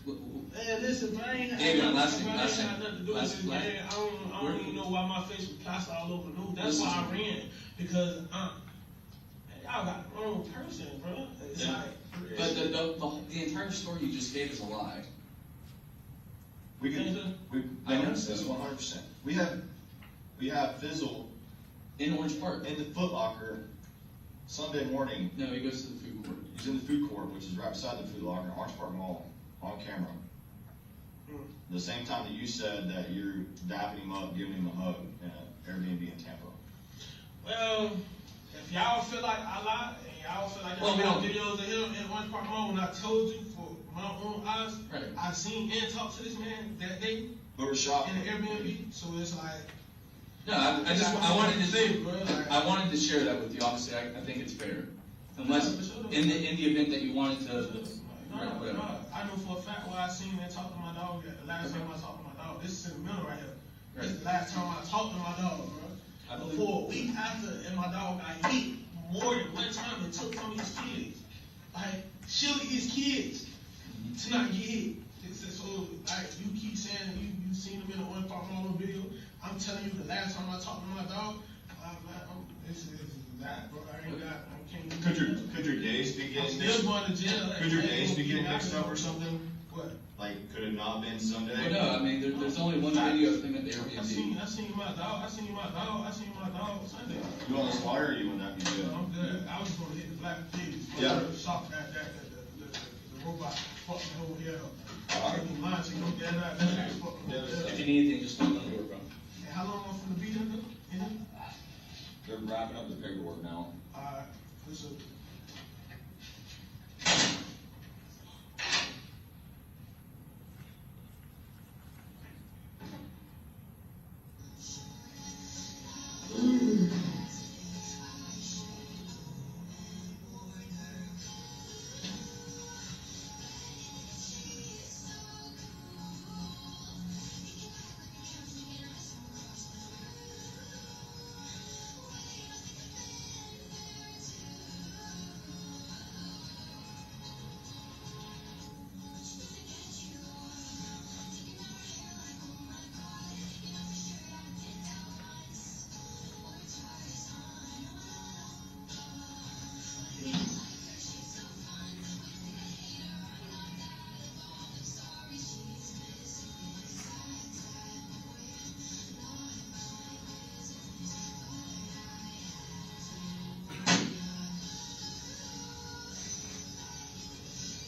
Man, listen, man, I ain't Davion, last thing. had nothing to do with this, man. I don't even know why my face was plastered all over the news. That's why I ran, because y'all got the wrong person, bro. It's like, But the entire story you just gave is a lie. I noticed this 100%. We have Fizzle In Orange Park. in the Foot Locker Sunday morning. No, he goes to the food court. He's in the food court, which is right beside the Foot Locker in Orange Park Mall, on camera. The same time that you said that you're dapping him up, giving him a hug in an Airbnb in Tampa. well, if y'all feel like I lied, and y'all feel like Well, y'all we got don't- videos of him in Orange Park Mall when I told you for my own eyes, Right. I seen and talked to this man that day But Rashad, in the Airbnb, so it's like, No, I wanted to say, bro, like, I wanted to share that with you. Obviously, I think it's fair. Unless in the event that you wanted to. Right, whatever. No, I know for a fact what I seen and talked to my dog at the last time I talked to my dog. This is in the middle right here. This is the last time I talked to my dog, bro. I believe For a week after, and my dog got hit more than one time and took from his kids. Like, shielded his kids to not get hit. So, like, you keep saying you seen him in the Orange Park Mall video. I'm telling you, the last time I talked to my dog, this is that, bro. I can't even. could your days be I'm getting still going to jail. Could your days be getting mixed up or something? What? Like, could it not been Sunday? Well, no, I mean there's only one video of him at the I Airbnb. seen my dog Sunday. You on the slaughter or you in that museum? I'm good. I was just gonna hit the black pig. Yeah. Shock the robot fucked the whole head up. All right. I ain't lying to you. Don't get that. That fucked the whole head up. If you need anything, just knock on the door, bro. And how long am I finna be there? They're wrapping up the paperwork now. Listen.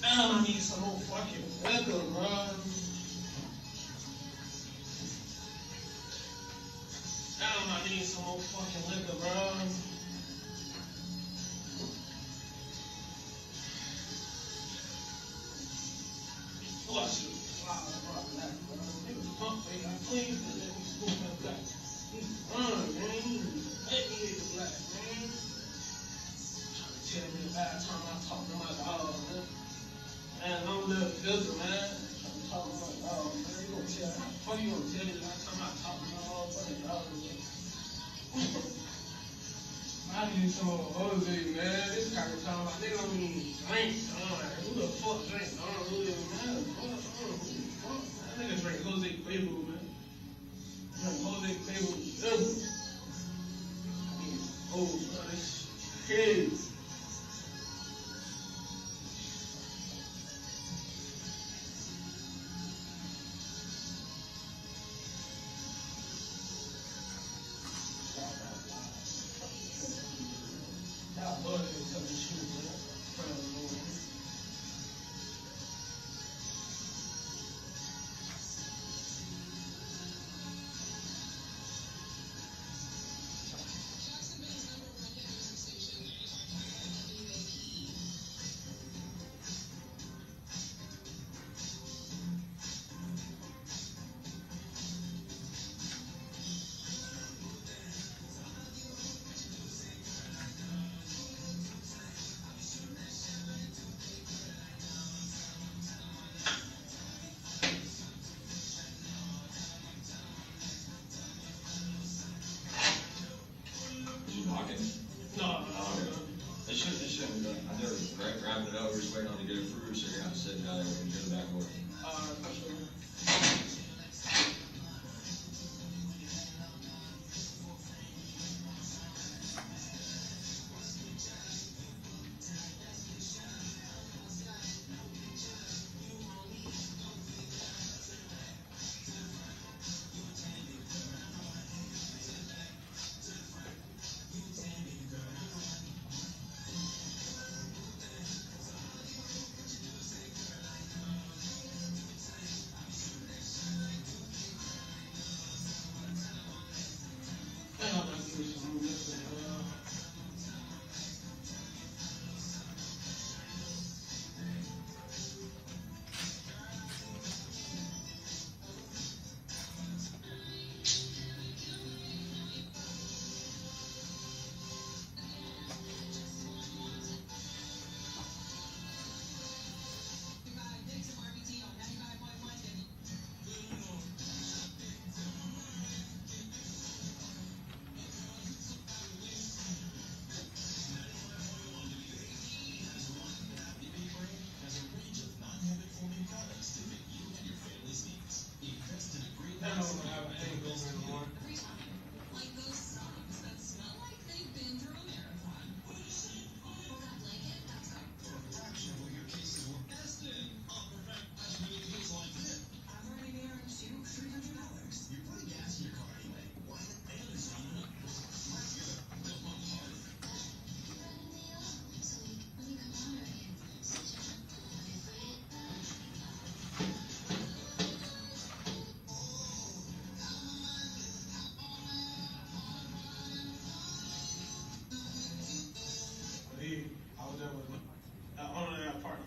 I need some more fucking liquor, bro. I need some more fucking liquor, bro. Oh, I should fly black, bro. Niggas pump, baby. Please let me scoop that black. He's run, man. Let me hit the black, man. Trying to tell me the last time I talked to my dog, man. Man, Yeah, funny you want to tell you last time I talked to my motherfucking daughter. I need some of Jose, man. This kind of time, like, they don't even drink. I'm like, who the fuck drink? I don't really matter. Who the fuck? That nigga drink Jose Quavo, man. Drink Jose Quavo. I need oh, bro, this shit. I love this type of shit, man. Proud of the Lord. You knocking? No. They shouldn't have done. I never grabbed it over, just waiting on it to get approved, so you're gonna have to sit down there and go back and work. For sure. I don't have a hangover anymore. I was there with owner of that party.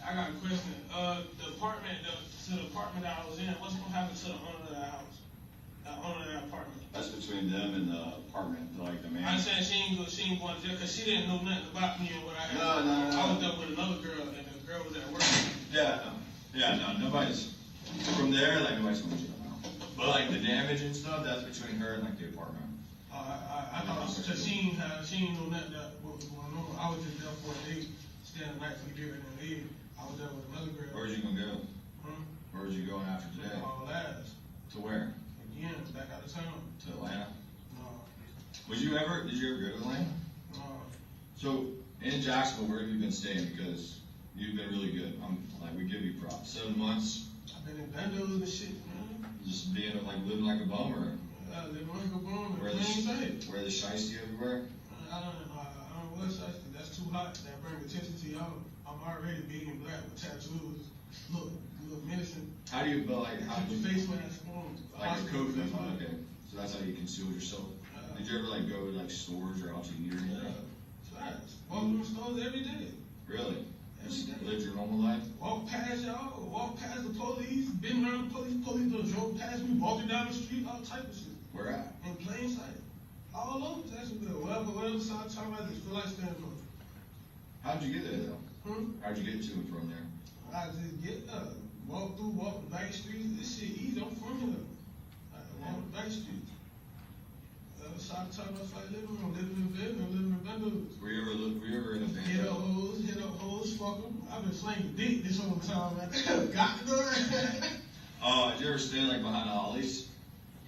I got a question. The apartment that I was in, what's gonna happen to the owner of that house? The owner of that apartment? That's between them and the apartment, like the man. I said she ain't going to jail, cause she didn't know nothing about me and what I had. No. I was there with another girl, and the girl was at work. No, nobody's, from there, like, nobody's going to jail now. But like the damage and stuff, that's between her and like the apartment. I thought, cause she ain't know nothing that what was going on. I was just there for a day, staying the night for the girl and leave. I was there with another girl. Where'd you gonna go? Hmm? Where'd you going after today? All last. To where? Again, back out of town. To Atlanta? No. Did you ever go to Atlanta? No. So, in Jacksonville, where have you been staying? Because you've been really good. We give you props. 7 months? I've been in Bendos and shit, man. Just being, living like a bum, or Living like a bum, where plain sight. the shiesty everywhere? I don't know what such. That's too hot. That bring attention to y'all. I'm already big and black with tattoos. Look menacing. How do you, but like, how Keep do your you, face mask on. like a coat, okay, so that's how you concealed yourself? Did you ever like go to like stores or out to eat or anything? Yeah, facts. Walk through the stores every day. Really? Just Every day. lived your normal life? Walk past y'all, walk past the police, been around the police done drove past me, walking down the street, all type of shit. Where at? In plain sight. All over Jacksonville, whatever side of town I just feel like standing on. How'd you get there though? How'd you get to and from there? I just get walk back streets, this shit easy, I'm from here. I walk back streets. Side of town I fight living in bed, living in bundles. Were you ever in a band? Hit up hoes, fuck them. I've been slinging dick this whole time, man. Got to do it. Did you ever stand like behind Ollie's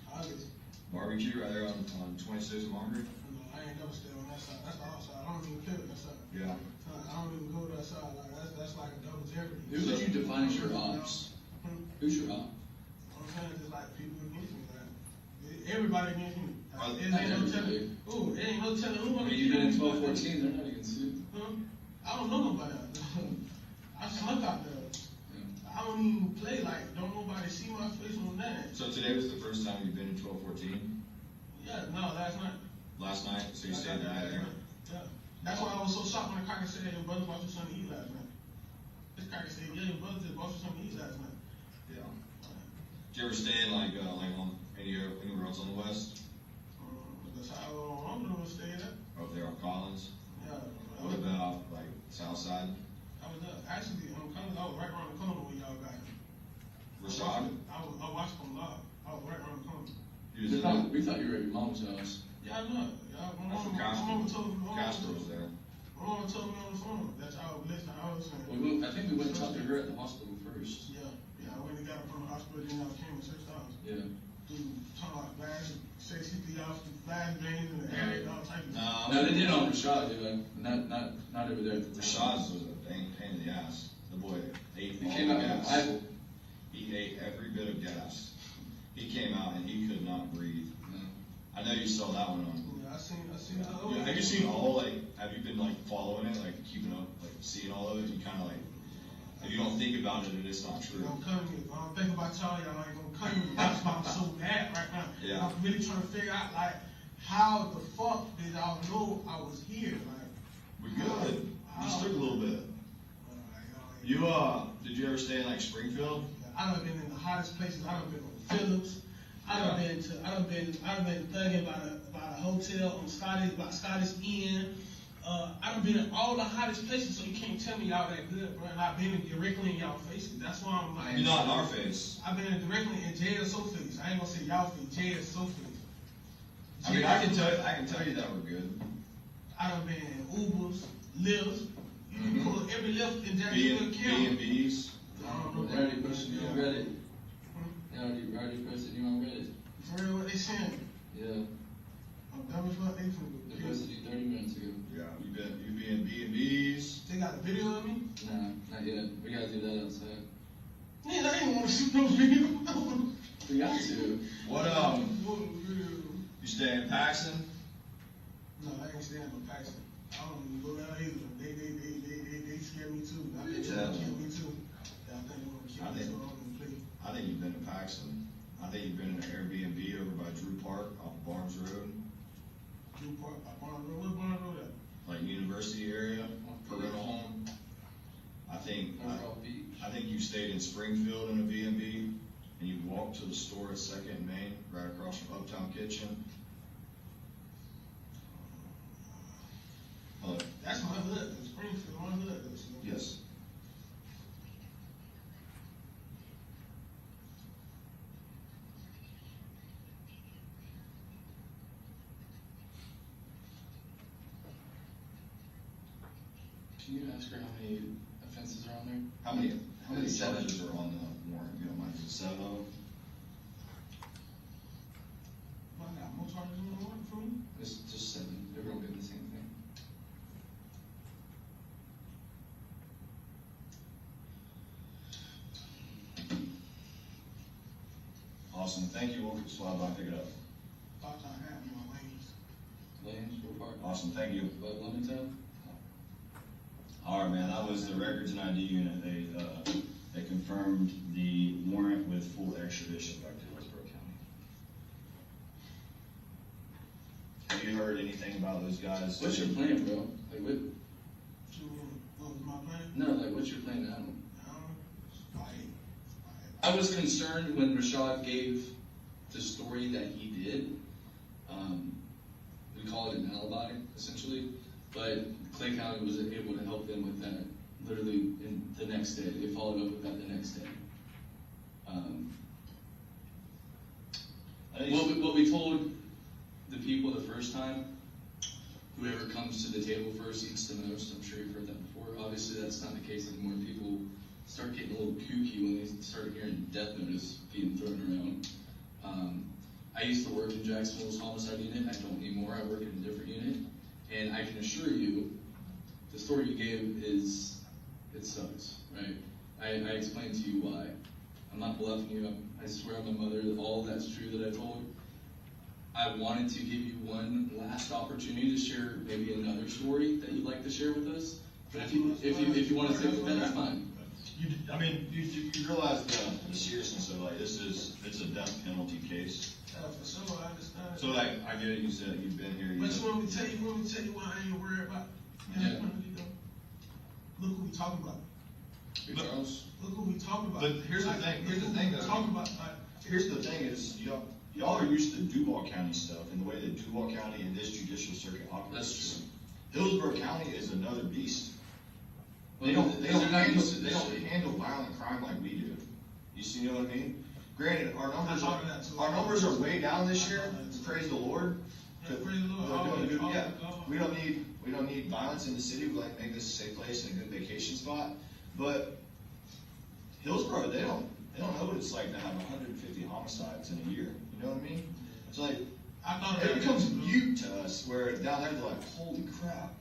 I just, barbecue right there on 26th and Margaret? no, I ain't never stay on that side. That's the outside. I don't even play with that side. Yeah. I don't even go to that side. Like that's like a double jeopardy. Who would you define as your ops? Who's your op? I'm saying just like people against me. Like, everybody against me. Well, It ain't no telling. Ooh, it ain't no telling who I wanna mean, you've been in kill me. 12-14, they're not against you. I don't know nobody out there. I snuck out there. I don't even play like, don't nobody see my face on that. So today was the first time you've been in 12-14? Yeah, no, last night. Last night? So you stayed the night there? Yeah. That's why I was so shocked when the cracker said your brother bought you something to eat last night. This cracker said, yeah, your brother just bought you something to eat last night. Yeah. Did you ever stand like on anywhere else on the west? That's how I'm gonna stay at. Over there on Collins? Yeah. What about like south side? I was actually on Collins. I was right around the corner when y'all got here. Rashad? I watched them live. I was right around the corner. He was in there? We thought you were at your mom's house. Yeah, I know. Y'all, my I'm from mama told me. Castro was there. My mama told me on the phone that y'all was listening. I was saying. I think we went and talked to her at the hospital first. Yeah. I went and got her from the hospital. Then y'all came and searched the house. Yeah. Dude, talking about flash, sexy y'all, flash bangs and the area, all type of stuff. No, they did on Rashad, dude. Not over there. Rashad's was a pain in the ass. The boy ate He all came the out with a gas. Bible. He ate every bit of gas. He came out and he could not breathe. No. I know you saw that one on. Yeah, I seen the other Yeah, one. have you seen all have you been like following it, like keeping up, like seeing all of it? You kind of like, if you don't think about it, it's not true. Don't come here. If I don't think about y'all ain't gonna come here. That's why I'm so mad right now. Yeah. I'm really trying to figure out, like, how the fuck did y'all know I was here? Like, We're good. Just took a little bit. You did you ever stay in like Springfield? I done been in the hottest places. I done been on Phillips. I done been thugging by the hotel on Scottish Inn. I done been in all the hottest places, so you can't tell me y'all that good, bro. And I've been directly in y'all faces. That's why I'm like. You're not in our face. I've been directly in JS face. I ain't gonna say y'all face. JS face. I mean, I can tell you that we're good. I done been in Ubers, Lyfts. You can pull every lift in Jacksonville County. B&B's. I don't know. They already posted you on Reddit. They already posted you on Reddit. For real, what they saying? Yeah. I'm dumb as fuck. They posted you 30 minutes ago. Yeah, you be in B&B's. They got a video of me? Nah, not yet. We gotta do that outside. Man, I didn't want to shoot no video. We got to. What you stay in Paxton? No, I ain't staying in Paxton. I don't even go down either. They scare me too. I think they want to kill me too. Yeah, I think they want to kill me, so I don't even play. I think you've been to Paxton. I think you've been in an Airbnb over by Drew Park off Barnes Road. Drew Park, Barnes Road. Where's Barnes Road at? Like University area, parental home. I think you stayed in Springfield in a B&B, and you walked to the store at 2nd and Main, right across from Uptown Kitchen. That's my hood. Springfield, my hood. Yes. Can you ask her how many offenses are on there? How many Seven. charges are on the warrant? You don't mind, is it 7 of them? I got more charges in the warrant for me. It's just 7. Everyone getting the same thing. Awesome, thank you. We'll swab by, pick it up. Thought y'all had me on lanes. Lanes, go park. awesome, thank you. About Lemington? All right, man, that was the Records and ID unit. They confirmed the warrant with full extradition back to Hillsborough County. Have you heard anything about those guys? What's your plan, bro? Like, what What was my plan? no, like, what's your plan now? Fight. I was concerned when Rashad gave the story that he did. We call it an alibi, essentially, but Clay County was able to help them with that literally in the next day. They followed up with that the next day. What we told the people the first time, whoever comes to the table first eats the most. I'm sure you've heard that before. Obviously, that's not the case anymore. People start getting a little kooky when they start hearing death notice being thrown around. I used to work in Jacksonville's homicide unit. I don't anymore. I work in a different unit. And I can assure you, the story you gave it sucks, right? I explained to you why. I'm not bluffing you. I swear on my mother that all that's true that I told. I wanted to give you one last opportunity to share maybe another story that you'd like to share with us. But if you want to stick with that, that's fine. You realize the seriousness of, like, it's a death penalty case. For sure, I understand. So, like, I get it, you said you've been here. But you want me to tell you why I ain't worried about Yeah. Look who we talking about. Big Charles? Look who we talking about. But here's the thing, though. Talking about, like, Here's the thing is, y'all are used to Duval County stuff and the way that Duval County and this judicial circuit operates. That's true. Hillsborough County is another beast. Well, They don't they're not handle, used to they this don't shit. handle violent crime like we do. You see, know what I mean? Granted, our numbers I know that too. are way down this year. Praise the Lord. Yeah, praise the Lord. We're doing Always, good. always, Yeah, always. we don't need violence in the city. We like to make this a safe place and a good vacation spot. But Hillsborough, they don't know what it's like to have 150 homicides in a year. You know what I mean? It's like I thought it becomes mute to us. Where down there they're like, holy crap,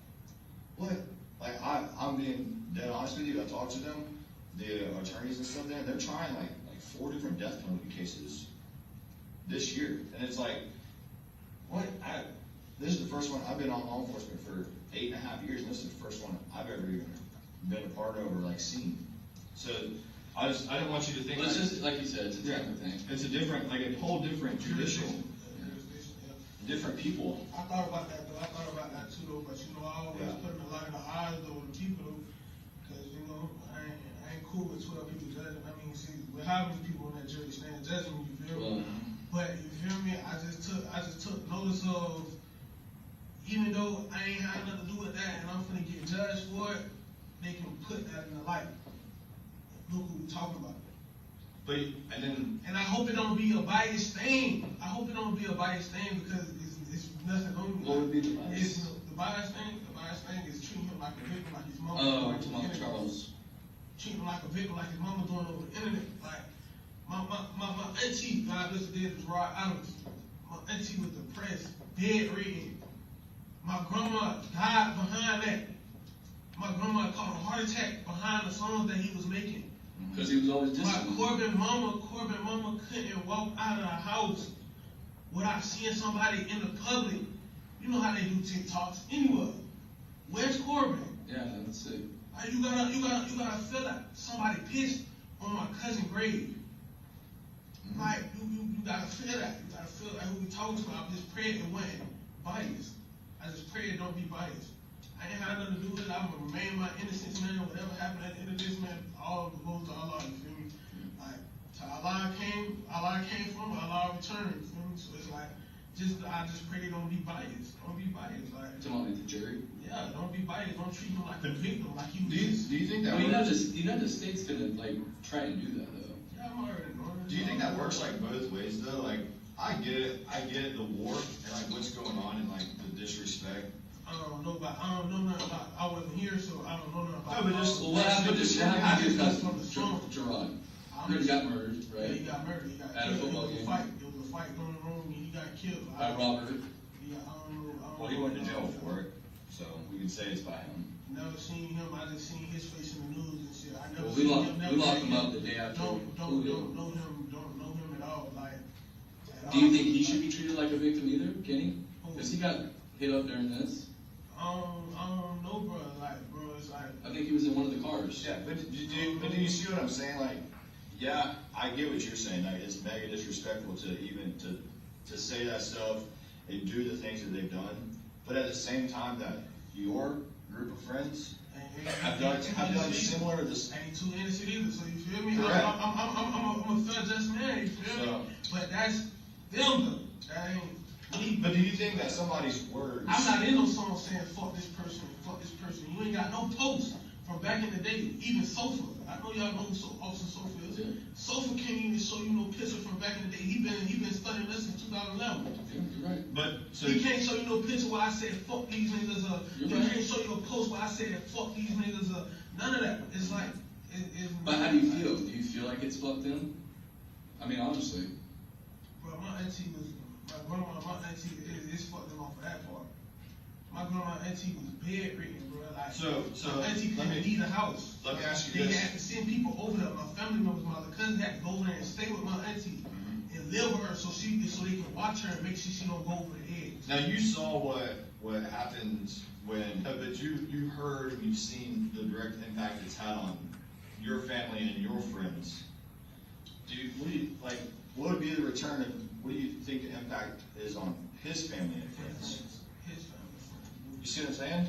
what? Like I'm being dead honest with you. I talked to them, the attorneys and stuff there. They're trying like 4 different death penalty cases this year, and it's like, what? This is the first one I've been on law enforcement for 8.5 years, and this is the first one I've ever even been a part of or like seen. So I didn't want you to think. Well, it's just like you said, it's a different thing. It's a different, like a whole different judicial, different people. I thought about that though. I thought about that too though. But I always put in a lot of the eyes though with the people though, because I ain't cool with 12 people judging. I mean, see, with how many people in that jury stand judging me, you feel me? But you feel me? I just took notice of, even though I ain't had nothing to do with that, and I'm finna get judged for it, they can put that in the light. Look who we talking about. And I hope it don't be a biased thing. I hope it don't be a biased thing because it's nothing on me. What would be the bias? The biased thing is treating him like a victim, like his mama. Oh, like come on, Charles. Treating him like a victim, like his mama doing over the internet. Like my auntie, God bless her dead, was Rod Adams. My auntie was depressed, dead red. My grandma died behind that. My grandma caught a heart attack behind the songs that he was making. Because he was always distant. Corbin mama couldn't walk out of the house without seeing somebody in the public. You know how they do TikToks anywhere. Where's Corbin? Yeah, that's it. You gotta feel like somebody pissed on my cousin's grave. Mm-hmm. Like you gotta feel that. You gotta feel like who we talking to. I just prayed it wasn't biased. I just prayed it don't be biased. I ain't had nothing to do with it. I'm gonna remain my innocence, man. Whatever happened at the end of this, man, all the goes to Allah, you feel me? Like, to Allah came from, Allah returned, you feel me? So it's like, I just pray they don't be biased. Don't be biased. Like, Talking about the jury? yeah, don't be biased. Don't treat him like a victim, like he Do was. you think that Well, works? you know the state's gonna like try and do that though. Yeah, I'm already knowing. Do you think that works like both ways though? Like I get it, the war and like what's going on and like the disrespect. I don't know nothing about. I wasn't here, so I don't know nothing about. No, but just- Well, what happened is from the storm. Gerard. He got murdered, Yeah, right? he got murdered. He got At a killed. football There game. was a fight going on, and he got killed. By Robert. Yeah, I don't know. Well, he went to jail for it, so we can say it's by him. Never seen him. I just seen his face in the news and shit. I never Well, seen we him. Never locked seen him up the day after Don't Julio. know him. Don't know him at all. Like. At Do you all. think he should be treated like a victim either, Kenny? Because he got hit up during this. I don't know, bro. Like, bro, it's like. I think he was in one of the cars. Yeah, but do you see what I'm saying? Like, yeah, I get what you're saying. Like, it's mega disrespectful to even to say that stuff and do the things that they've done. But at the same time, that your group of friends have done similar to this. Ain't too innocent either. So you feel me? Correct. I'm a fair just man. You feel me? But that's them though. That ain't me. But do you think that somebody's words? I'm not in no song saying fuck this person. You ain't got no post from back in the day. Even Sofa. I know y'all know who Officer Sofa is. Yeah. Sofa can't even show you no picture from back in the day. He been studying this since 2011. Yeah, you're right. But so He can't show you no picture where I said fuck these niggas. You're He right. can't show you a post where I said fuck these niggas. None of that. It's like. But how do you feel? Do you feel like it's fucked them? I mean, honestly. Bro, my auntie was, my grandma, my auntie, it's fucked them off for that part. My grandma, auntie was bedridden, bro. Like, So my auntie couldn't leave the house. let me ask you They this. had to send people over there. My family members, my other cousins had to go over there and stay with my auntie and live with her so they can watch her and make sure she don't go over the edge. Now you saw what happens when, but you heard and you've seen the direct impact it's had on your family and your friends. What would be the return of, what do you think the impact is on his family and friends? His family. You see what I'm saying?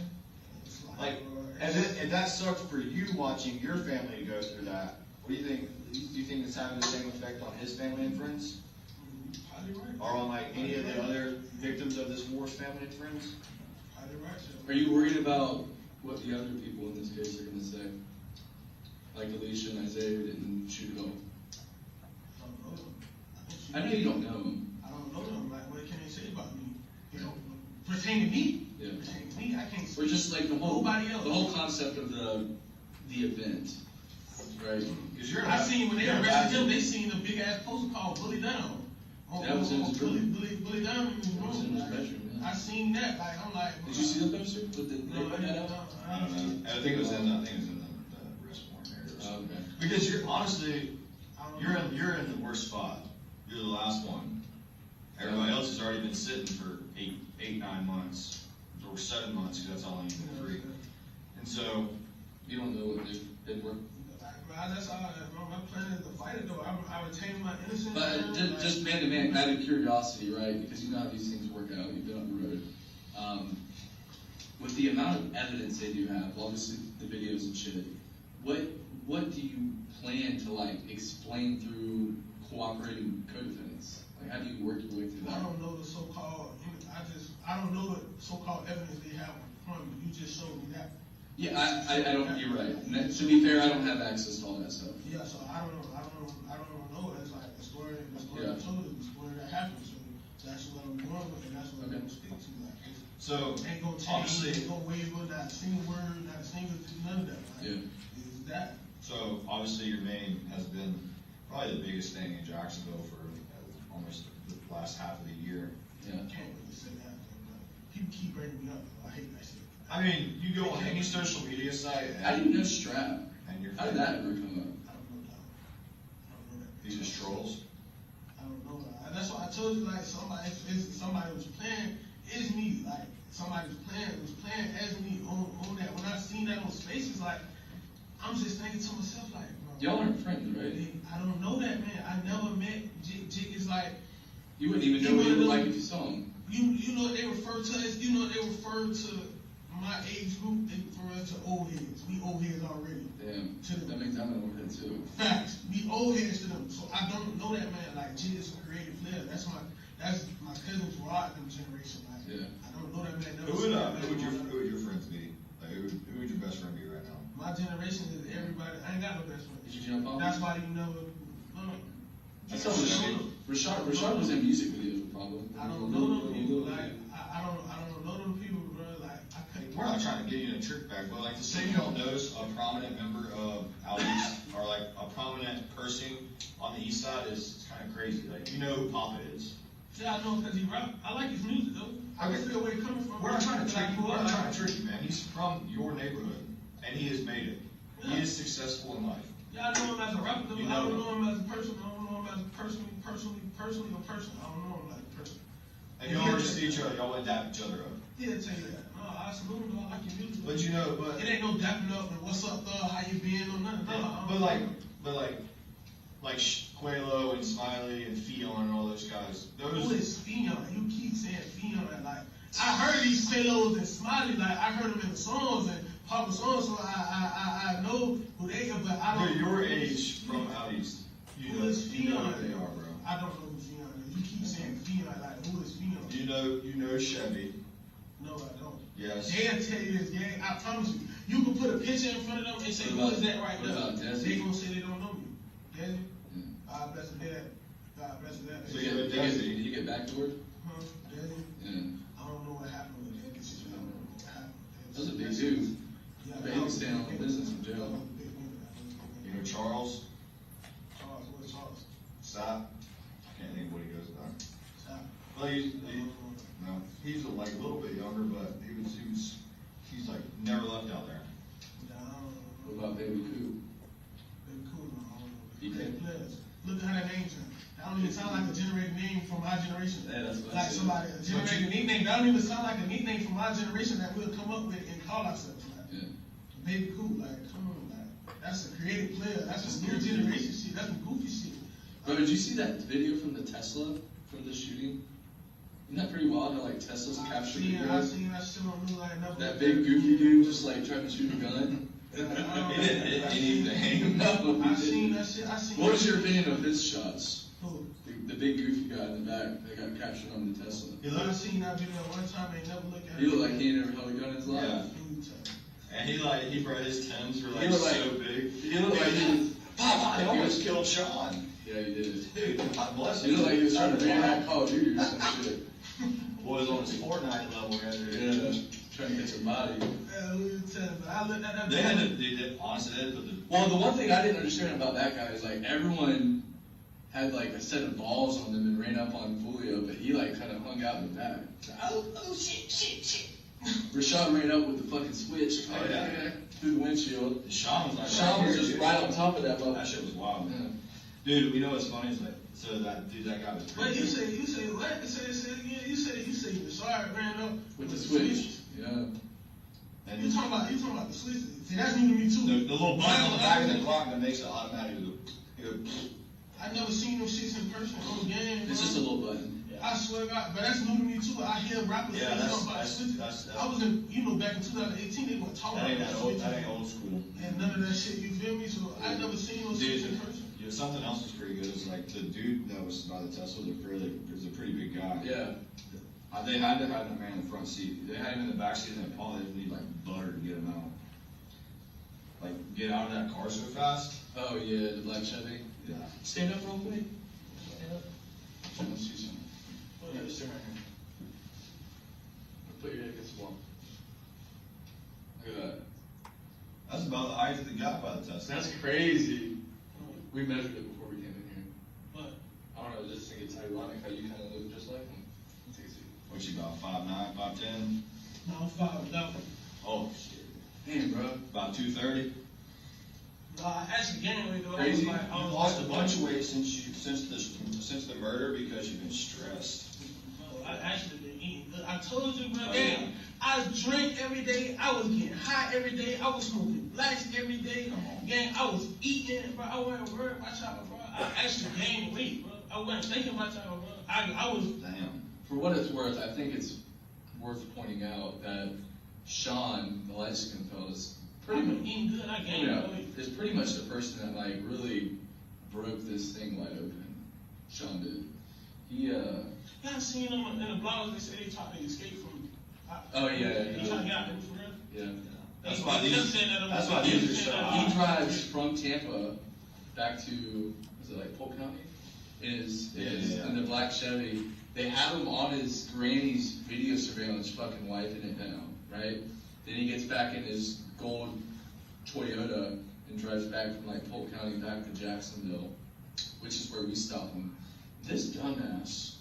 It's Like, bro, and that sucks for you watching your family go through that. What do you think? Do you think it's having the same effect on his family and friends? probably right. Or on like any of the other victims of this war's family and friends? Probably right, Are you worried about what the other people in this case are going to say? Like Alicia and Isaiah who didn't shoot at all. I don't know them. I know you don't know them. I don't know them. Like, what can they say about me? You know, pertaining to me. Yeah. Pertaining to me, I can't Or say. just like the whole Nobody else. concept of the event, right? Because you're I not- seen when they you're not arrested bad. him, they seen a big ass poster called Bully Down. That was in his room. Bully Down in his That was in room. his Like, bedroom, yeah. I seen that. Like, I'm like. Did you see the poster? Did they No, put that out? I don't know. I think it was in the arrest warrant area or something. Okay. Because you're in the worst spot. You're the last one. Everybody else has already been sitting for 9 months, or 7 months, because that's all I need to 3. And so, You don't know what they've worked. That's all. My plan is to fight it though. I retain my innocence. But just man to man, out of curiosity, right? Because you know how these things work out. You've been on the road. With the amount of evidence they do have, obviously the videos and shit, what do you plan to like explain through cooperating co-defendants? Like, how do you work your way through that? I don't know the so-called. I don't know what so-called evidence they have from you. You just showed me that. Yeah, I don't. You're right. And to be fair, I don't have access to all that stuff. Yeah, so I don't know. It's like the story Yeah. I told you, the story that happened. So that's what I'm going with, and that's what I'm Okay. going to stick to. Like, so ain't gonna change. obviously, Ain't gonna waver. Not a single word. Not a single. None of that. Like, Yeah. Is that? so obviously your name has been probably the biggest thing in Jacksonville for almost the last half of the year. Yeah. I can't really say that. But people keep bringing me up. I hate that shit. I mean, you go on any social media site How do you know Strap? and you're How did that ever come I don't know that. I don't know that. these just trolls. I don't know that. That's why I told you, like, somebody was playing, it's me. Like, somebody was playing as me on that. When I seen that on Spaces, like, I'm just thinking to myself, like, bro, Y'all aren't friends, right? I don't know that, man. I never met Jig. It's like, You wouldn't even know what he looked like if you saw him. you know what they refer to us, you know what they refer to my age group, they refer us to old heads. We old heads already. Damn. To them. That makes I'm an old head too. Facts. We old heads to them. So I don't know that, man. Like, Jig is a creative player. That's my cousin's Rod them generation. Like, Yeah. I don't know that, man. Who would your friends be? Like, who would your best friend be right now? My generation is everybody. I ain't got no best friend. Did you jump on? That's why you never. No. I saw Rashad was in music videos with Pablo. I don't know them people. Like, I don't know them people, bro. Like, I couldn't. We're not trying to get you in a trick bag, but like to say you don't notice a prominent member of Out East or like a prominent person on the East Side is kind of crazy. Like, you know who Papa is. Yeah, I know because he rap. I like his music though. I can feel where he's coming from. We're not trying to trick you. Like, We're not trying to trick you, man. He's from your neighborhood, and he has made it. He is successful in life. Yeah, I know him as a rapper. You I know don't him. know him as a person. I don't know him as a personally or person. I don't know him like a person. And y'all already see each other. Y'all would dap each other up. He'll tell you that. No, I salute him, I like your music. But you know, but It ain't no dapping up and what's up, how you been, or nothing. but like Quelo and Smiley and Fion and all those guys. Who is Fion? You keep saying Fion. Like, I heard these Quelos and Smiley, like, I heard them in the songs and Papa songs, so I know who they are, but I don't. They're your age from out east. You know who they are, bro. I don't know who Fion is. You keep saying Fion, like, who is Fion? You know Chevy. No, I don't. Yes. They'll tell you this, gang. I promise you. You can put a picture in front of them and say, who is that right what about there? Desi? They gonna say they don't know me. Desi? Yeah. God bless the dead. God bless the dead. So Did you get- did you get backdoored? Huh? Desi? Yeah. I don't know what happened with that decision. I don't know what happened. That was a big dude. Yeah, I bet he was staying on business in jail. You know Charles? Charles, what's Charles? Stop. I can't think what he goes by. Stop. Well, no, he's like a little bit younger, but he's like never left out there. What about Baby Coop? Very cool. I don't know. He did. Players. Look at how that name sounds. That don't even sound like a generated name from our generation. Yeah, that's what I Like said. somebody, a generated nickname. That don't even sound like a nickname from our generation that we'll come up with and call ourselves. Like, Yeah. Baby cool. Like, come on, like, that's a creative player. That's a new generation shit. That's some goofy shit. Bro, did you see that video from the Tesla from the shooting? Isn't that pretty wild how like Tesla's captured the I girl? seen that shit on New Line. That big goofy dude just like trying to shoot a gun. He didn't hit anything. No, I he seen didn't. that shit. I seen. What was your opinion of his shots? Who? The big goofy guy in the back that got captured on the Tesla. I seen that video one time. They never look at He it. looked like he ain't never held a gun in his life. Yeah. And he brought his Timbs were He like looked so like- big. He looked like he was. Papa, he almost killed Sean. Yeah, he did. Dude, God bless He him. looked like he was trying to reenact Call of Duty or some shit. Boy was on his Fortnite level right there. Yeah, trying to get some body. Yeah, who you telling? But I looked at that. They had to, they did, honestly, they had to put the. Well, the one thing I didn't understand about that guy is like everyone had like a set of balls on them and ran up on Foolio, but he like kind of hung out in the back. Oh shit. Rashad ran up with the fucking switch through the windshield. Sean was like, Sean was just dude. right on top of that That motherfucker. shit was wild. Yeah. Dude, you know what's funny is like, so that guy was Wait, pretty you good. say what? Say it again. You say Rashad ran up With the switch. Yeah. And You talking about the switch? See, that's new to me too. the little button on the back of the clock that makes it automatic. I never seen those shits in person on the game. It's just a little button. I swear to God, but that's new to me too. I hear rappers Yeah, say that's- something about that's- switches. that's- I was in, back in 2018, they were talking That ain't about that old, switches. that ain't old school. And none of that shit, you feel me? So I never seen those shits in Dude, person. something else was pretty good. Is like the dude that was by the Tesla was a pretty big guy. Yeah. They had to have that man in the front seat. They had him in the back seat, and they probably need like butter to get him out. Like get out of that car so fast. Oh yeah, the black Chevy. Yeah. Stand up real quick. Stand up. Let's see something. Yeah, just stand right here. Put your head against the wall. Look at that. That's about the height of the guy by the Tesla. That's crazy. We measured it before we came in here. But I don't know, just think it's ironic how you kind of look just like him. Take a seat. What you about 5'9", 5'10"? no, I'm 5'11". Oh shit. Damn, bro. About 230. No, I actually gained weight though. Crazy. I You was lost a like, bunch of weight since the murder because you've been stressed. No, I actually been eating good. I told you, bro. Damn, I drank every day. I was getting high every day. I was smoking blacks every day. Gang, I was eating, bro. I wasn't worried about y'all, bro. I actually gained weight, bro. I wasn't thinking about y'all, bro. I was. Damn. For what it's worth, I think it's worth pointing out that Sean, the light-skinned fella, is pretty I've been much, eating good. I gained weight. is pretty much the person that like really broke this thing wide open. Sean did. He Y'all seen him in the blogs? They say they tried to escape from. Oh, yeah, yeah, They yeah. tried to get out there for real. yeah. That's why They these. just said that. That's why these are so He drives from Tampa back to, was it like Polk County? In the black Chevy. They have him on his granny's video surveillance fucking wiping it down, right? Then he gets back in his gold Toyota and drives back from like Polk County back to Jacksonville, which is where we stop him. This dumbass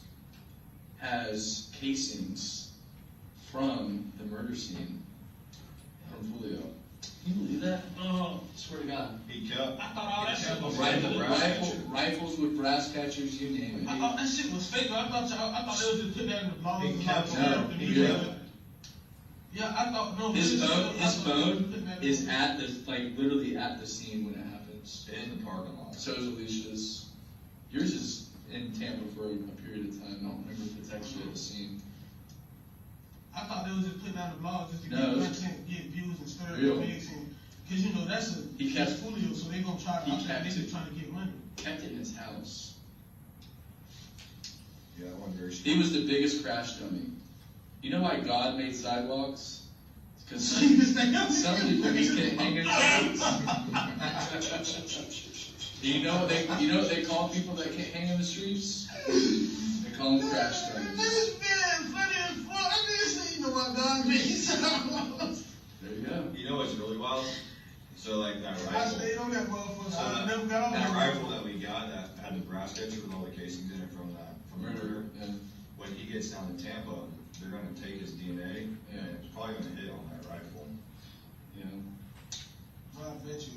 has casings from the murder scene from Julio. Can you believe that? Oh, Swear to God. He kept. I thought all that shit was Rifle, fake. brass Rifles with brass catchers, you name it. I thought that shit was fake. I thought they was just putting that in the blogs. He kept No, he kept. Yeah, I thought, no. His this- phone, I his thought they was phone putting that is in. at the, like, literally at the scene when it happens. In the parking lot. So is Alicia's. Yours is in Tampa for a period of time. I don't remember if it's actually at the scene. I thought they was just putting out the blog just to No, get it's content, get views and stir real. the mix, and cause you know that's a He kept- that's Foolio, so they gonna try. he I think kept they it. just trying to get money. Kept it in his house. Yeah, that one very. He was the biggest crash dummy. You know why God made sidewalks? Because some people can't hang in streets. You know what they call people that can't hang in the streets? They call them crash dummies. This man funny as fuck. I didn't say you know what God made sidewalks. There you go. You know what's really wild? So like that I rifle. stayed on that motherfucker. So I never got on that that rifle that we got that had the brass catcher with all the casings in it from the murder. Yeah. When he gets down to Tampa, they're gonna take his DNA and it's probably gonna hit on that rifle. Yeah. Well, I bet you.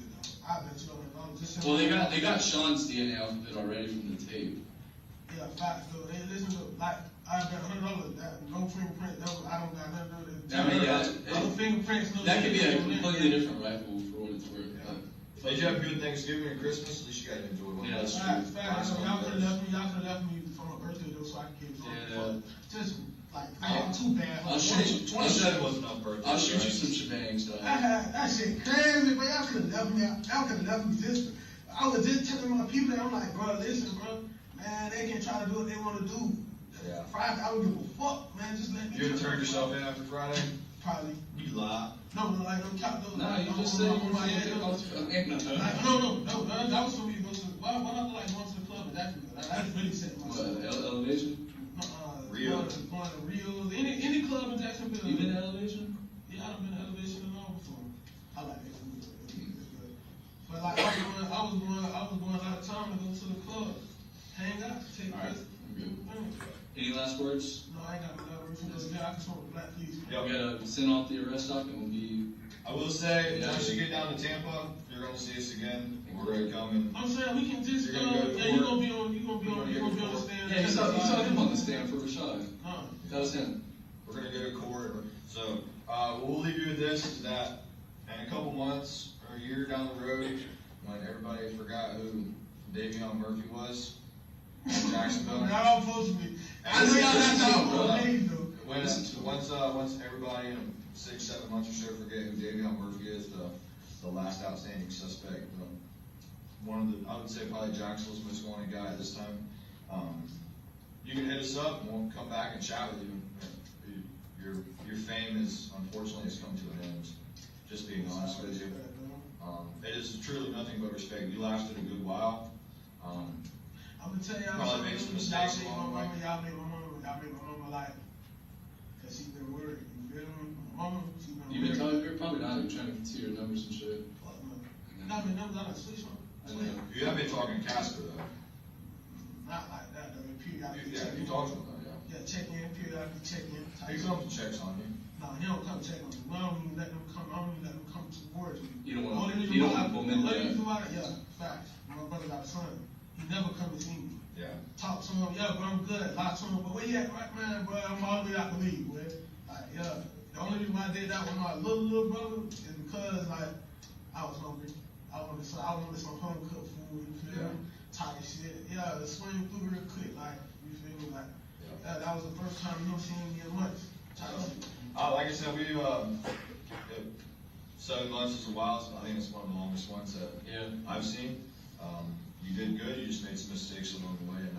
I bet you on it. I'm just saying. Well, they got Sean's DNA off of it already from the tape. Yeah, facts. So they listen to like I bet $100 that no fingerprint. That was, I don't got nothing to do with it. I mean, yeah, no fingerprints. No that could be a shit. completely different rifle for what it's worth. Did you have a good Thanksgiving and Christmas? At least you guys enjoyed one. Yeah, that's Facts. Y'all could have left me. Y'all could have left me for my birthday though, so I could get drunk. Yeah. Just like I had too bad. I'll shoot you. 27 wasn't enough birthday. I'll shoot you some shebangs, dog. I had that shit crazy, but y'all could have left me. Y'all could have left me just. I was just telling my people that I'm like, bro, listen, bro, man, they can try to do what they want to do. Yeah. Friday, I don't give a fuck, man. Just let me. You ever turned yourself in after Friday? Probably. You lie. No, like don't count those. No, you just said you were going to get called to No, that was for me to go to. Why not like going to the club in Jacksonville? I just really set myself. What, elevation? Rio. Going to Rio, any club in Jacksonville. You been to elevation? Yeah, I've been to elevation and all before. I like it. But like I was going out of town to go to the club, hang out, take All right, this. I'm good. Any last words? No, I ain't got no words. Yeah, I can smoke a black, please. Yep. We gotta send off the arrest doc and we'll be. I will say, Yeah. once you get down to Tampa, you're gonna see us again. We're gonna come and I'm saying we can just You're gonna go to yeah, court. you're gonna be on the stand. Yeah, you saw him on the stand for Rashad. Huh. That was him. we're gonna go to court. So we'll leave you with this: is that in a couple months or a year down the road, when everybody forgot who Davion Murphy was in Jacksonville. Not all supposed to be. I know y'all got y'all Bro. names though. Once everybody in 6-7 months or so forget who Davion Murphy is, the last outstanding suspect, I would say probably Jacksonville's most wanted guy at this time. You can hit us up and we'll come back and chat with you. Your fame unfortunately has come to an end. Just being honest with you. It is truly nothing but respect. You lasted a good while. I'm gonna tell y'all Probably made some mistakes along the way. Y'all made my mama like, cause she's been worried. You feel me? My mama, she's been You've been worried. talking, you're probably not even trying to consider your numbers and shit. Fuck no. Not been numbers, I done switched on. I know. You have been talking Casper though. Not like that though. Periodically Yeah, check you in. talked to him though, yeah. Yeah, check in, periodically check in. He comes and checks on you. No, he don't come check on me. I don't even let them come. I don't even let them come towards me. You don't want Only to, reason you don't why want to I- foment only that. reason why- Yeah, facts. My brother got a son. He never come to see me. Yeah. Talk to him, yeah, bro, I'm good. Lie to him, but where you at, right, man, bro? I'm all the way out the league, boy. Like, yeah. The only reason why I did that with my little brother is because, like, I was hungry. I wanted some home cooked food. You feel me? Tired of shit. Yeah, the swing through real quick. Like, you feel me? Like, that was the first time you seen me in months. Tired of shit. Like I said, 7 months is a while. So I think it's one of the longest ones that I've seen. You did good. You just made some mistakes along the way, and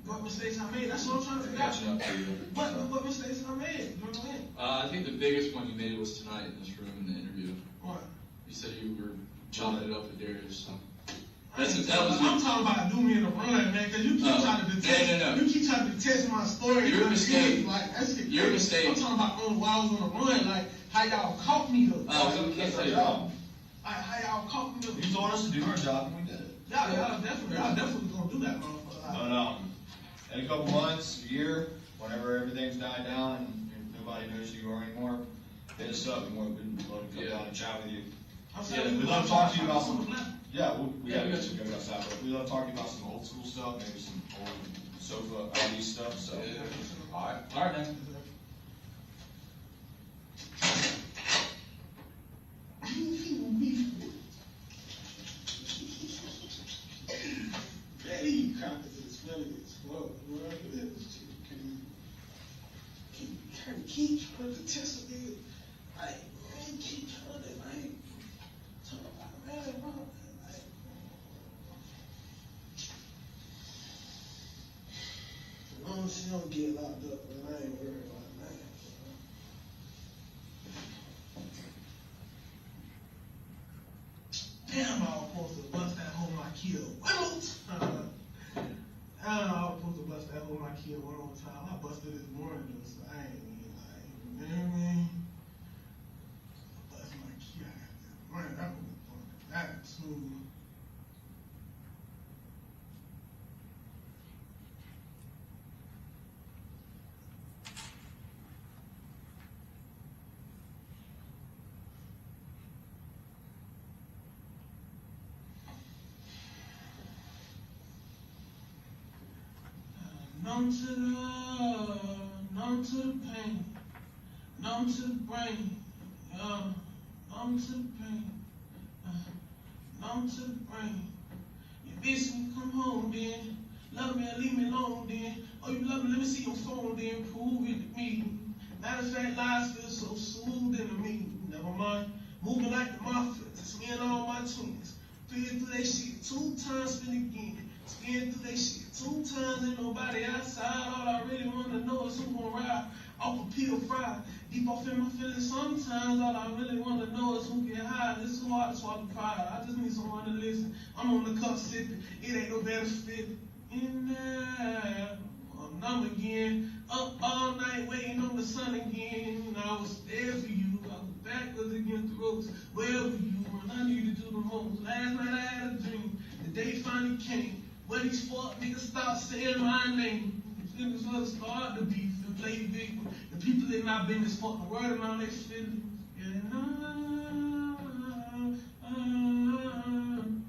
What mistakes I made? That's what I'm trying to figure out. catching up to you. What mistakes I made? You know what I mean? I think the biggest one you made was tonight in this room in the interview. What? You said you were chopping it up with Darius. So. I'm talking about do me in the run, man, because you keep trying to detest. No. You keep trying to detest my story. Your mistake. Like that's it. Your mistake. I'm talking about while I was on the run, like how y'all caught me though. We can't tell you wrong. Like how y'all caught me though. You told us to do our job, and we did it. Y'all definitely gonna do that, motherfucker. But in a couple months, a year, whenever everything's died down and nobody knows who you are anymore, hit us up and we'd love to come down and chat with you. We'd love to talk to you about some. Yeah, we got stuff. But we'd love to talk to you about some old school stuff, maybe some old sofa ID stuff. So, all right, All right, man. These crackers is smelly as fuck, bro. Can keep trying to test it. Like, man, keep trying to, like, talk about, man, bro. Like, as long as she don't get locked up, man, I ain't worried about that. Damn, I was supposed to bust that hole my kid one more time. I was supposed to bust that hole my kid one more time. I busted this morning, though, so I ain't even like, you know what I mean? I bust my kid. Man, that was fun. That too. Numb to the pain, numb to the brain, numb to the pain, numb to the brain. You miss me, come home then. Love me or leave me alone then. Oh, you love me, let me see your phone then. Prove it to me. Matter of fact, lies feel so soothing to me. Never mind, moving like the mafia. It's me and all my twins. Spin through that shit 2 times, spin again. Spin through that shit 2 times, ain't nobody outside. All I really wanna know is who gon' ride off a pill fry. Deep off in my feelings sometimes, all I really wanna know is who get high. It's so hard to swallow pride. I just need someone to listen. I'm on the cup sipping, it ain't no better fit. In there, I'm numb again. Up all night waiting on the sun again. I was there for you, I was backwards against the ropes. Where were you when I needed to do the most? Last night I had a dream, the day finally came. When these fuck niggas stop saying my name, niggas will start the beef and play the victim. The people in my business fuck the word around their feelings. And I'm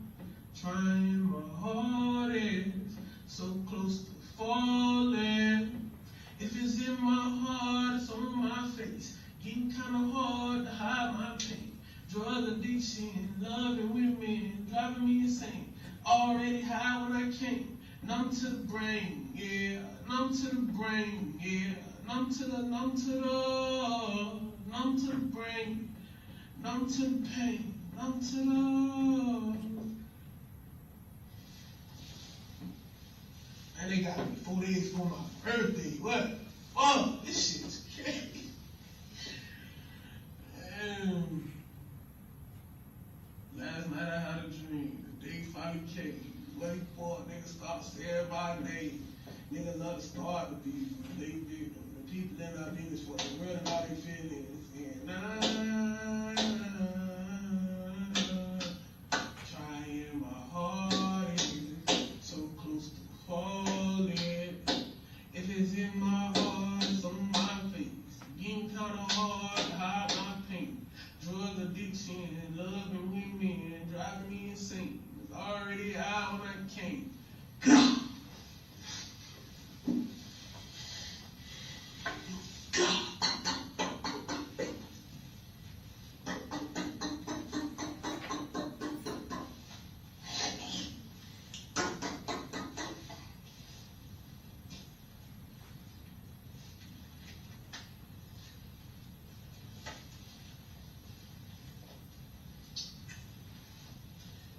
trying my hardest, so close to falling. If it's in my heart, it's on my face. Getting kinda hard to hide my pain. Drug addiction, loving women, driving me insane. Already high when I came, numb to the brain, yeah, numb to the brain, yeah, numb to the brain, numb to the pain, numb to the. And they got me 4 days for my birthday. What? Oh, this shit is crazy. Last night I had a dream. They finally came. Wait for niggas start saying my name. Niggas love to start the beef. They victim. The people in our business for the world and all they feelings. And I'm trying my hardest, so close to falling. If it's in my heart, it's on my face. Getting kinda hard to hide my pain. Drug addiction, loving women, driving me insane. Already out when I came.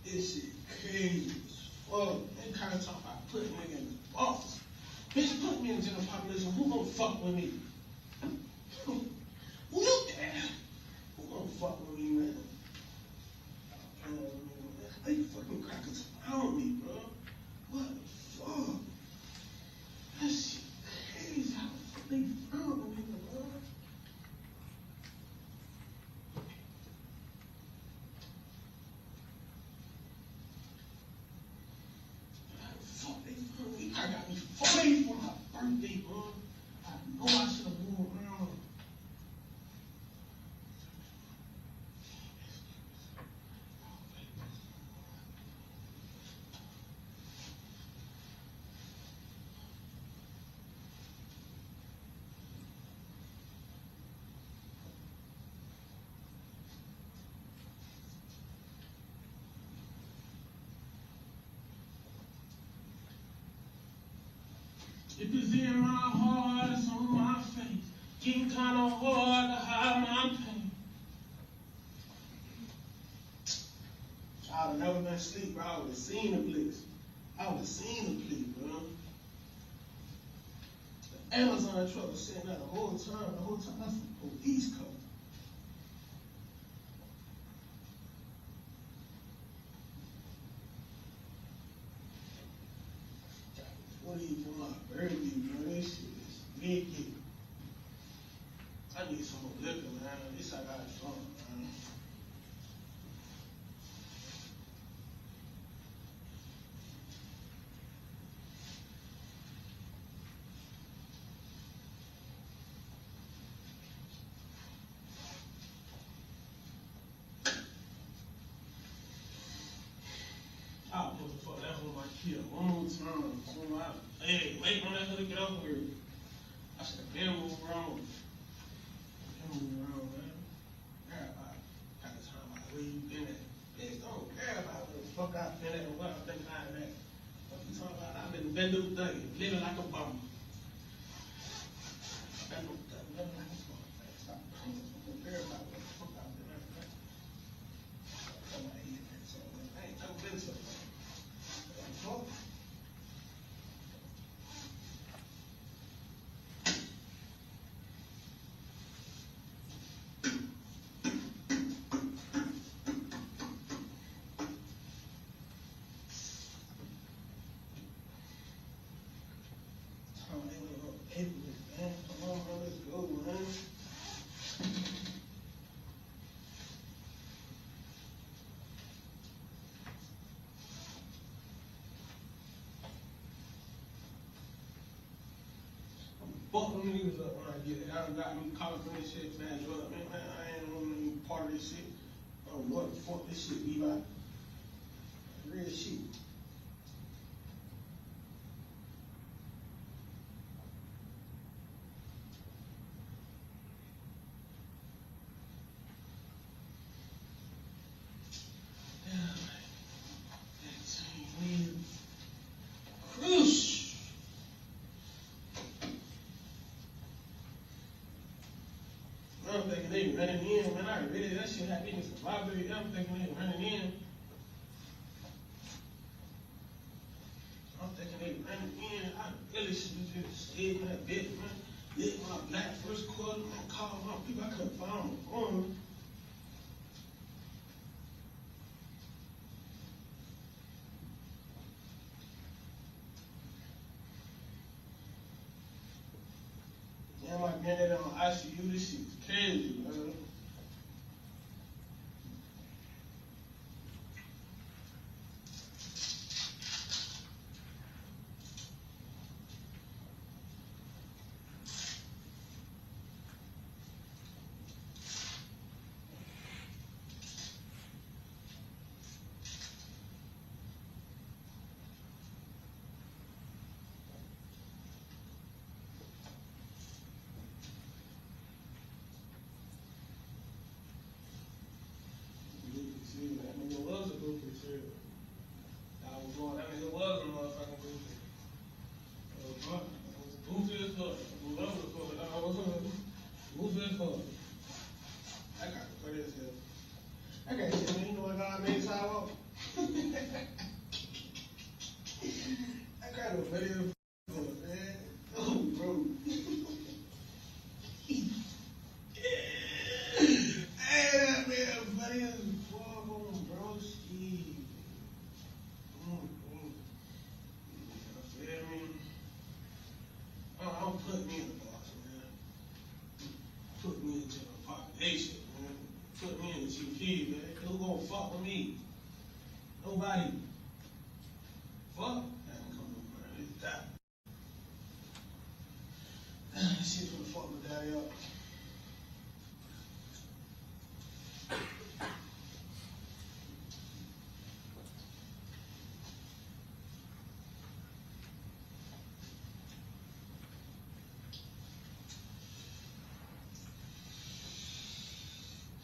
This shit crazy as fuck. They kind of talk about putting nigga in the box. Bitch, put me in general population. Who gon' fuck with me? Who you damn? Who gon' fuck with me, man? They fucking crackers around me, bro. What the fuck? That shit crazy. How the fuck they found me, bro? I got me 40 for my birthday, bro. I know I should have moved around. If it's in my heart, it's on my face. Getting kinda hard to hide my pain. I would never been asleep, bro. I would have seen the place. I would have seen the place, bro. The Amazon truck was sitting there the whole time. That's from the East Coast. What are you doing, my birdie, bro? This shit is wicked. I need some more liquor, man. At least I got drunk, man. I was supposed to fuck that whole my kid one more time. So hey, wait on that hood to get over here. I should have been moved wrong. Man. Everybody got the time about where you been at. Bitch, don't care about where the fuck I've been at and what I've been out of that. What you talking about? I've been through things, living like a bum. Living like a bum. Stop. Don't care about what the fuck I've been at. Somebody hit that song. I ain't never been to it. Fuck. Man, come on, bro, let's go, man. Fuck them niggas up when I get it. I done got me caught up in this shit, man. Man, I ain't want any part of this shit. I don't know what the fuck this shit be like. Real shit. I'm thinking they running in, man. I really, that shit happened in the library. I'm thinking they running in. I'm thinking they running in. I really should have just stayed in that bed, man. Lit my black first quarter, man. Called my people. I couldn't find my phone. Damn, my granddad on ICU. This shit is crazy, man. That nigga was a goofy shit. I was going, that nigga was a motherfucking goofy. I was goofy as fuck. I was a fuck. I was goofy as fuck. I got to put this here. I got to shit, man. You know what God made sidewalk? I got to put this man. Oh, bro. Hey, that man, buddy, is fuck on, bro. Steve. You feel me? Don't put me in the box, man. Put me into the population, man. Put me in the GP, man. Who gonna fuck with me? Nobody. Fuck. That ain't come on, man. It's that. Shit's gonna fuck my daddy up.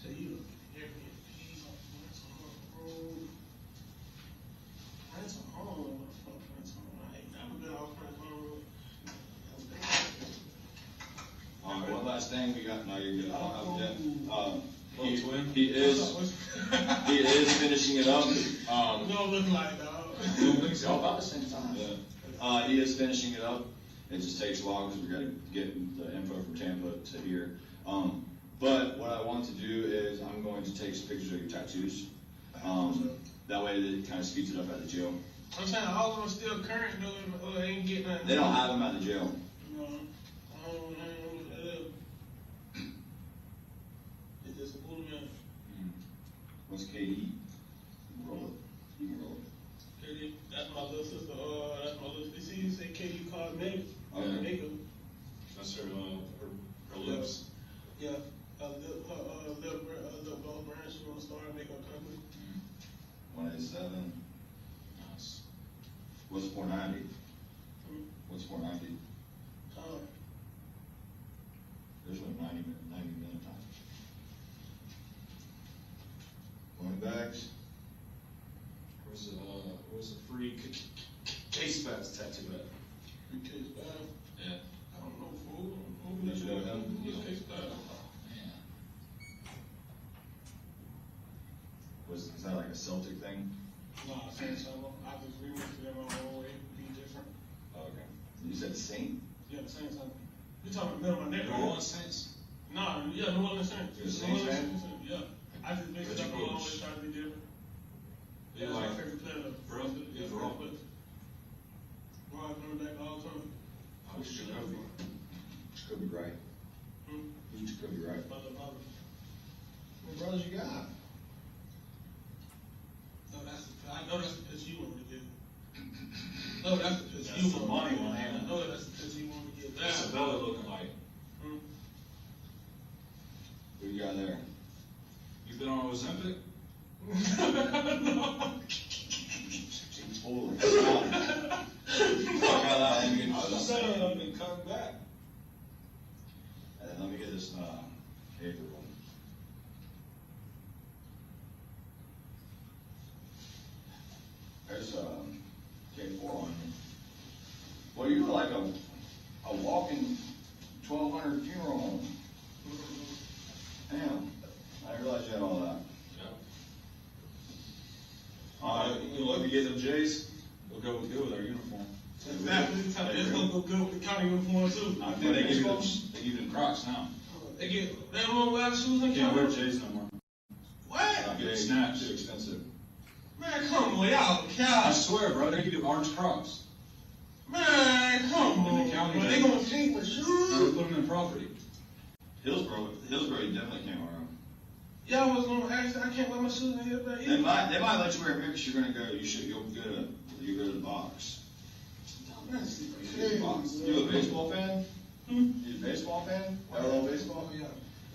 So you look at Airbnb, rent a room. Rent a home, motherfucker, rent a home. I ain't never been off rent a home. thing we got, no, you're good, I don't have that. Little twin? He is finishing it up. Don't look like dog. All about the same time. Yeah. He is finishing it up. It just takes a while because we gotta get the info from Tampa to here. But what I want to do is I'm going to take some pictures of your tattoos. That way it kind of speeds it up at the jail. I'm saying all of them still current though, ain't getting nothing. They don't have them at the jail. No, I don't look that up. It's just a little man. What's KD? You can roll it. You can roll it. KD, that's my little sister. That's my little. You see, you say KD Cosmetics. Okay. Nigga. That's her lips. Yeah. Little brand. She wanna start a makeup company. 187. Nice. What's 490? What's 490? There's like 90 minute time. Going backs. Where's the free case pads tattoo at? Free case bag. Yeah. I don't know, fool. You should have done. Case bag. Is that like a Celtic thing? No, I said something. I just remixed them on my own way. Be different. Oh, okay. You said Saint? Yeah, the same something. You talking about middle of my neck? New Orleans Saints? Nah, yeah, New Orleans Saints. You're a Saints fan? Yeah. I just mixed it up on my own way, trying to be different. Yeah, That's like, my favorite player. bro, Yeah, bro. Ron coming back all the time. Who's Jacoby? Jacoby Wright. Who's Jacoby Wright? Mother. What brothers you got? No, I know that's the pitch you want to get. No, that's the pitch That's you the want money to get. one hand. I know that's the pitch you want to get. What's the belly looking like? Who you got there? You been on Ozempic? He's full. Fuck out loud. Let me get I was just saying, I've been cutting back. And then let me get this paper one. There's K4 on here. Well, you look like a walking 1200 funeral home. Damn, I didn't realize you had all that. You look to get them J's, they'll go with our uniform. Exactly. It's gonna go good with the county uniform too. I think they give you them Crocs now. They don't want to wear shoes in Can't wear county. J's no more. What? Get snaps. Too expensive. Man, come on, y'all, I cow. swear, bro, they give you orange Crocs. Man, come In the on. county, Bro, they gonna sleep with They shoes. put them in property. Hillsborough, you definitely can't wear them. Y'all was gonna ask, I can't wear my shoes in here, but They might let you wear them because you're gonna go. You'll go to the box. You a baseball fan? You a baseball fan? LL baseball? Yeah.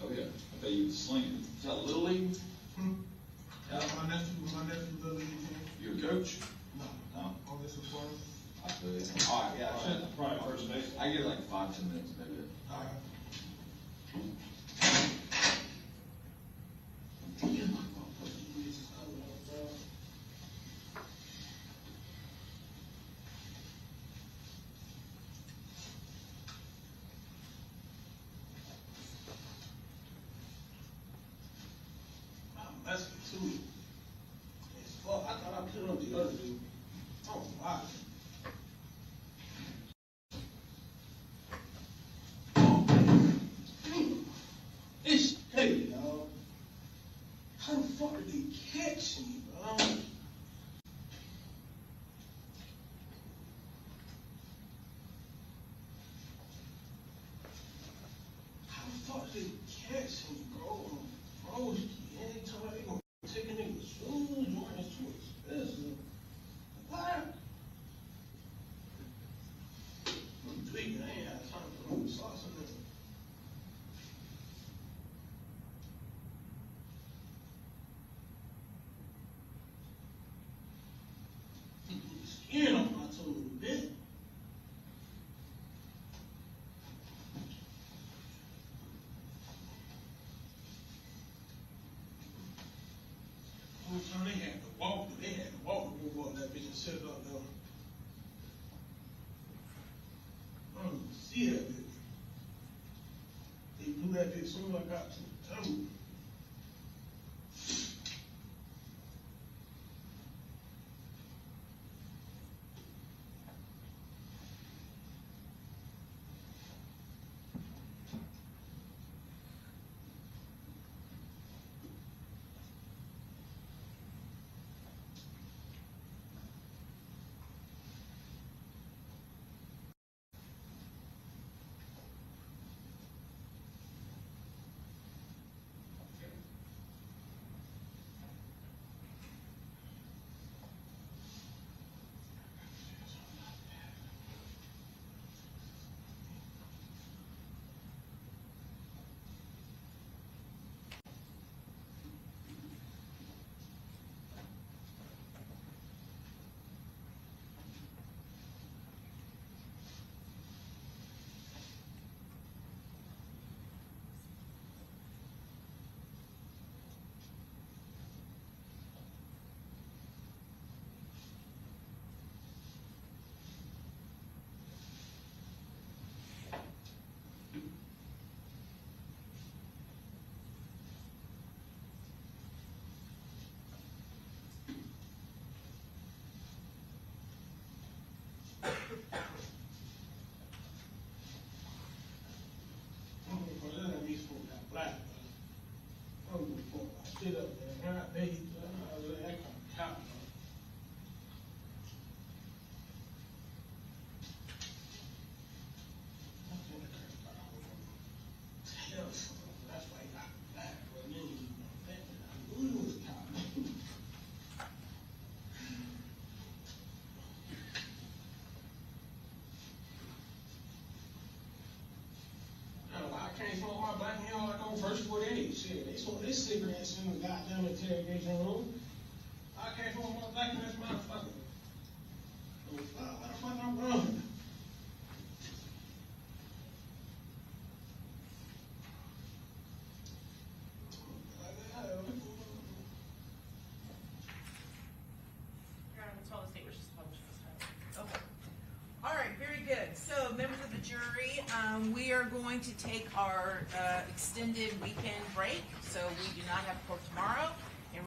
Oh yeah, I bet you sling it. Is that Little League? Yeah, my nephew, Billy, You a coach? no, No. on this report. I feel you. All right, yeah. Probably first base. I get like 5-10 minutes maybe. All right. That's too. It's fuck. I thought I put it on the other dude. Oh, wow. It's heavy, dog. How the fuck did they catch me, bro? How the fuck did they catch me, bro? Bro, anytime they gonna take a nigga's shoes, Jordan's too expensive. What? I'm tweaking. I ain't had time to put on the sauce on this. Skin off my toe a bit. Whole time they had to walk to move up that bitch and set it up there. I don't even see that bitch. They blew that as soon as I got to the tunnel. Shit up there, right? They, that kind of top. That's why he got back, but then he I knew he was top. I can't smoke my black hand like I'm first with age. Shit, they smoke their cigarettes in the goddamn interrogation room. I can't smoke my black in this motherfucker. What the fuck I'm wrong? That's all the state wishes to publish this time. Okay. All right, very good. So, members of the jury, we are going to take our extended weekend break. So we do not have court tomorrow.